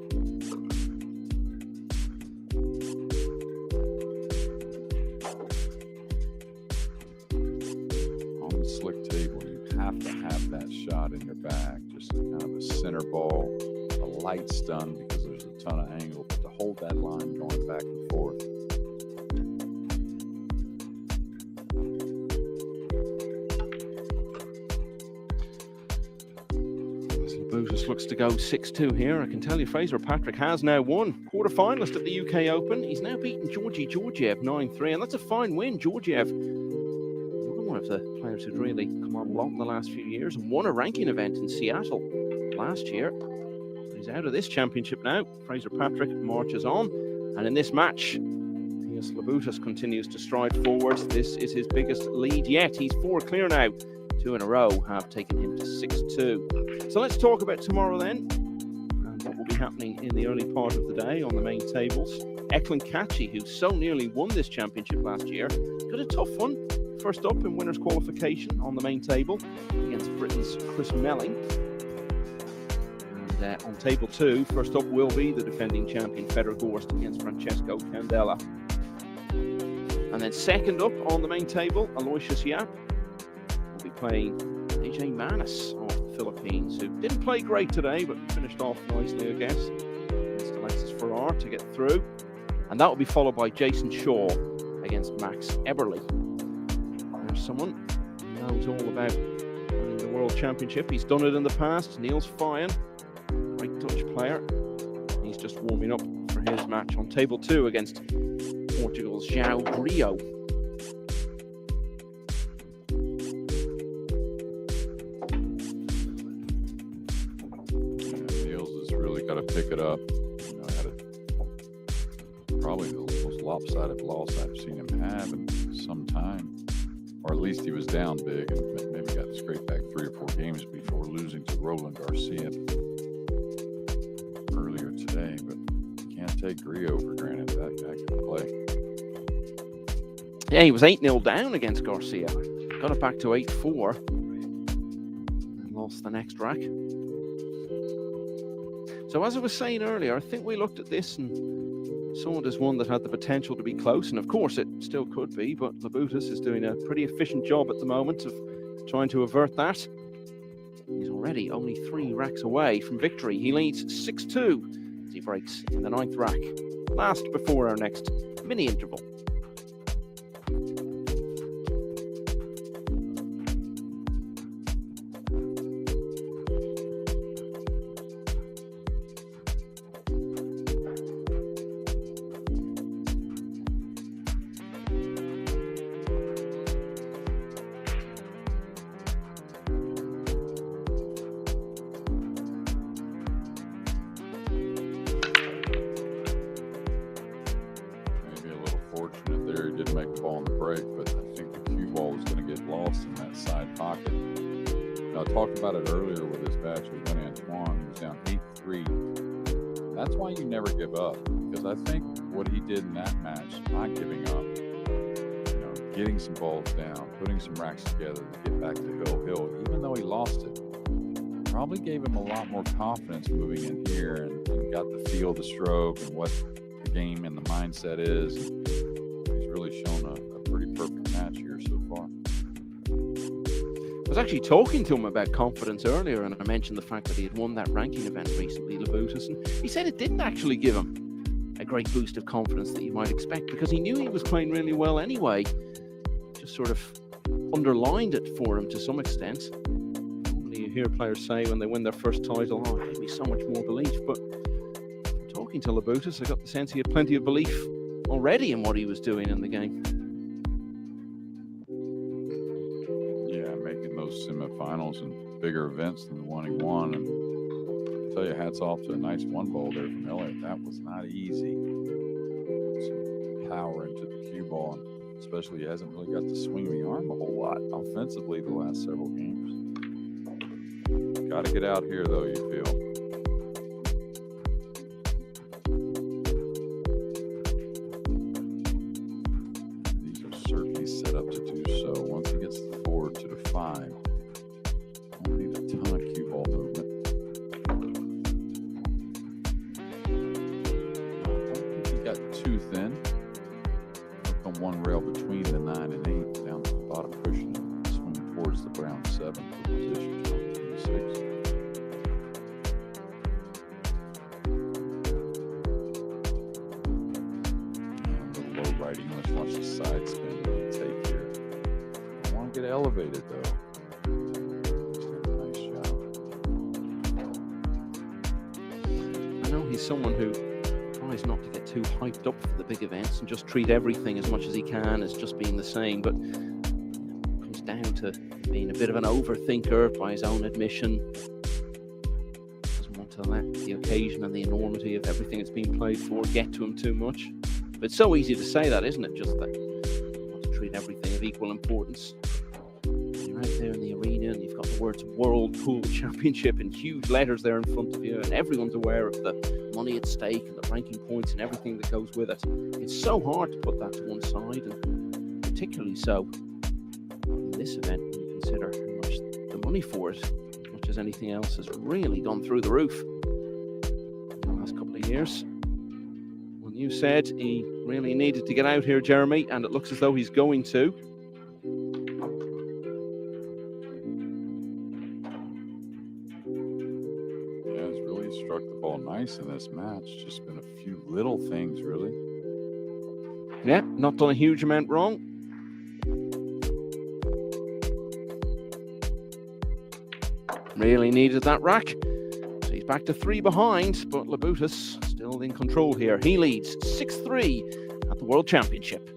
On the slick table, you have to have that shot in your bag. Just kind of a center ball, a light stun because there's a ton of angle, but to hold that line going back and forth. Bootis looks to go 6-2 here. I can tell you Fraser Patrick has now won. Quarter-finalist at the UK Open. He's now beaten Georgi Georgiev 9-3, and that's a fine win. Georgiev, one of the players who'd really come on a lot in the last few years and won a ranking event in Seattle last year. He's out of this championship now. Fraser Patrick marches on, and in this match, Pius Bootis continues to stride forward. This is his biggest lead yet. He's 4 clear now 2 in a row have taken him to 6-2. So let's talk about tomorrow then, and what will be happening in the early part of the day on the main tables. Eklund Kachi, who so nearly won this championship last year, got a tough one. First up in winners' qualification on the main table against Britain's Chris Melling. And on table 2, first up will be the defending champion Fedor Gorst against Francesco Candela. And then second up on the main table, Aloysius Yap will be playing AJ Manis of the Philippines, who didn't play great today, but finished off nicely, I guess, against Alexis Farrar to get through. And that will be followed by Jason Shaw against Max Eberle. There's someone who knows all about winning the World Championship. He's done it in the past. Niels Fyen, great Dutch player. He's just warming up for his match on table 2 against Portugal's João Grillo. Niels has really got to pick it up. Had probably the most lopsided loss I've seen him have in some time. Or at least he was down big and maybe got scraped back 3 or 4 games before losing to Roland Garcia earlier today. But can't take Grillo for granted. That guy can play. Yeah, he was 8-0 down against Garcia. Got it back to 8-4 and lost the next rack. So as I was saying earlier, I think we looked at this and saw it as one that had the potential to be close, and of course it still could be, but Labutus is doing a pretty efficient job at the moment of trying to avert that. He's already only 3 racks away from victory. He leads 6-2 as he breaks in the 9th rack. Last before our next mini interval. Getting some balls down, putting some racks together to get back to Hill. Even though he lost it, probably gave him a lot more confidence moving in here and got the feel of the stroke and what the game and the mindset is. And he's really shown a pretty perfect match here so far. I was actually talking to him about confidence earlier, and I mentioned the fact that he had won that ranking event recently, Labutus, and he said it didn't actually give him a great boost of confidence that you might expect, because he knew he was playing really well anyway. Just sort of underlined it for him to some extent. Normally you hear players say when they win their first title, oh, it gave me so much more belief. But talking to Labutus, I got the sense he had plenty of belief already in what he was doing in the game. Yeah, making those semifinals and bigger events than the one he won. And I'll tell you, hats off to a nice 1 ball there from Elliott. That was not easy. Some power into the cue ball, and especially he hasn't really got to swing the arm a whole lot offensively the last several games. Got to get out here, though, you feel. These are certainly set up to do so. Once he gets the 4 to the 5, won't need a ton of cue ball movement. I don't think he got too thin. On 1 rail between the 9 and 8 down to the bottom cushion and swing towards the brown 7 for position on 6. And a little low right English. Watch the side spin that he take here. I want to get elevated though. Just did a nice job. I know he's someone who tries not to get too hyped up for the big events and just treat everything as much as he can as just being the same, but it comes down to being a bit of an overthinker by his own admission. Doesn't want to let the occasion and the enormity of everything that's being played for get to him too much. But it's so easy to say that, isn't it? Just that you want to treat everything of equal importance. You You're out there in the arena and you've got the words World Pool Championship in huge letters there in front of you, and everyone's aware of the money at stake and the ranking points and everything that goes with it. It's so hard to put that to one side, and particularly so in this event when you consider how much the money for it, as much as anything else, has really gone through the roof in the last couple of years. Well, you said he really needed to get out here, Jeremy, and it looks as though he's going to. Yeah, he's really struck the ball nice in this match. Just been a few little things, really. Yeah, not done a huge amount wrong. Really needed that rack. So he's back to 3 behind, but Labutus still in control here. He leads 6-3 at the World Championship.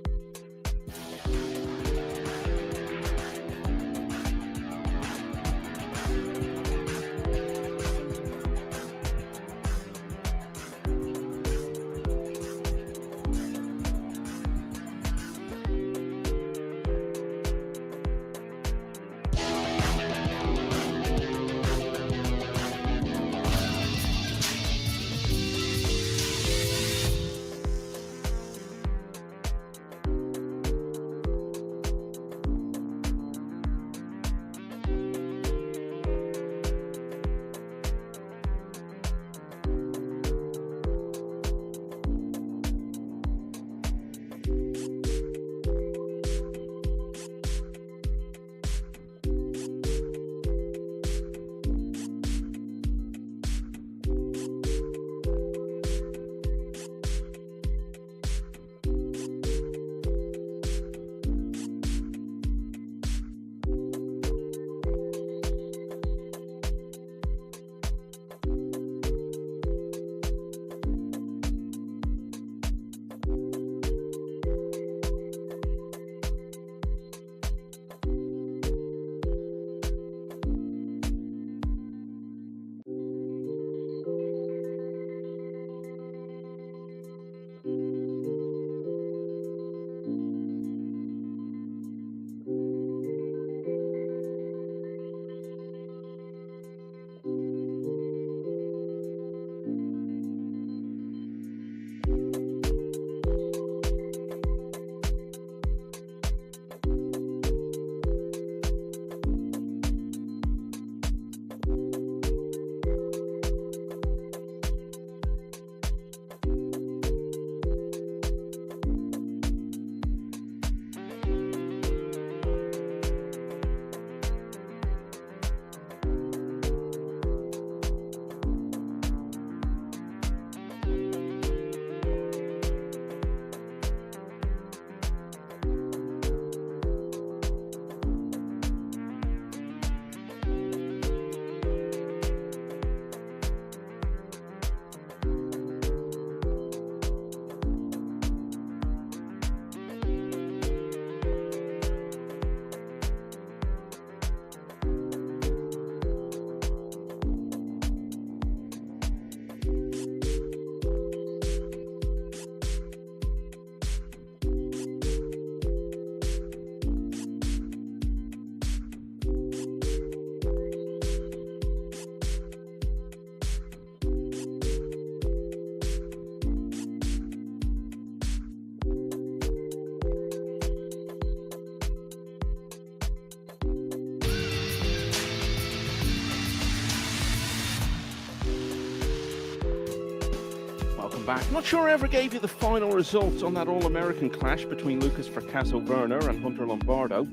Back. Not sure I ever gave you the final results on that All-American clash between Lucas Fracasso-Werner and Hunter Lombardo,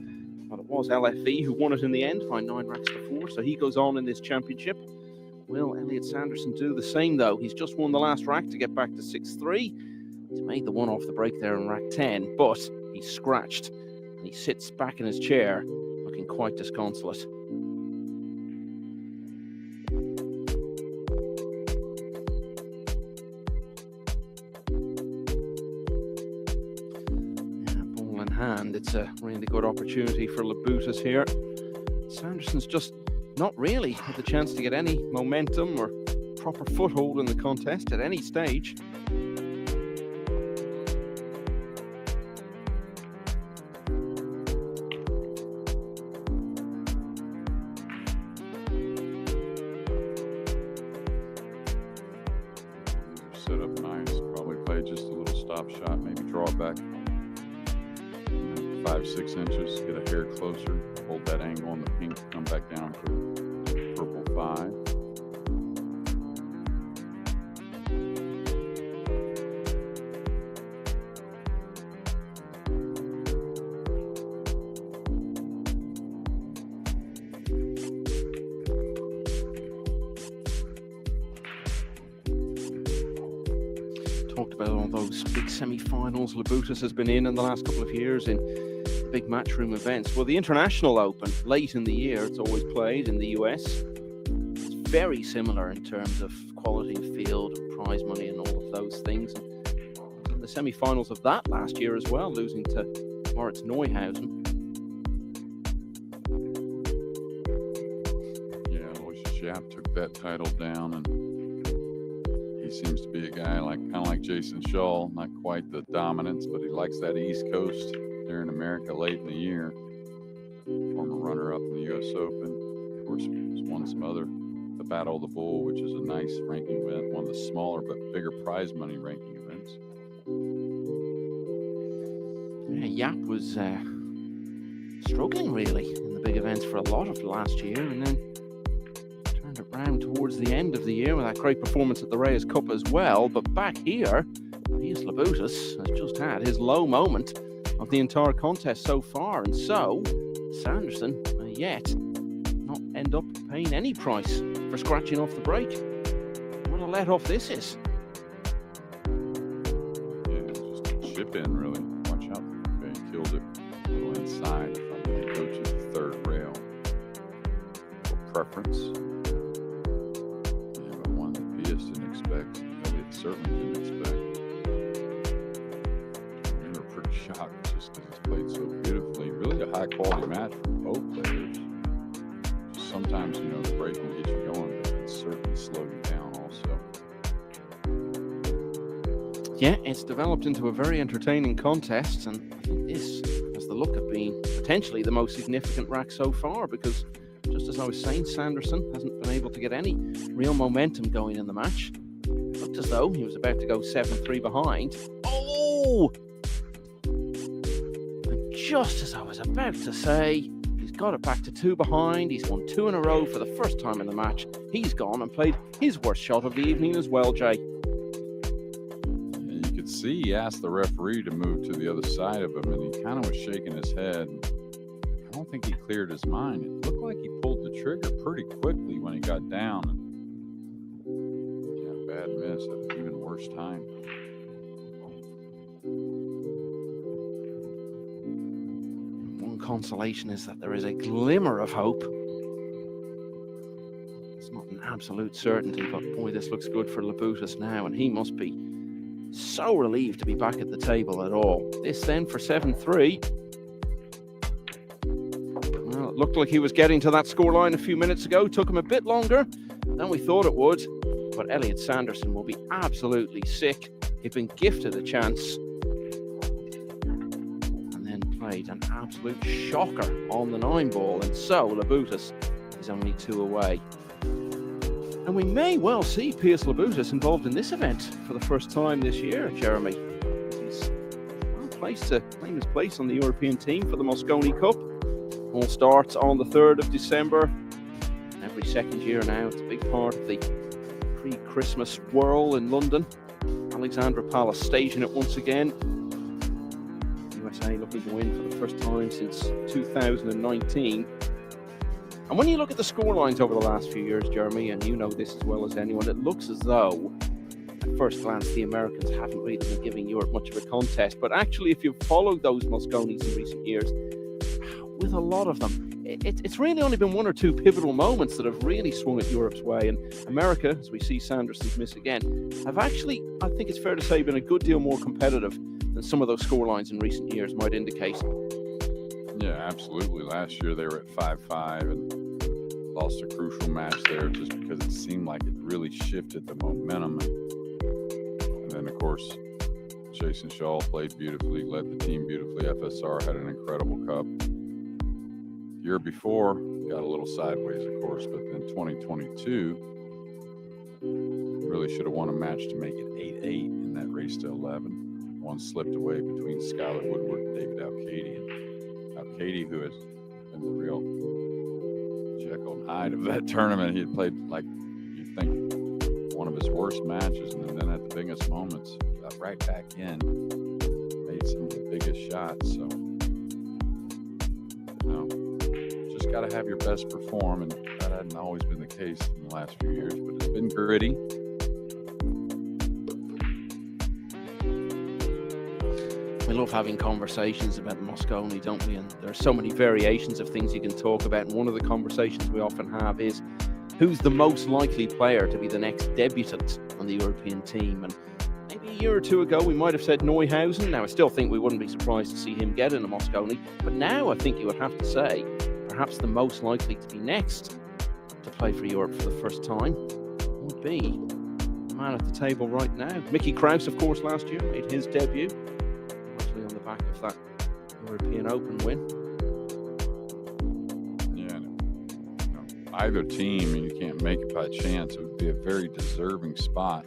but it was LFE who won it in the end by 9 racks to 4, so he goes on in this championship. Will Elliot Sanderson do the same, though? He's just won the last rack to get back to 6-3. He's made the one off the break there in rack 10, but he's scratched, and he sits back in his chair looking quite disconsolate. Hand, it's a really good opportunity for Labutus here. Sanderson's just not really had the chance to get any momentum or proper foothold in the contest at any stage. play just a little stop shot, maybe draw it back 5-6 inches, get a hair closer, hold that angle on the pink, come back down for purple 5. Talked about all those big semi-finals Labutus has been in the last couple of years in big matchroom events. Well, the International Open, late in the year, it's always played in the US. It's very similar in terms of quality of field and prize money and all of those things. And the semi-finals of that last year as well, losing to Moritz Neuhausen. Yeah, Aloysius Yap took that title down, and he seems to be a guy kind of like Jason Shaw, not quite the dominance, but he likes that East Coast there in America late in the year. Former runner-up in the U.S. Open. Of course, he's won some other, the Battle of the Bull, which is a nice ranking event, one of the smaller but bigger prize money ranking events. Yeah, Yap was struggling really in the big events for a lot of last year, and then turned it round towards the end of the year with that great performance at the Reyes Cup as well. But back here, Pius Labutus has just had his low moment of the entire contest so far, and so Sanderson may yet not end up paying any price for scratching off the break. What a let off this is. Yeah, just a chip in, really. Watch out. Okay, he killed it a little inside. If I'm going to go to the third rail for preference. Yeah, but one that Pius didn't expect. Elliott certainly didn't expect. We were pretty shocked just because it's played so beautifully. Really a high quality match for both players. Just sometimes, the break will get you going, but it can certainly slow you down also. Yeah, it's developed into a very entertaining contest, and I think this has the look of being potentially the most significant rack so far, because just as I was saying, Sanderson hasn't been able to get any real momentum going in the match. It looked as though he was about to go 7-3 behind. Oh! And just as I was about to say, he's got it back to 2 behind. He's won 2 in a row for the first time in the match. He's gone and played his worst shot of the evening as well, Jay. You could see he asked the referee to move to the other side of him, and he kind of was shaking his head. I don't think he cleared his mind. It looked like he pulled the trigger pretty quickly when he got down. And yeah, bad miss at an even worse time. One consolation is that there is a glimmer of hope. It's not an absolute certainty, but boy, this looks good for Labutus now, and he must be so relieved to be back at the table at all. This then for 7-3. Well, it looked like he was getting to that scoreline a few minutes ago. Took him a bit longer than we thought it would, but Elliott Sanderson will be absolutely sick. He'd been gifted a chance and then played an absolute shocker on the 9-ball, and so Labutus is only 2 away. And we may well see Pius Labutus involved in this event for the first time this year, Jeremy. He's well placed to claim his place on the European team for the Mosconi Cup. All starts on the 3rd of December. Every second year now, it's a big part of the pre-Christmas whirl in London. Alexandra Palace staging it once again. USA looking to win for the first time since 2019. And when you look at the scorelines over the last few years, Jeremy, and you know this as well as anyone, it looks as though, at first glance, the Americans haven't really been giving Europe much of a contest. But actually, if you've followed those Mosconis in recent years, with a lot of them, it's really only been 1 or 2 pivotal moments that have really swung it Europe's way. And America, as we see Sanderson's miss again, have actually, I think it's fair to say, been a good deal more competitive than some of those scorelines in recent years might indicate. Yeah, absolutely. Last year they were at 5-5 and lost a crucial match there just because it seemed like it really shifted the momentum. And then, of course, Jason Shaw played beautifully, led the team beautifully. FSR had an incredible cup. The year before, got a little sideways, of course, but then 2022 really should have won a match to make it 8-8 in that race to 11. One slipped away between Skylar Woodward and David Alcady. And Alcady, who has been the real Jekyll and Hyde of that tournament, he had played like you'd think one of his worst matches, and then at the biggest moments, got right back in, made some of the biggest shots. So, just got to have your best perform, and that hadn't always been the case in the last few years, but it's been gritty. We love having conversations about Mosconi, don't we? And there are so many variations of things you can talk about. And one of the conversations we often have is who's the most likely player to be the next debutant on the European team. And maybe a year or two ago, we might have said Neuhausen. Now, I still think we wouldn't be surprised to see him get in a Mosconi. But now I think you would have to say perhaps the most likely to be next to play for Europe for the first time would be the man at the table right now. Mickey Krause, of course, last year made his debut. On the back of that European Open win. Yeah, either team, and you can't make it by chance, it would be a very deserving spot.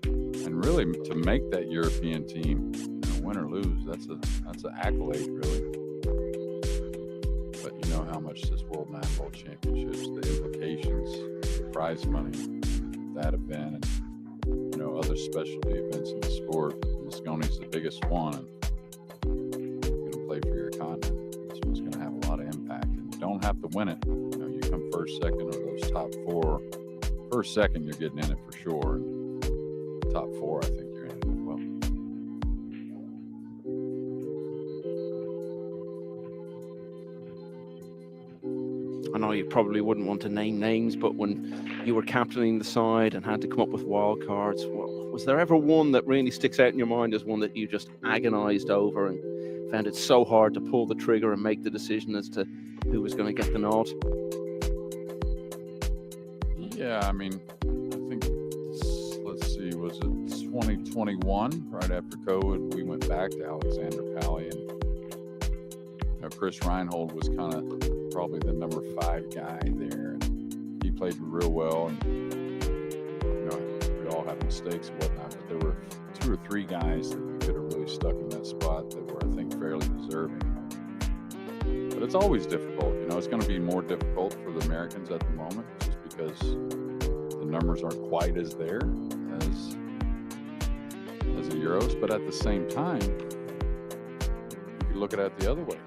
And really, to make that European team, win or lose, that's an accolade, really. But you know how much this World Nine-Ball Championships, the implications, the prize money, that event, and other specialty events in the sport. Mosconi's the biggest one. Play for your continent. This one's going to have a lot of impact, and you don't have to win it. You come first, second, or those top four. First, second, you're getting in it for sure. And top four, I think you're in it as well. I know you probably wouldn't want to name names, but when you were captaining the side and had to come up with wild cards, was there ever one that really sticks out in your mind as one that you just agonized over and found it so hard to pull the trigger and make the decision as to who was going to get the nod? Yeah, I think, let's see, was it 2021? Right after COVID, we went back to Alexander Pally, and Chris Reinhold was kind of probably the number 5 guy there, and he played real well, and we all have mistakes and whatnot, but there were 2 or 3 guys that could have really stuck in that spot that were, I think, fairly deserving. But it's always difficult. It's going to be more difficult for the Americans at the moment, just because the numbers aren't quite as there as the Euros. But at the same time, you can look at it the other way.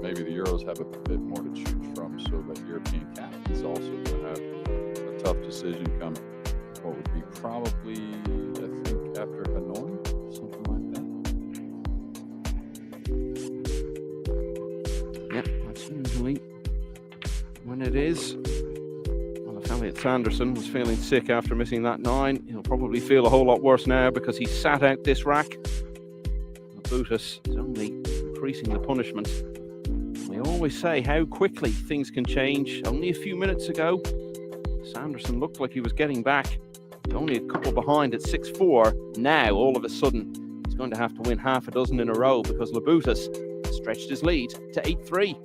Maybe the Euros have a bit more to choose from, so that European captains also going to have a tough decision come what would be probably, I think, after Hanoi, something like that. Yep, that's usually when it is. Well, if Elliot Sanderson was feeling sick after missing that 9, he'll probably feel a whole lot worse now because he sat out this rack. Bootus is only increasing the punishment. We always say how quickly things can change. Only a few minutes ago, Sanderson looked like he was getting back. Only a couple behind at 6-4. Now, all of a sudden, he's going to have to win half a dozen in a row because Labutus stretched his lead to 8-3.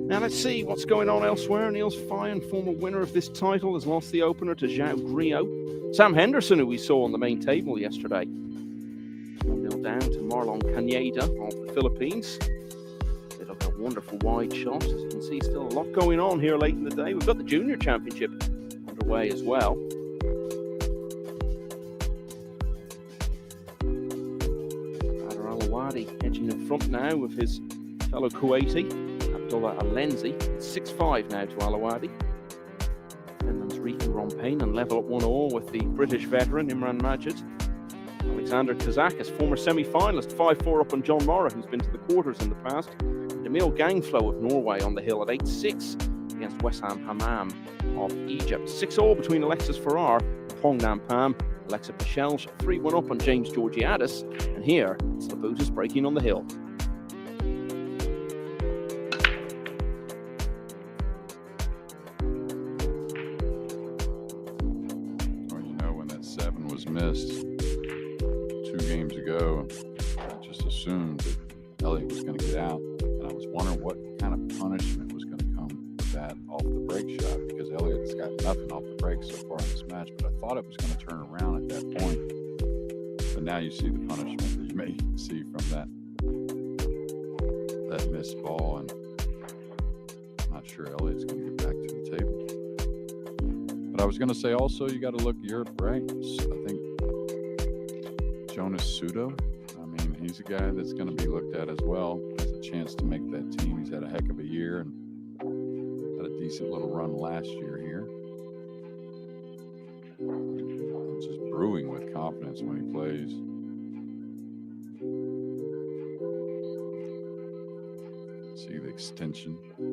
Now let's see what's going on elsewhere. Niels Fyan, former winner of this title, has lost the opener to João Grillo. Sam Henderson, who we saw on the main table yesterday, 1-0 down to Marlon Caneda of the Philippines. Bit of a wonderful wide shot. As you can see, still a lot going on here late in the day. We've got the Junior Championship underway as well. Badr Al-Awadi edging in front now with his fellow Kuwaiti, Abdullah Al-Lenzi. It's 6-5 now to Al-Awadi. Finland's Riku Rompainen level at 1-1 with the British veteran Imran Majid. Alexander Kazakis, former semi-finalist, 5-4 up on John Morra, who's been to the quarters in the past. And Emil Gangflo of Norway on the hill at 8-6 against Wessam Hamam of Egypt. 6-6 between Alexis Farrar and Hongnam Pham. Alexa Pichelge 3-1 up on James Georgiadis. And here, it's Labutus breaking on the hill. Missed. games ago, I just assumed that Elliott was going to get out, and I was wondering what kind of punishment was going to come with that off the break shot, because Elliott's got nothing off the break so far in this match, but I thought it was going to turn around at that point. But now you see the punishment that you may see from that missed ball, and I'm not sure Elliott's going to get back to the table. But I was going to say also, you got to look Europe, right? I think Jonas Sudo, I mean, he's a guy that's going to be looked at as well. Has a chance to make that team. He's had a heck of a year and had a decent little run last year here. He's just brewing with confidence when he plays. See the extension on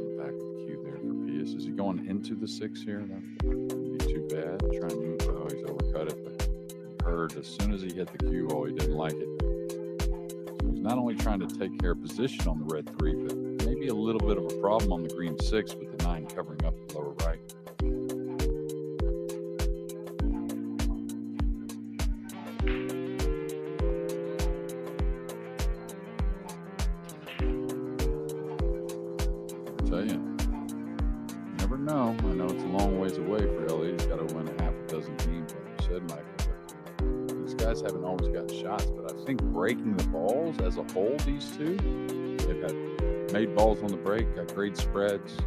the back of the cue there for Pius. Is he going into the 6 here? That wouldn't be too bad. Trying to move. Oh, he's overcut it, but heard as soon as he hit the cue ball, he didn't like it. So he's not only trying to take care of position on the red 3, but maybe a little bit of a problem on the green 6 with the 9 covering up the lower right. I tell you, never know. I know it's a long ways away for Elliott. He's got to win a half a dozen games, like you said, Michael. These guys haven't always gotten shots, but I think breaking the balls as a whole, these two, they've had made balls on the break, got great spreads,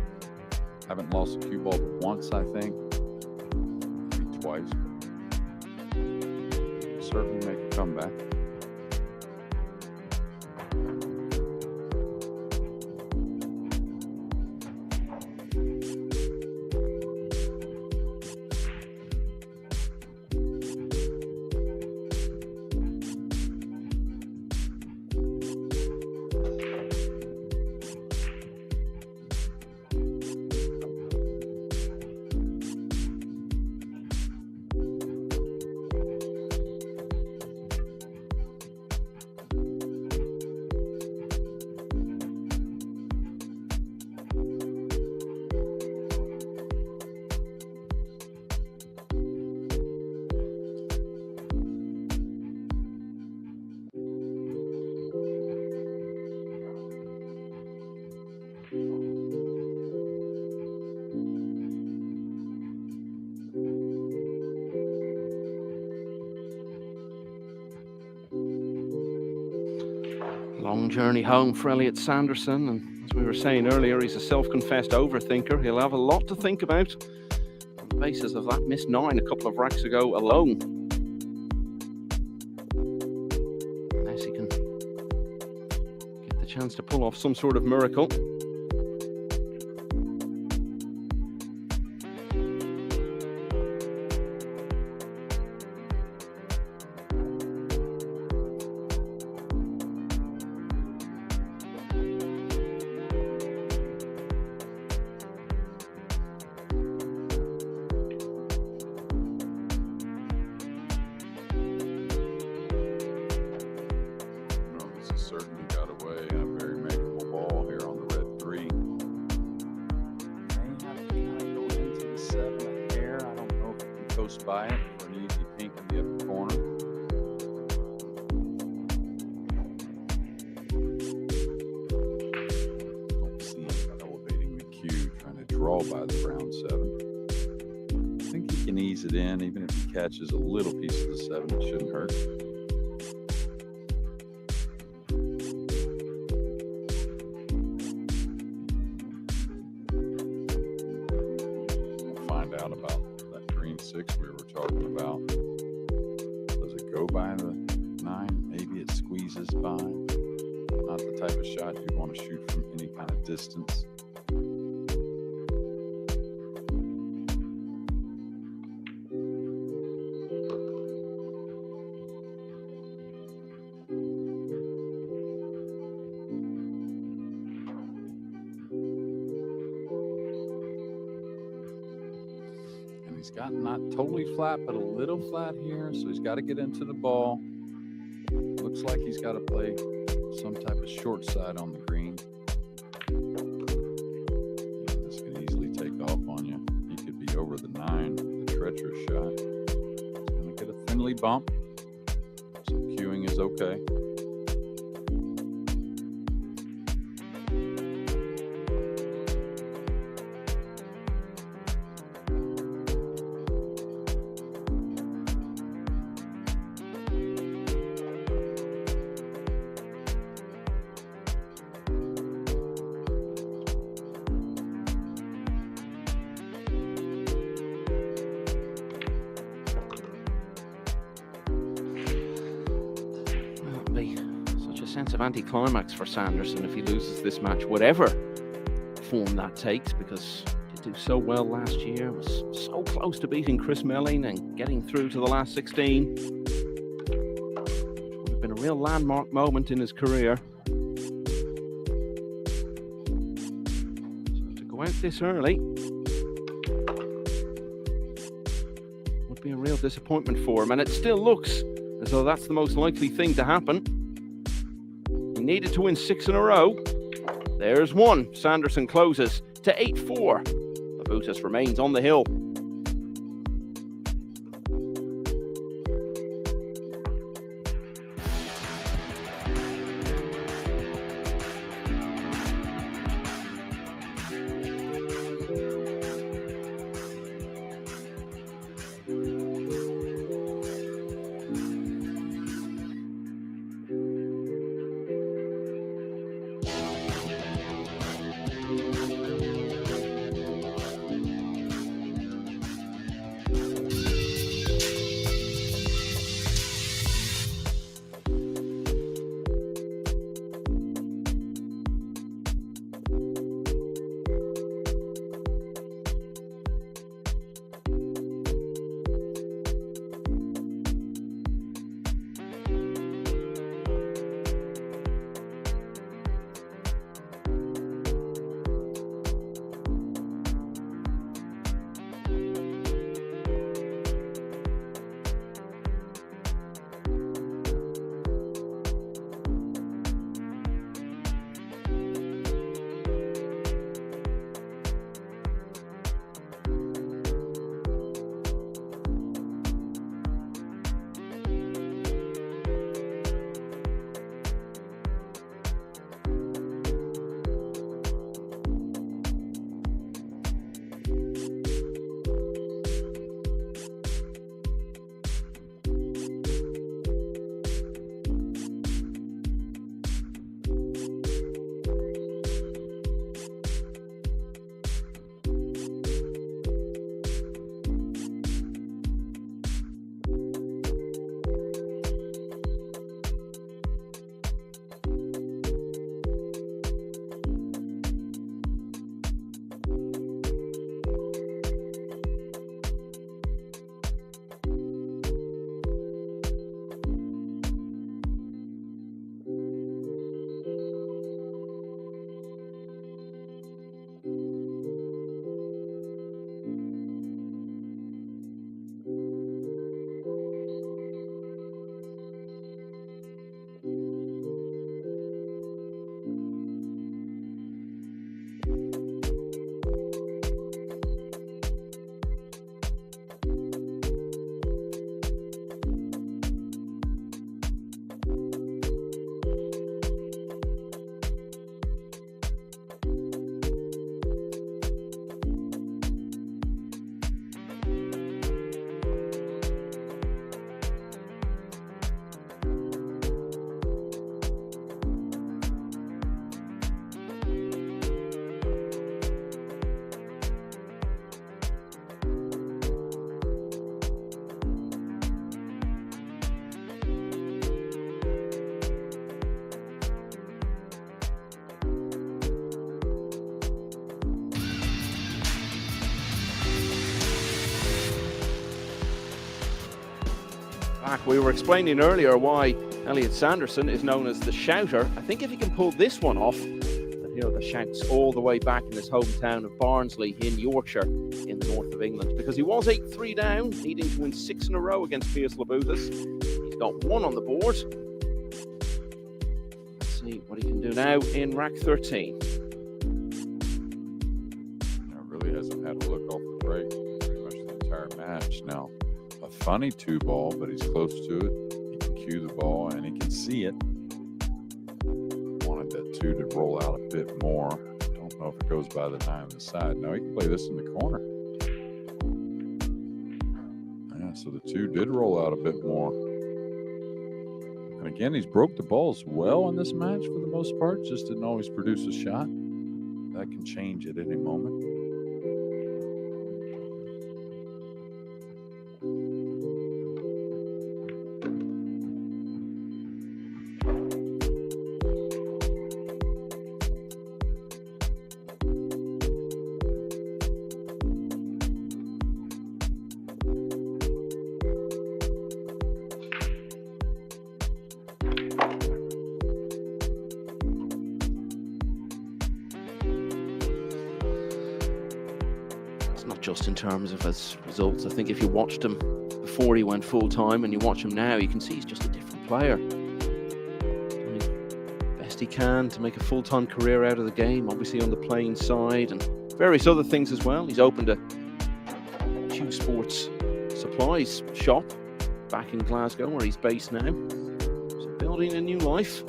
haven't lost a cue ball but once, I think, maybe twice, but certainly make a comeback. Long journey home for Elliott Sanderson, and as we were saying earlier, he's a self-confessed overthinker. He'll have a lot to think about on the basis of that missed 9 a couple of racks ago alone. Unless he can get the chance to pull off some sort of miracle. Certainly got away in a very makeable ball here on the red 3. May have to kind of go into the 7 here. I don't know if we can coast by it for an easy pink in the upper corner. Don't see him elevating the cue, trying to draw by the brown 7. I think he can ease it in, even if he catches a little piece of the 7, it shouldn't hurt. About that green 6 we were talking about. Does it go by the 9? Maybe it squeezes by. Not the type of shot you'd want to shoot from any kind of distance. He's got not totally flat, but a little flat here, so he's got to get into the ball. Looks like he's got to play some type of short side on the green. Yeah, this could easily take off on you. He could be over the 9 with a treacherous shot. He's going to get a thinly bump. is okay. Sense of anticlimax for Sanderson if he loses this match, whatever form that takes, because he did do so well last year, was so close to beating Chris Melling and getting through to the last 16. It would have been a real landmark moment in his career. So to go out this early would be a real disappointment for him, and it still looks as though that's the most likely thing to happen. Needed to win 6 in a row. There's one. Sanderson closes to 8-4. Labutus remains on the hill. We were explaining earlier why Elliot Sanderson is known as the Shouter. I think if he can pull this one off, then hear the shouts all the way back in his hometown of Barnsley in Yorkshire in the north of England, because he was 8-3 down, needing to win 6 in a row against Piers Labutus. He's got 1 on the board. Let's see what he can do now in rack 13. Really hasn't had a look off the break pretty much the entire match now. A funny 2-ball, but he's close to it. He can cue the ball, and he can see it. Wanted that 2 to roll out a bit more. Don't know if it goes by the 9 on the side. No, he can play this in the corner. Yeah, so the 2 did roll out a bit more. And again, he's broke the balls well in this match for the most part. Just didn't always produce a shot. That can change at any moment. Just in terms of his results, I think if you watched him before he went full-time and you watch him now, you can see he's just a different player. Doing best he can to make a full-time career out of the game, obviously on the playing side and various other things as well. He's opened a Q Sports supplies shop back in Glasgow where he's based now. So building a new life.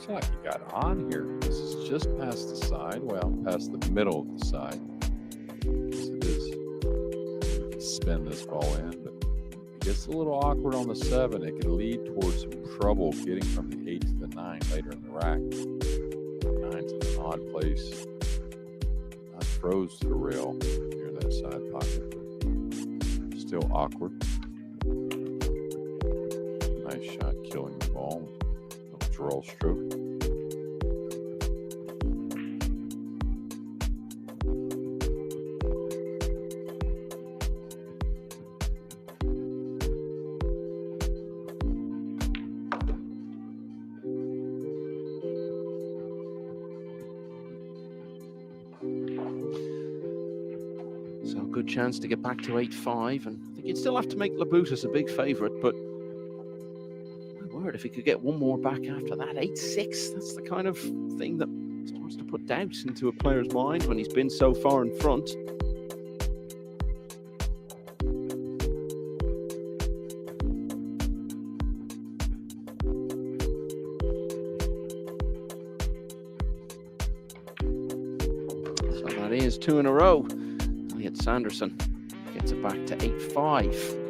Like he got on here. This is just past the side. Well, past the middle of the side. Yes, it is. You can spin this ball in, but it gets a little awkward on the 7. It can lead towards some trouble getting from the 8 to the 9 later in the rack. The 9's in an odd place. Not froze to the rail near that side pocket, but still awkward. Nice shot killing the ball. Draw stroke. So good chance to get back to 8-5, and I think you'd still have to make Labutus a big favourite, but if he could get one more back after that, 8-6, that's the kind of thing that starts to put doubts into a player's mind when he's been so far in front. So that is 2 in a row. Elliot Sanderson gets it back to 8-5.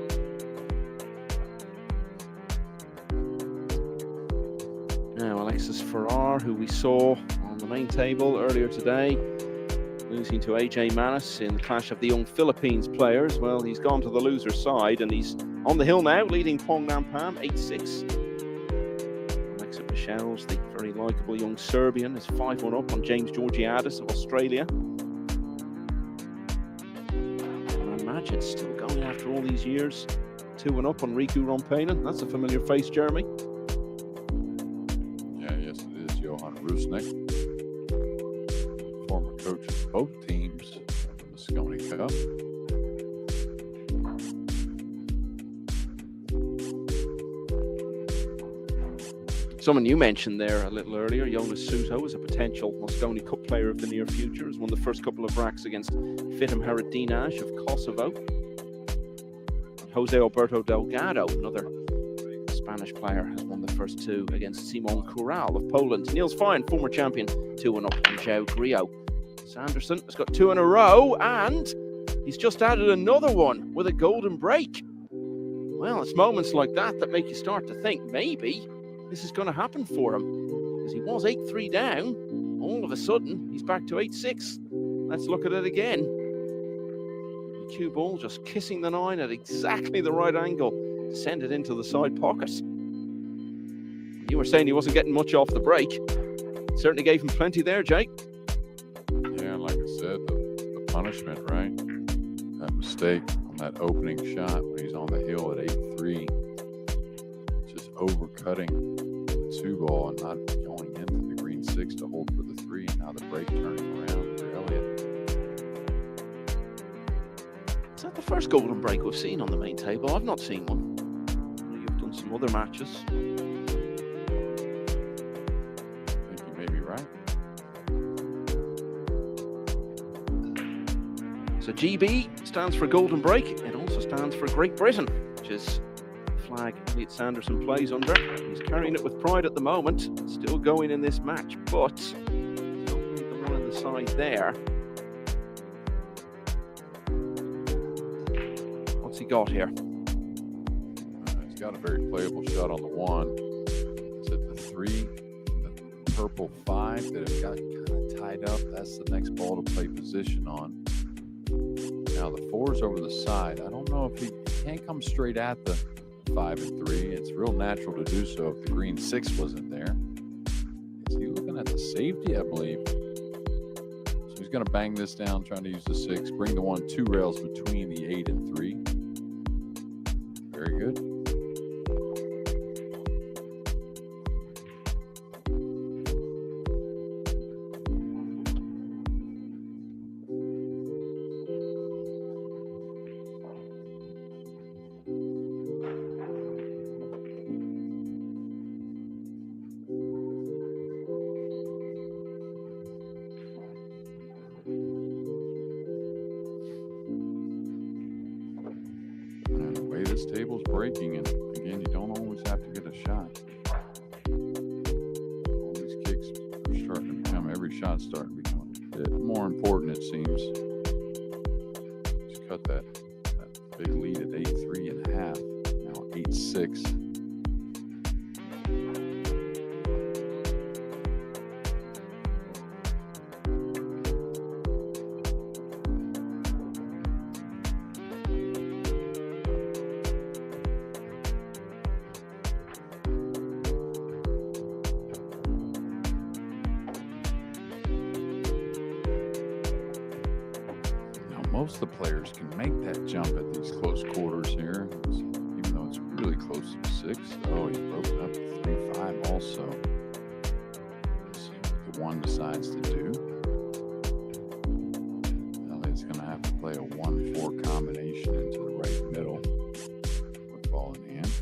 Alexis Farrar, who we saw on the main table earlier today, losing to AJ Manis in the clash of the young Philippines players. Well, he's gone to the loser side and he's on the hill now, leading Pong Nampam 8-6. Alexa Michel's, the very likeable young Serbian, is 5-1 up on James Georgiadis of Australia. And Majid still going after all these years, 2-1 up on Riku Rompainen. That's a familiar face, Jeremy. Rusnik, former coach of both teams of the Moscone Cup. Someone you mentioned there a little earlier, Jonas Suto, is a potential Moscone Cup player of the near future. Has won the first couple of racks against Fitim Haradinaj of Kosovo. Jose Alberto Delgado, another Spanish player, has won the first 2 against Simon Kural of Poland. Niels Fine, former champion, 2-1 up on João Grillo. Sanderson has got 2 in a row, and he's just added another one with a golden break. Well, it's moments like that that make you start to think maybe this is going to happen for him, because he was 8-3 down. All of a sudden, he's back to 8-6. Let's look at it again. The cue ball just kissing the 9 at exactly the right angle. Send it into the side pocket. You were saying he wasn't getting much off the break. Certainly gave him plenty there, Jake. Yeah, like I said, the punishment, right? That mistake on that opening shot when he's on the hill at 8-3. Just overcutting the 2 ball and not going into the green 6 to hold for the 3. And now the break turning around for Elliott. Is that the first golden break we've seen on the main table? I've not seen one. You've done some other matches. I think you may be right. So GB stands for Golden Break. It also stands for Great Britain, which is the flag Elliot Sanderson plays under. He's carrying it with pride at the moment. Still going in this match, but don't need the one on the side there. What's he got here? He's got a very playable shot on the 1. It's at the 3, the purple 5 that have got kind of tied up. That's the next ball to play position on. Now the 4's over the side. I don't know if he can't come straight at the 5 and 3. It's real natural to do so if the green 6 wasn't there. Is he looking at the safety, I believe? So he's going to bang this down, trying to use the 6, bring the 1 2 rails between the 8 and 3. Very good. Table's breaking, and again, you don't always have to get a shot. All these kicks are starting to become, every shot's starting to become a bit more important, it seems. Just cut that big lead at 8-3.5, now 8-6. Most of the players can make that jump at these close quarters here, even though it's really close to 6. Oh, he broke it up to 3-5 also. Let's see what the 1 decides to do. Elliot's going to have to play a 1-4 combination into the right middle with ball in hand.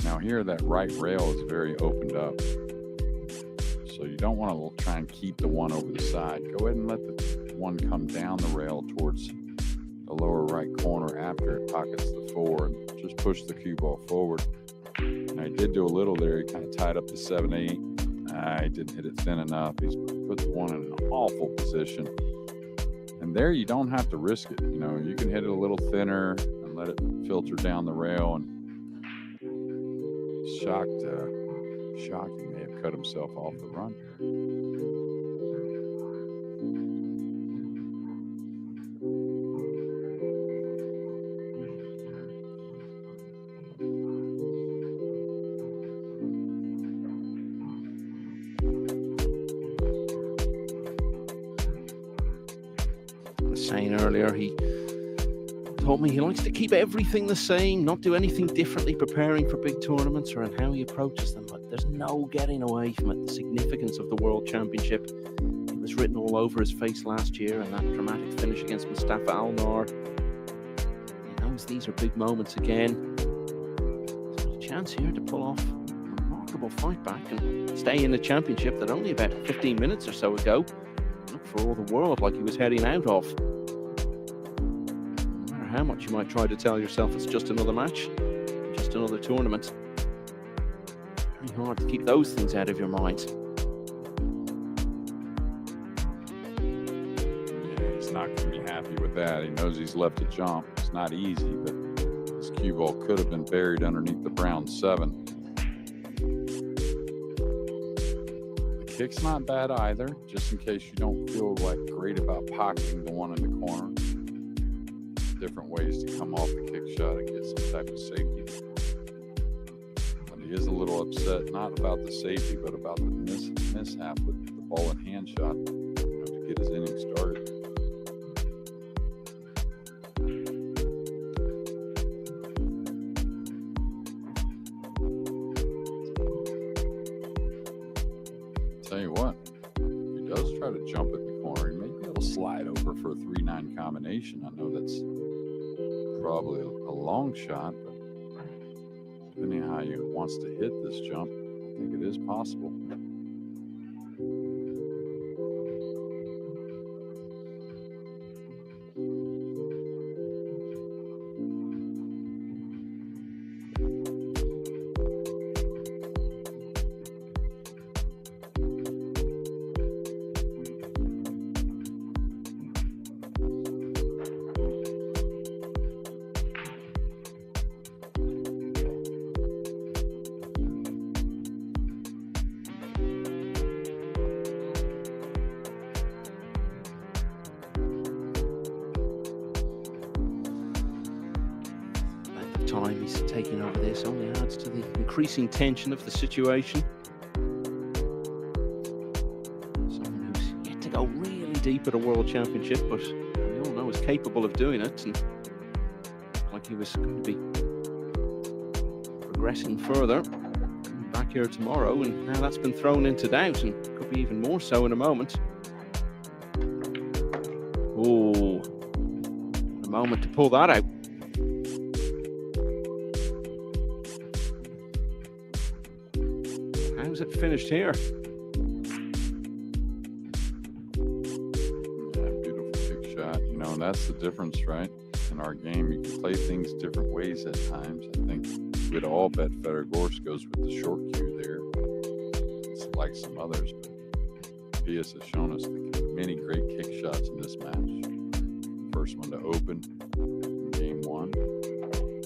Now here, that right rail is very opened up. So you don't want to try and keep the 1 over the side. Go ahead and let the 1 come down the rail towards the lower right corner after it pockets the 4 and just push the cue ball forward. Now he did do a little there. He kind of tied up the 7-8. He didn't hit it thin enough. He's put the 1 in an awful position. And there you don't have to risk it. You know, you can hit it a little thinner and let it filter down the rail. And shocked he may have cut himself off the run. I was saying earlier, he told me he likes to keep everything the same, not do anything differently preparing for big tournaments or in how he approaches them, but there's no getting away from it. The significance of the World Championship, it was written all over his face last year, and that dramatic finish against Mustafa Alnor. He knows these are big moments again. He's got a chance here to pull off a remarkable fight back and stay in the championship that only about 15 minutes or so ago looked for all the world like he was heading out of. How much you might try to tell yourself it's just another match, just another tournament. Very hard to keep those things out of your mind. Yeah, he's not going to be happy with that. He knows he's left a jump. It's not easy, but this cue ball could have been buried underneath the brown 7. The kick's not bad either, just in case you don't feel like great about pocketing the 1 in the corner. Different ways to come off the kick shot and get some type of safety. But he is a little upset, not about the safety, but about the mishap with the ball in hand shot, to get his inning started. Tell you what, if he does try to jump in the corner, he may be able to slide over for a 3-9 combination. I know that's probably a long shot, but depending on how he wants to hit this jump, I think it is possible. that time he's taking over this only adds to the increasing tension of the situation. Someone who's yet to go really deep at a World Championship, but we all know is capable of doing it, and looked like he was going to be progressing further. Coming back here tomorrow, and now that's been thrown into doubt, and could be even more so in a moment. Oh, a moment to pull that out. How's it finished here? Yeah, beautiful kick shot. You know, and that's the difference, right? In our game, you can play things different ways at times. I think we'd all bet Perdedores goes with the short cue there. It's like some others, but Pius has shown us many great kick shots in this match. First one to open in game one.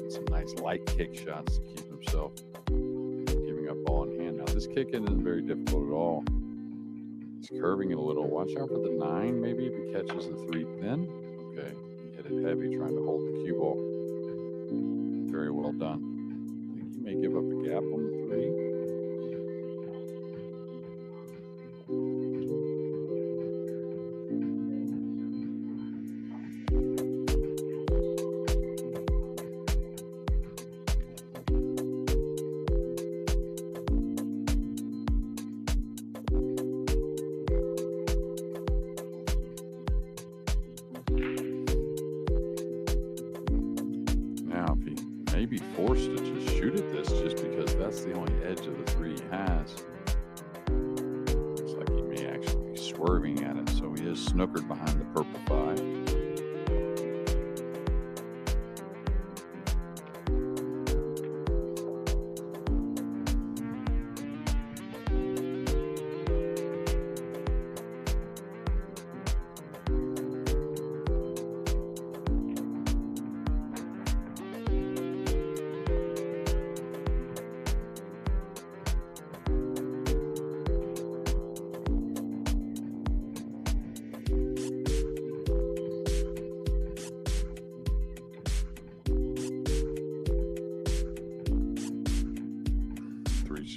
Some nice light kick shots to keep himself giving up ball in hand. Now this kick in isn't very difficult at all. He's curving it a little. Watch out for the 9 maybe if he catches the 3 thin. Okay, he hit it heavy trying to hold the cue ball. Very well done. I think he may give up a gap on the 3. Maybe forced to just shoot at this just because that's the only edge of the 3 he has. Looks like he may actually be swerving at it, so he is snookered behind the purple 5.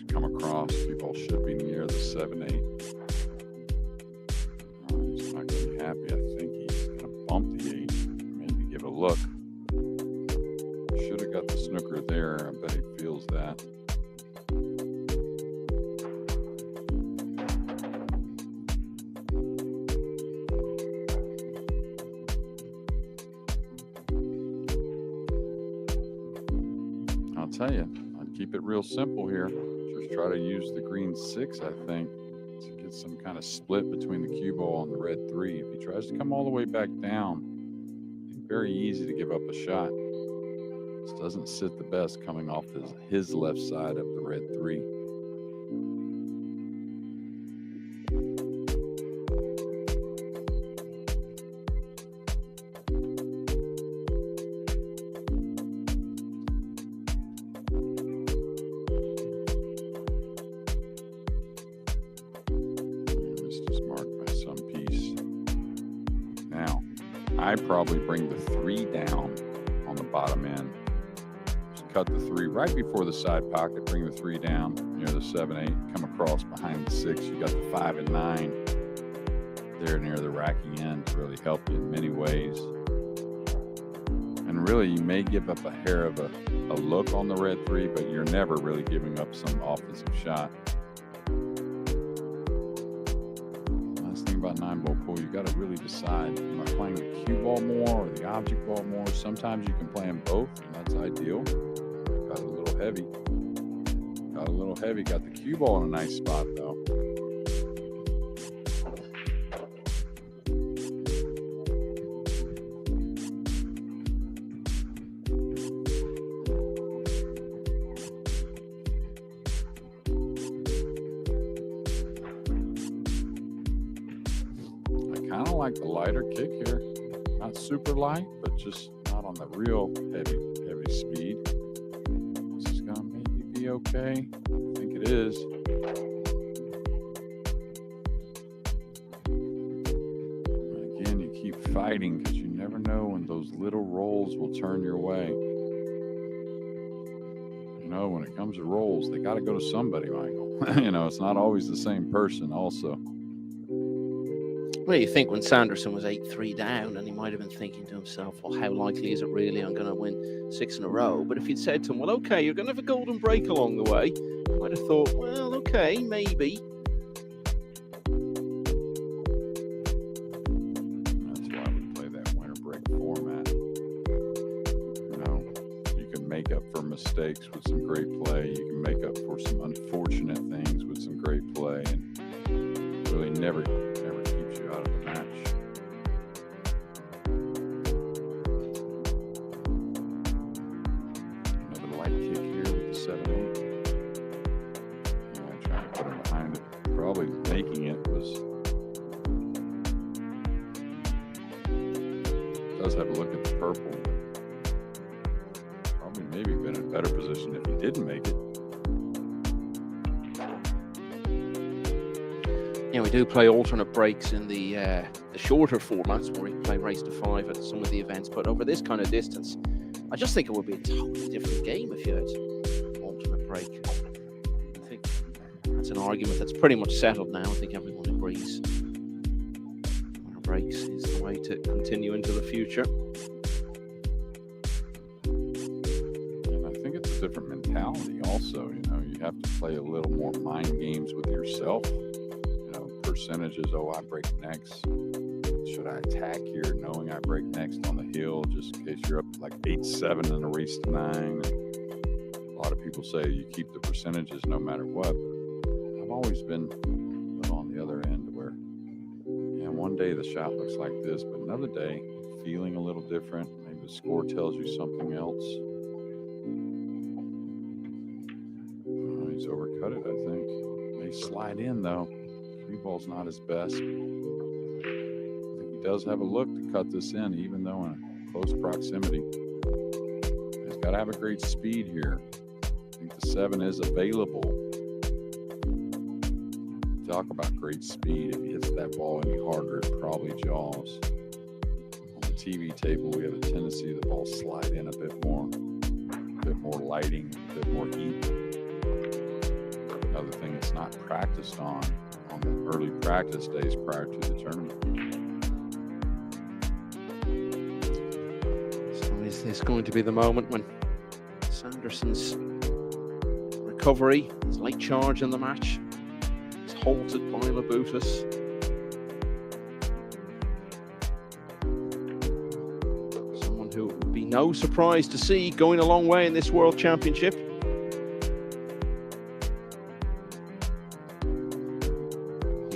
Come across, people should be near the 7-8. He's not going to be happy. I think he's going to bump the 8, maybe give it a look. Should have got the snooker there. I bet he feels that. I'll tell you, I'd keep it real simple here. Try to use the green 6, I think, to get some kind of split between the cue ball and the red 3. If he tries to come all the way back down, it's very easy to give up a shot. This doesn't sit the best coming off his left side of the red 3. I probably bring the 3 down on the bottom end. Just cut the 3 right before the side pocket, bring the 3 down near the 7-8, come across behind the 6. You got the 5 and 9 there near the racking end to really help you in many ways. And really, you may give up a hair of a look on the red 3, but you're never really giving up some offensive shot. About 9-ball pool, you got to really decide, am I playing the cue ball more or the object ball more? Sometimes you can play them both, and that's ideal. Got a little heavy. Got the cue ball in a nice spot though. Kind of like the lighter kick here. Not super light, but just not on the real heavy speed. This is gonna maybe be okay. I think it is. And again, you keep fighting because you never know when those little rolls will turn your way. know, when it comes to rolls, they got to go to somebody, Michael. You know, it's not always the same person also. Well, you think when Sanderson was 8-3 down, and he might have been thinking to himself, well, how likely is it really I'm going to win 6 in a row? But if you'd said to him, well, okay, you're going to have a golden break along the way, I might have thought, well, okay, maybe. That's why we play that winter break format. You know, you can make up for mistakes with some great play. You can make up for some unfortunate things with some great play, and really never keeps you out of the match. Another light kick here with the 7-8. Yeah, trying to put him behind it. Probably making it was. Does have a look at the purple. Probably maybe been in a better position if he didn't make it. Yeah, we do play alternate breaks in the shorter formats where we play race to 5 at some of the events, but over this kind of distance, I just think it would be a totally different game if you had alternate break. I think that's an argument that's pretty much settled now. I think everyone agrees. Alternate breaks is the way to continue into the future. And I think it's a different mentality also. You know, you have to play a little more mind games with yourself. Percentages, oh, I break next. Should I attack here knowing I break next on the hill just in case you're up like 8-7 in a race to 9? And a lot of people say you keep the percentages no matter what. But I've always been on the other end where, yeah, one day the shot looks like this, but another day feeling a little different. Maybe the score tells you something else. Oh, he's overcut it, I think. May slide in though. Ball's not his best. I think he does have a look to cut this in, even though in close proximity. He's got to have a great speed here. I think the 7 is available. Talk about great speed. If he hits that ball any harder, it probably jaws. On the TV table, we have a tendency the ball slide in a bit more lighting, a bit more heat. Another thing it's not practiced on the early practice days prior to the tournament. So is this going to be the moment when Sanderson's recovery, his late charge in the match, is halted by Labutus? Someone who would be no surprise to see going a long way in this World Championship.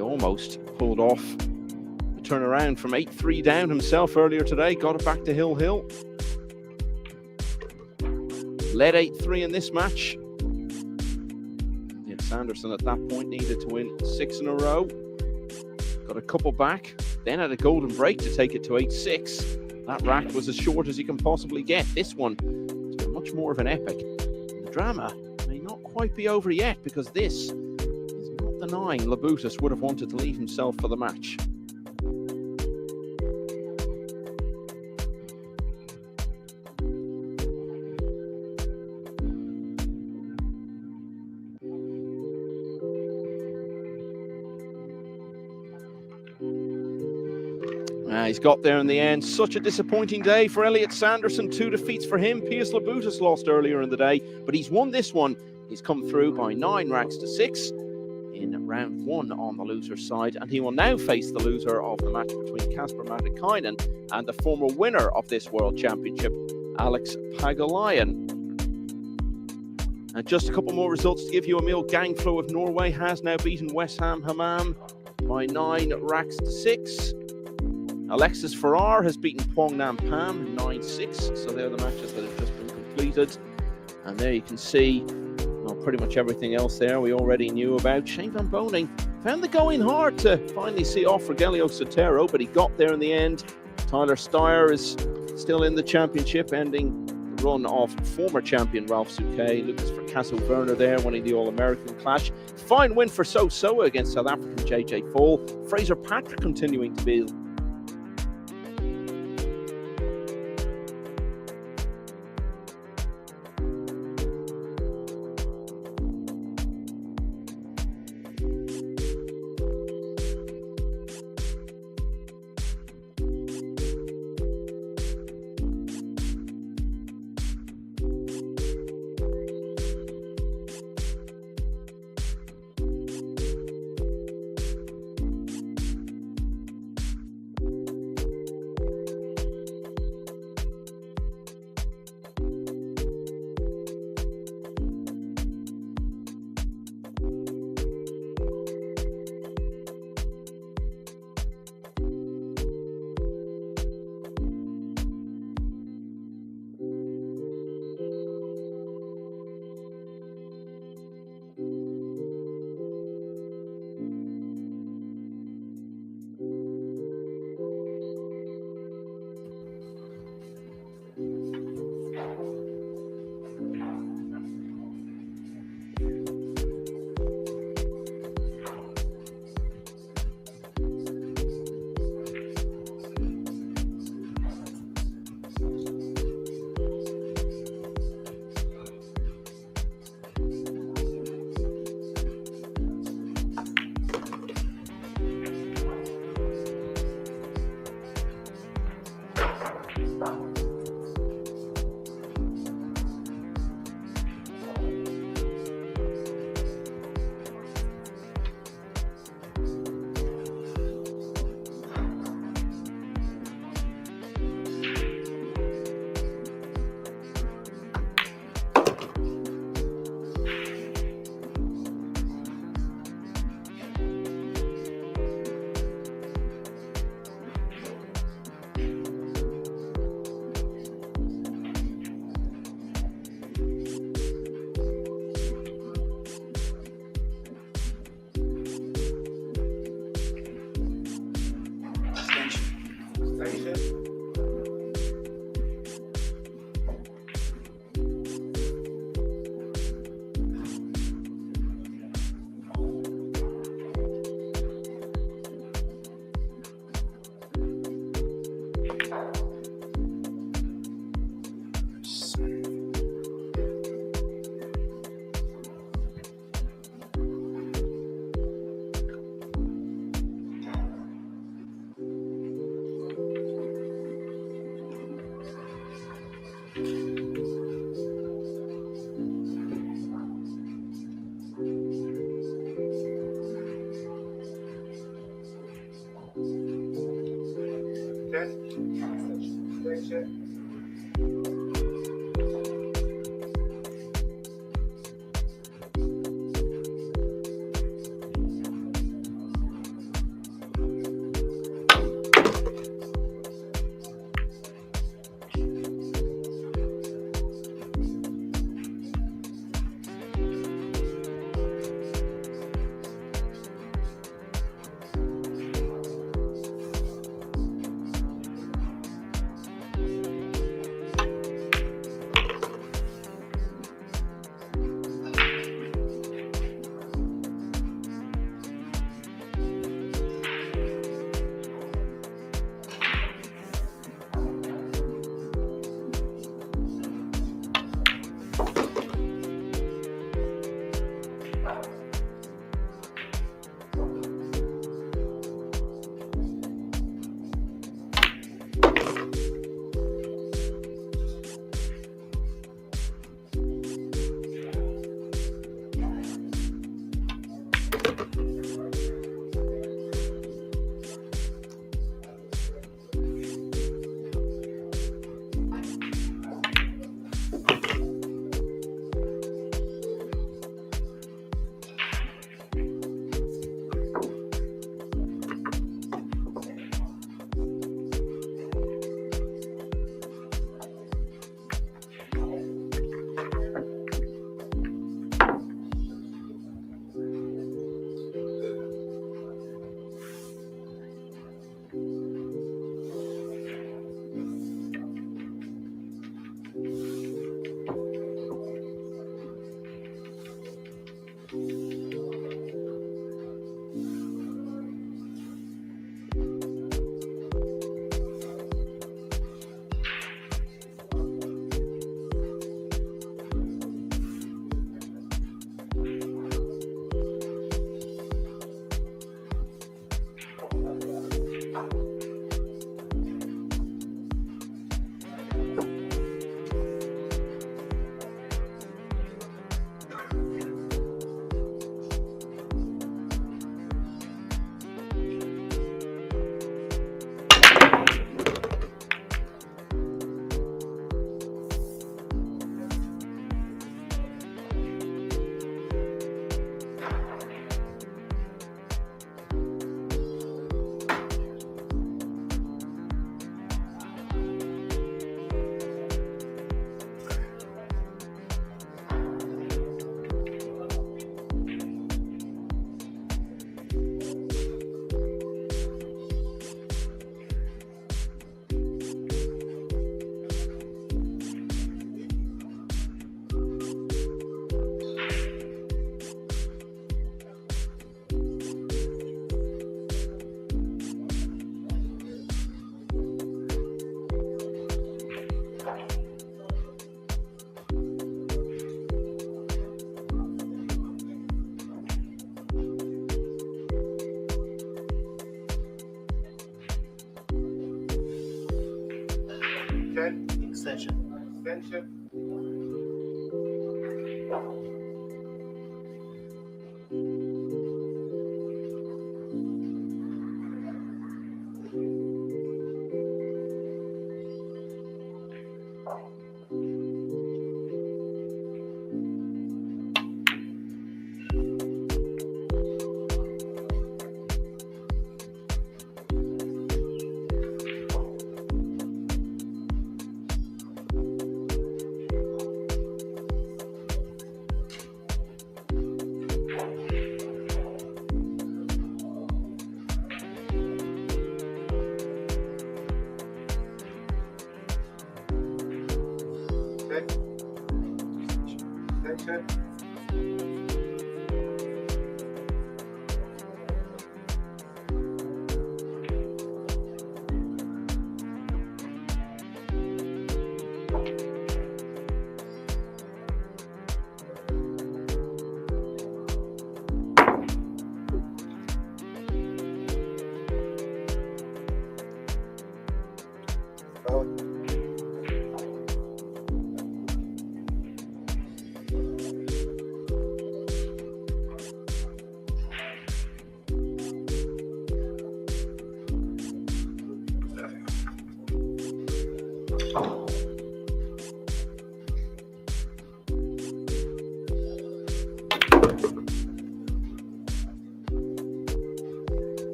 Almost pulled off the turnaround from 8-3 down himself earlier today, got it back to Hill. Led 8-3 in this match. Yet Sanderson at that point needed to win 6 in a row. Got a couple back, then had a golden break to take it to 8-6. That rack was as short as you can possibly get. This one has been much more of an epic. The drama may not quite be over yet, because this the 9 Labutus would have wanted to leave himself for the match. He's got there in the end. Such a disappointing day for Elliot Sanderson. 2 defeats for him. Piers Labutus lost earlier in the day, but he's won this one. He's come through by 9 racks to 6. In round 1 on the loser's side, and he will now face the loser of the match between Kasper Matikainen and the former winner of this World Championship, Alex Pagulayan. And just a couple more results to give you. Emil Gangflo of Norway has now beaten West Ham Hammam by 9 racks to 6. Alexis Farrar has beaten Pong Nam Pam 9-6. So they're the matches that have just been completed. And there you can see pretty much everything else there we already knew about. Shane Van Boning found the going hard to finally see off Rogelio Sotero, but he got there in the end. Tyler Steyer is still in the championship, ending the run of former champion Ralph Souquet. Lucas Fracasso Werner there winning the All-American clash. Fine win for Soa against South African JJ Fall. Fraser Patrick continuing to be Extension.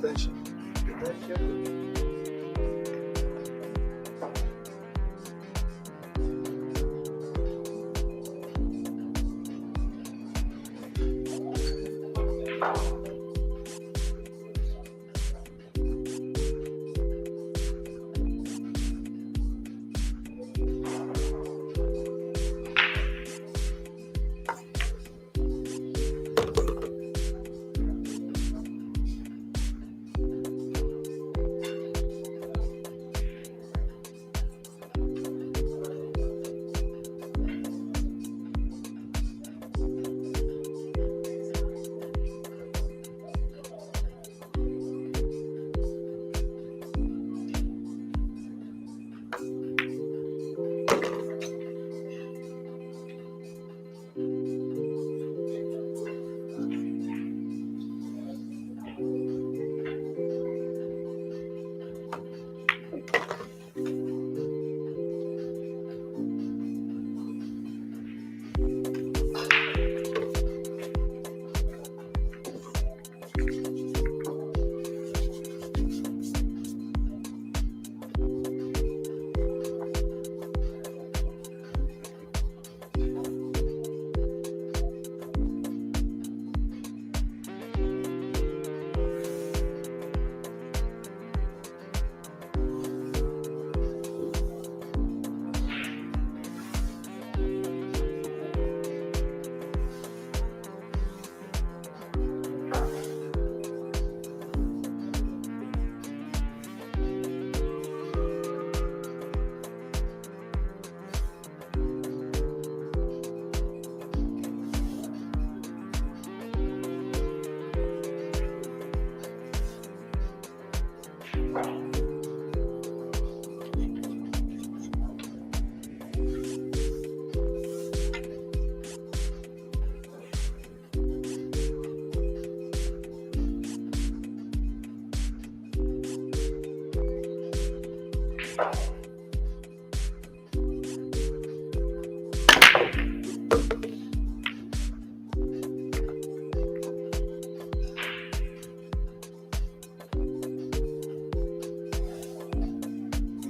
station.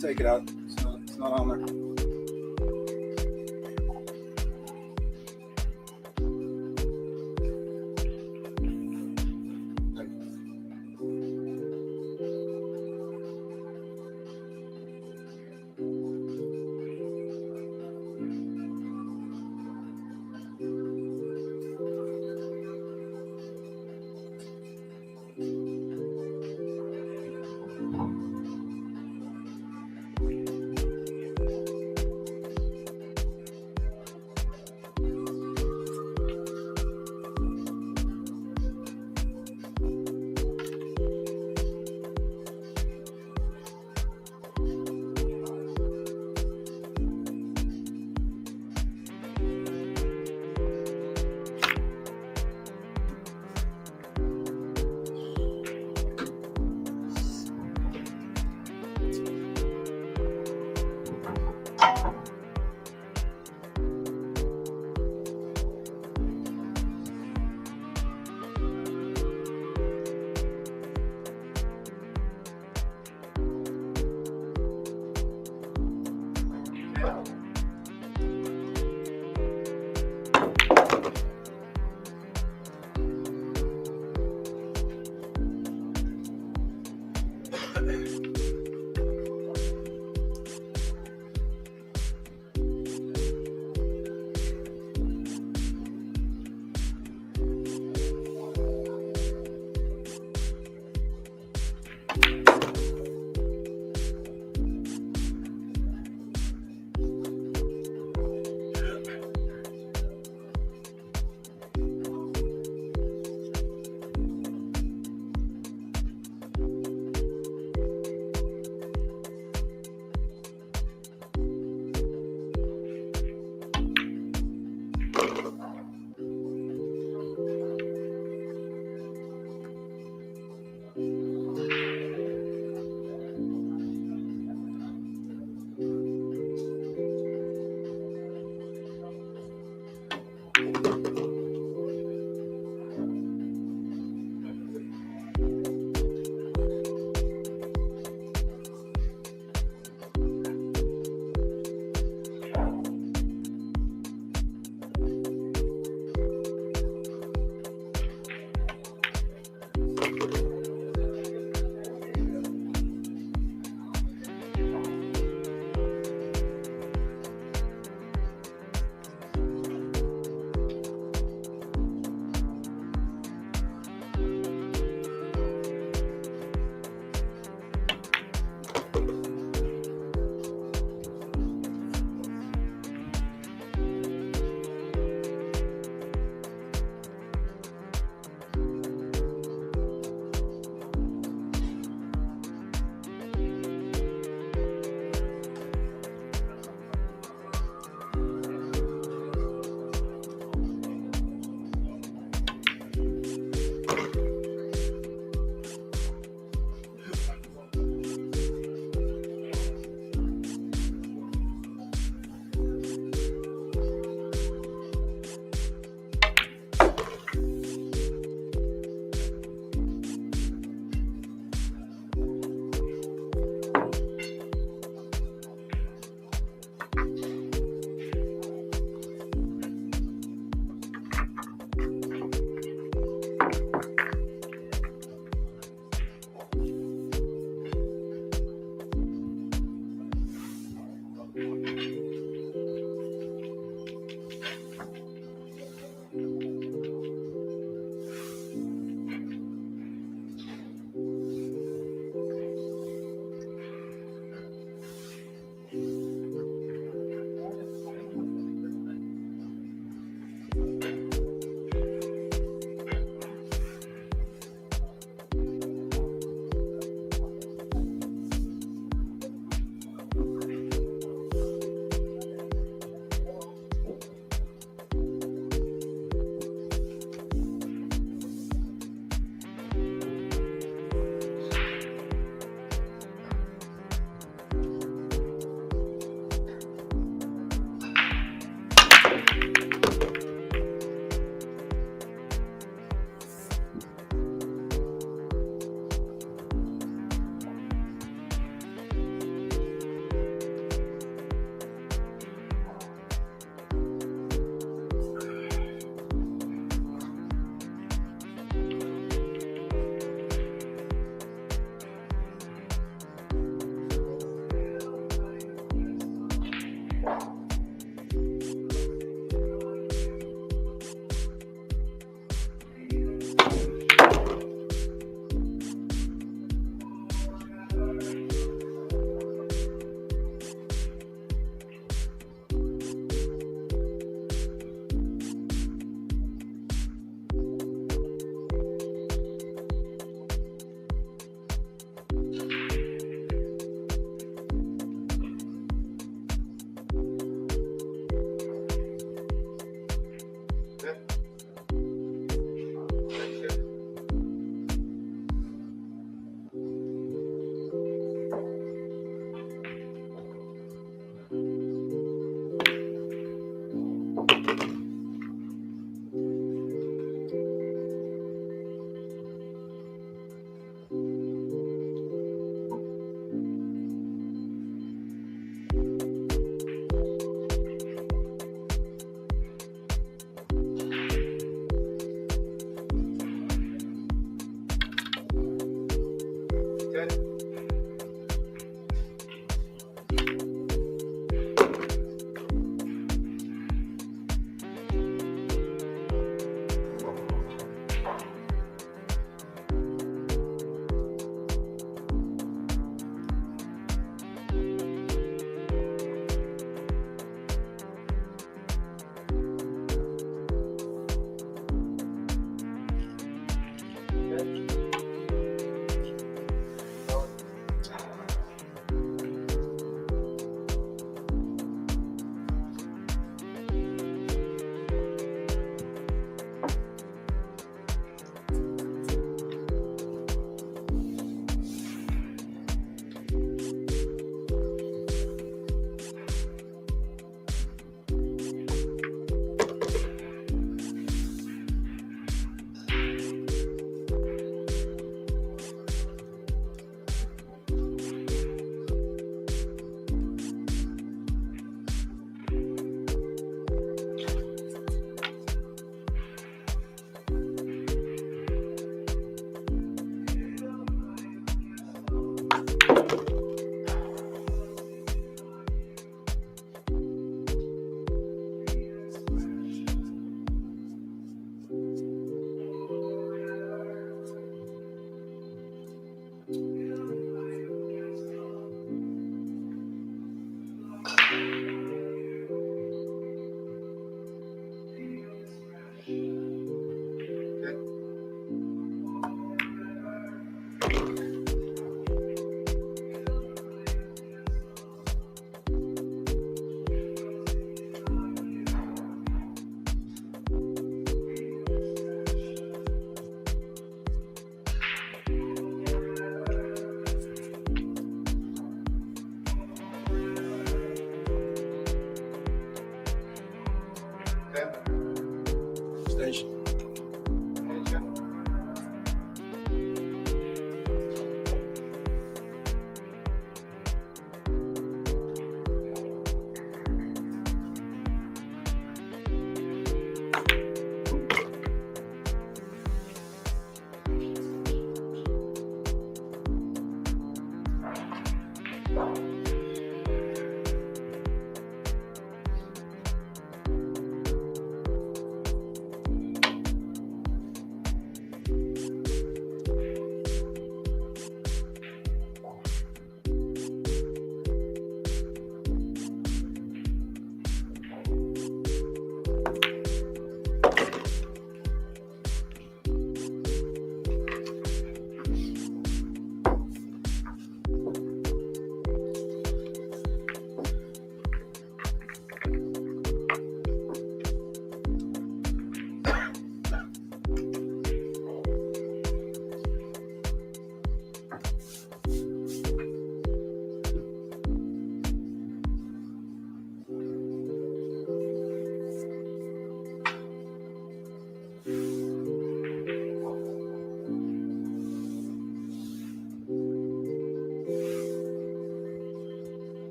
Take it out. It's not on there.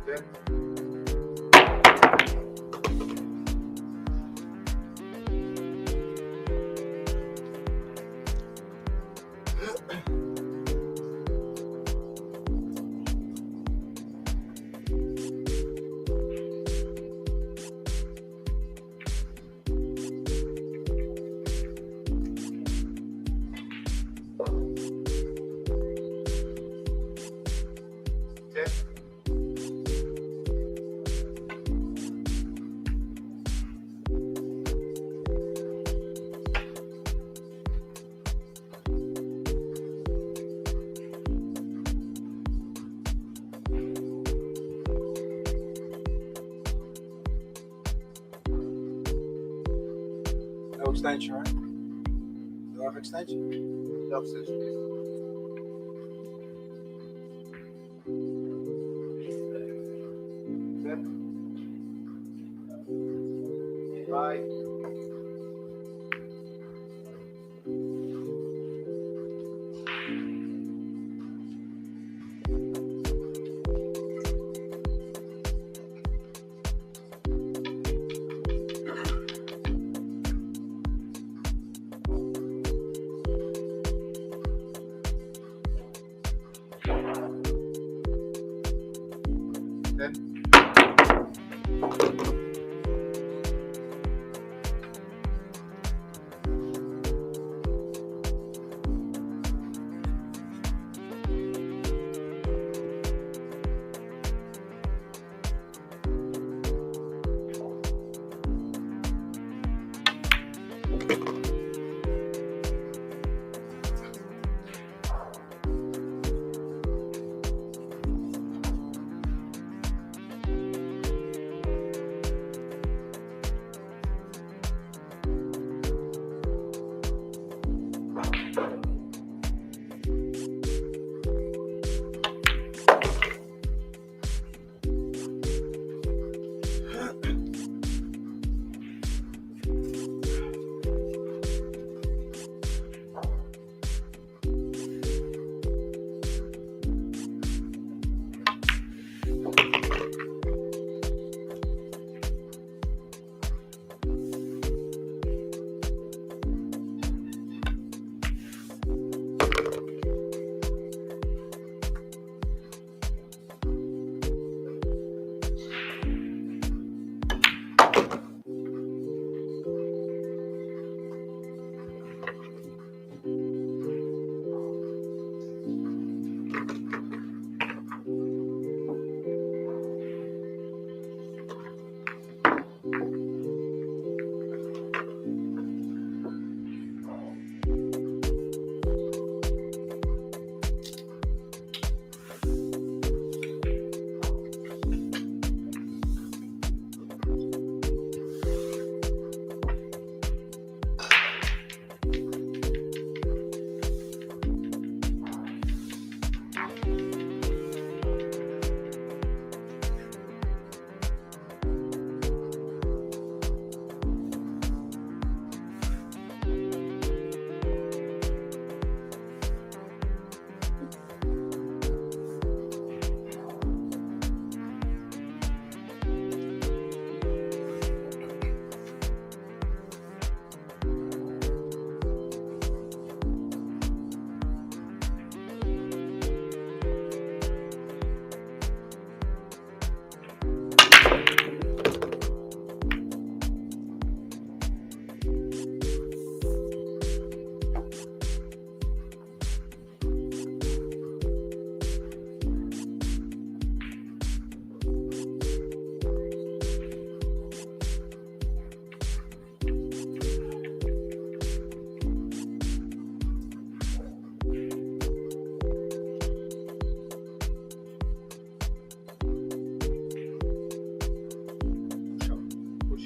No extension, right? Do I have extension? No extension. Bye.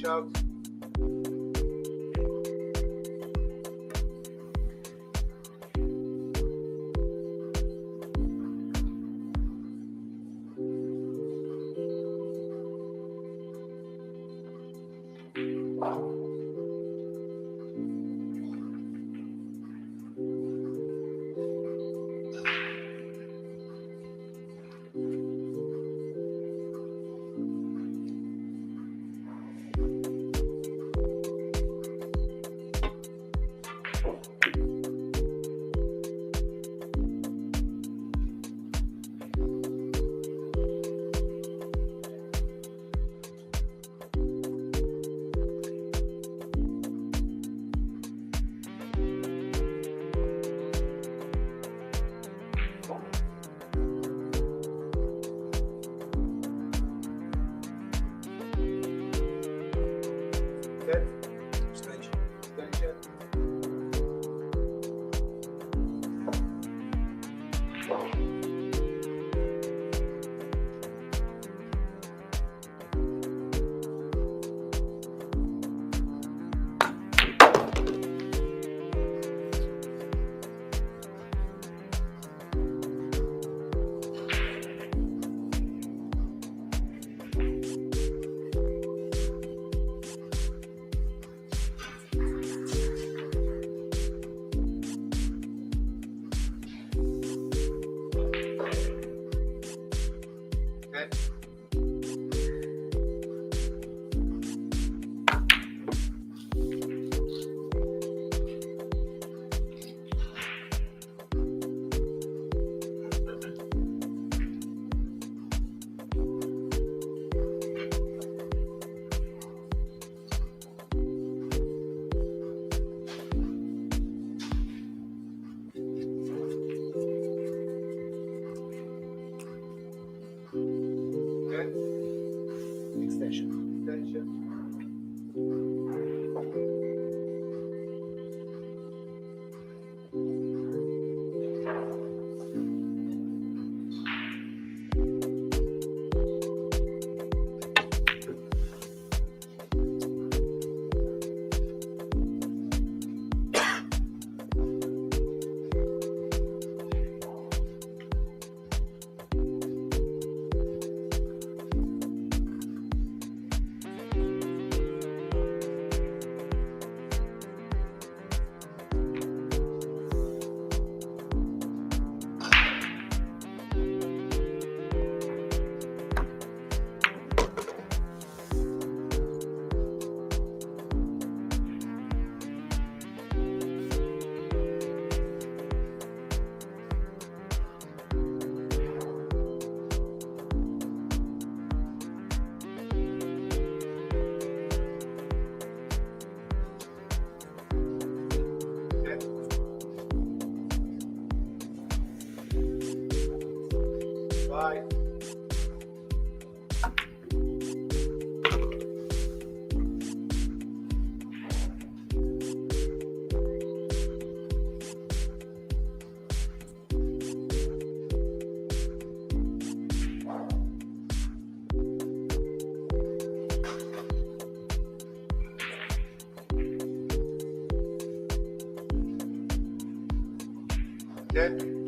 Push-ups. Bye. Okay.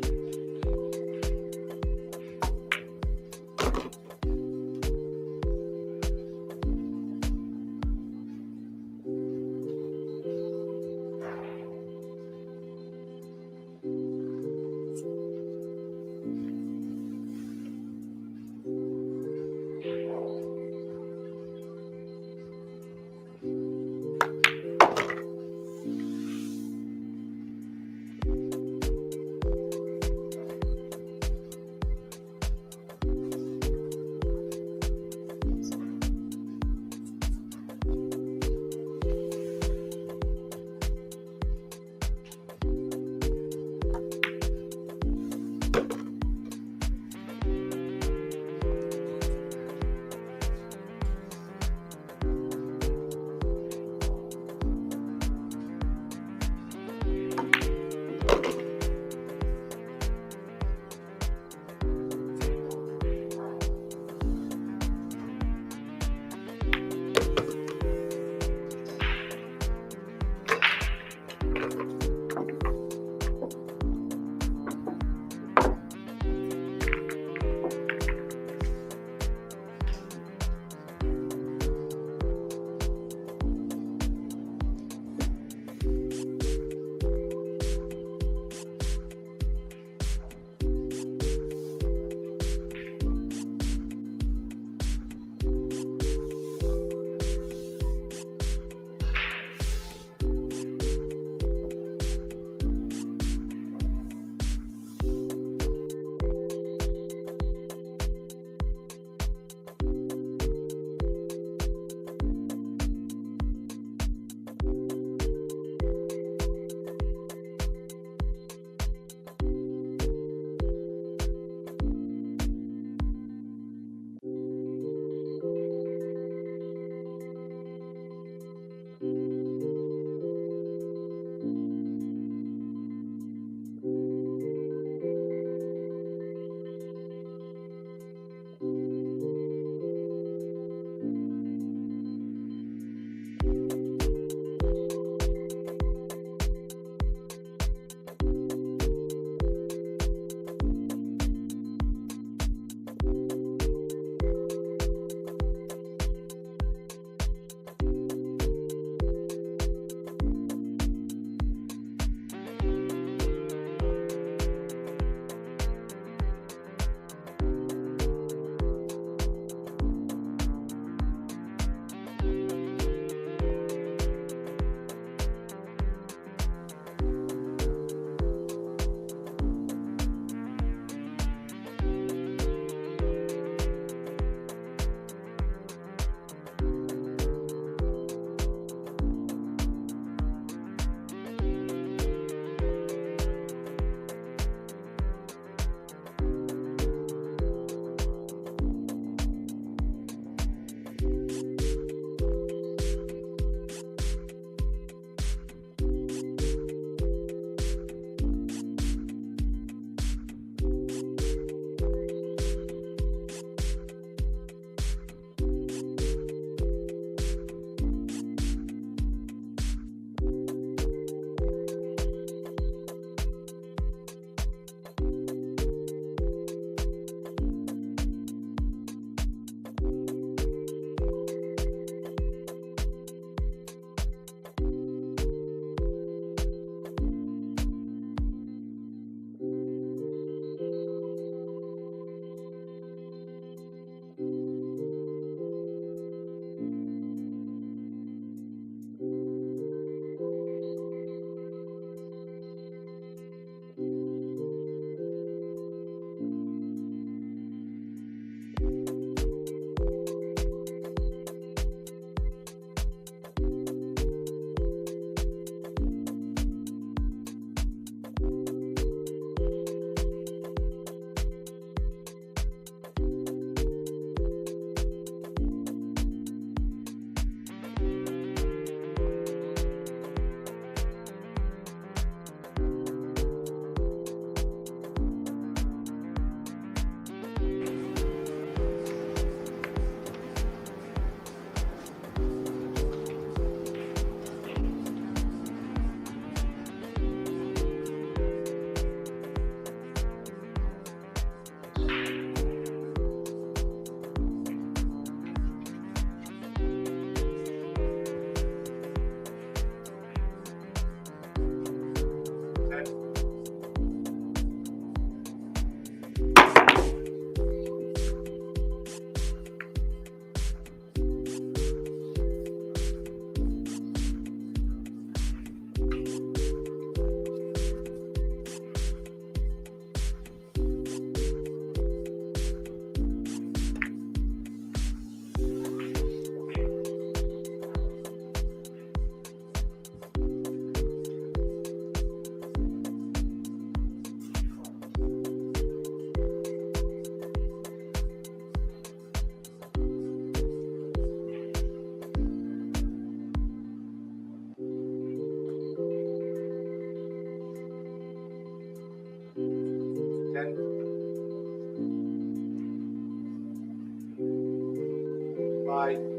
Bye.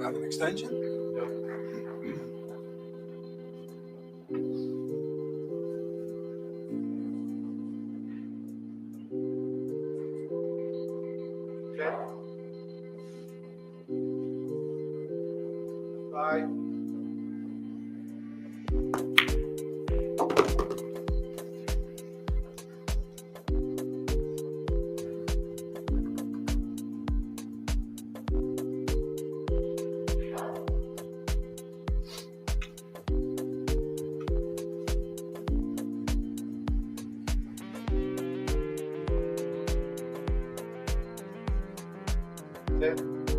Have an extension? Okay. Bye. Okay.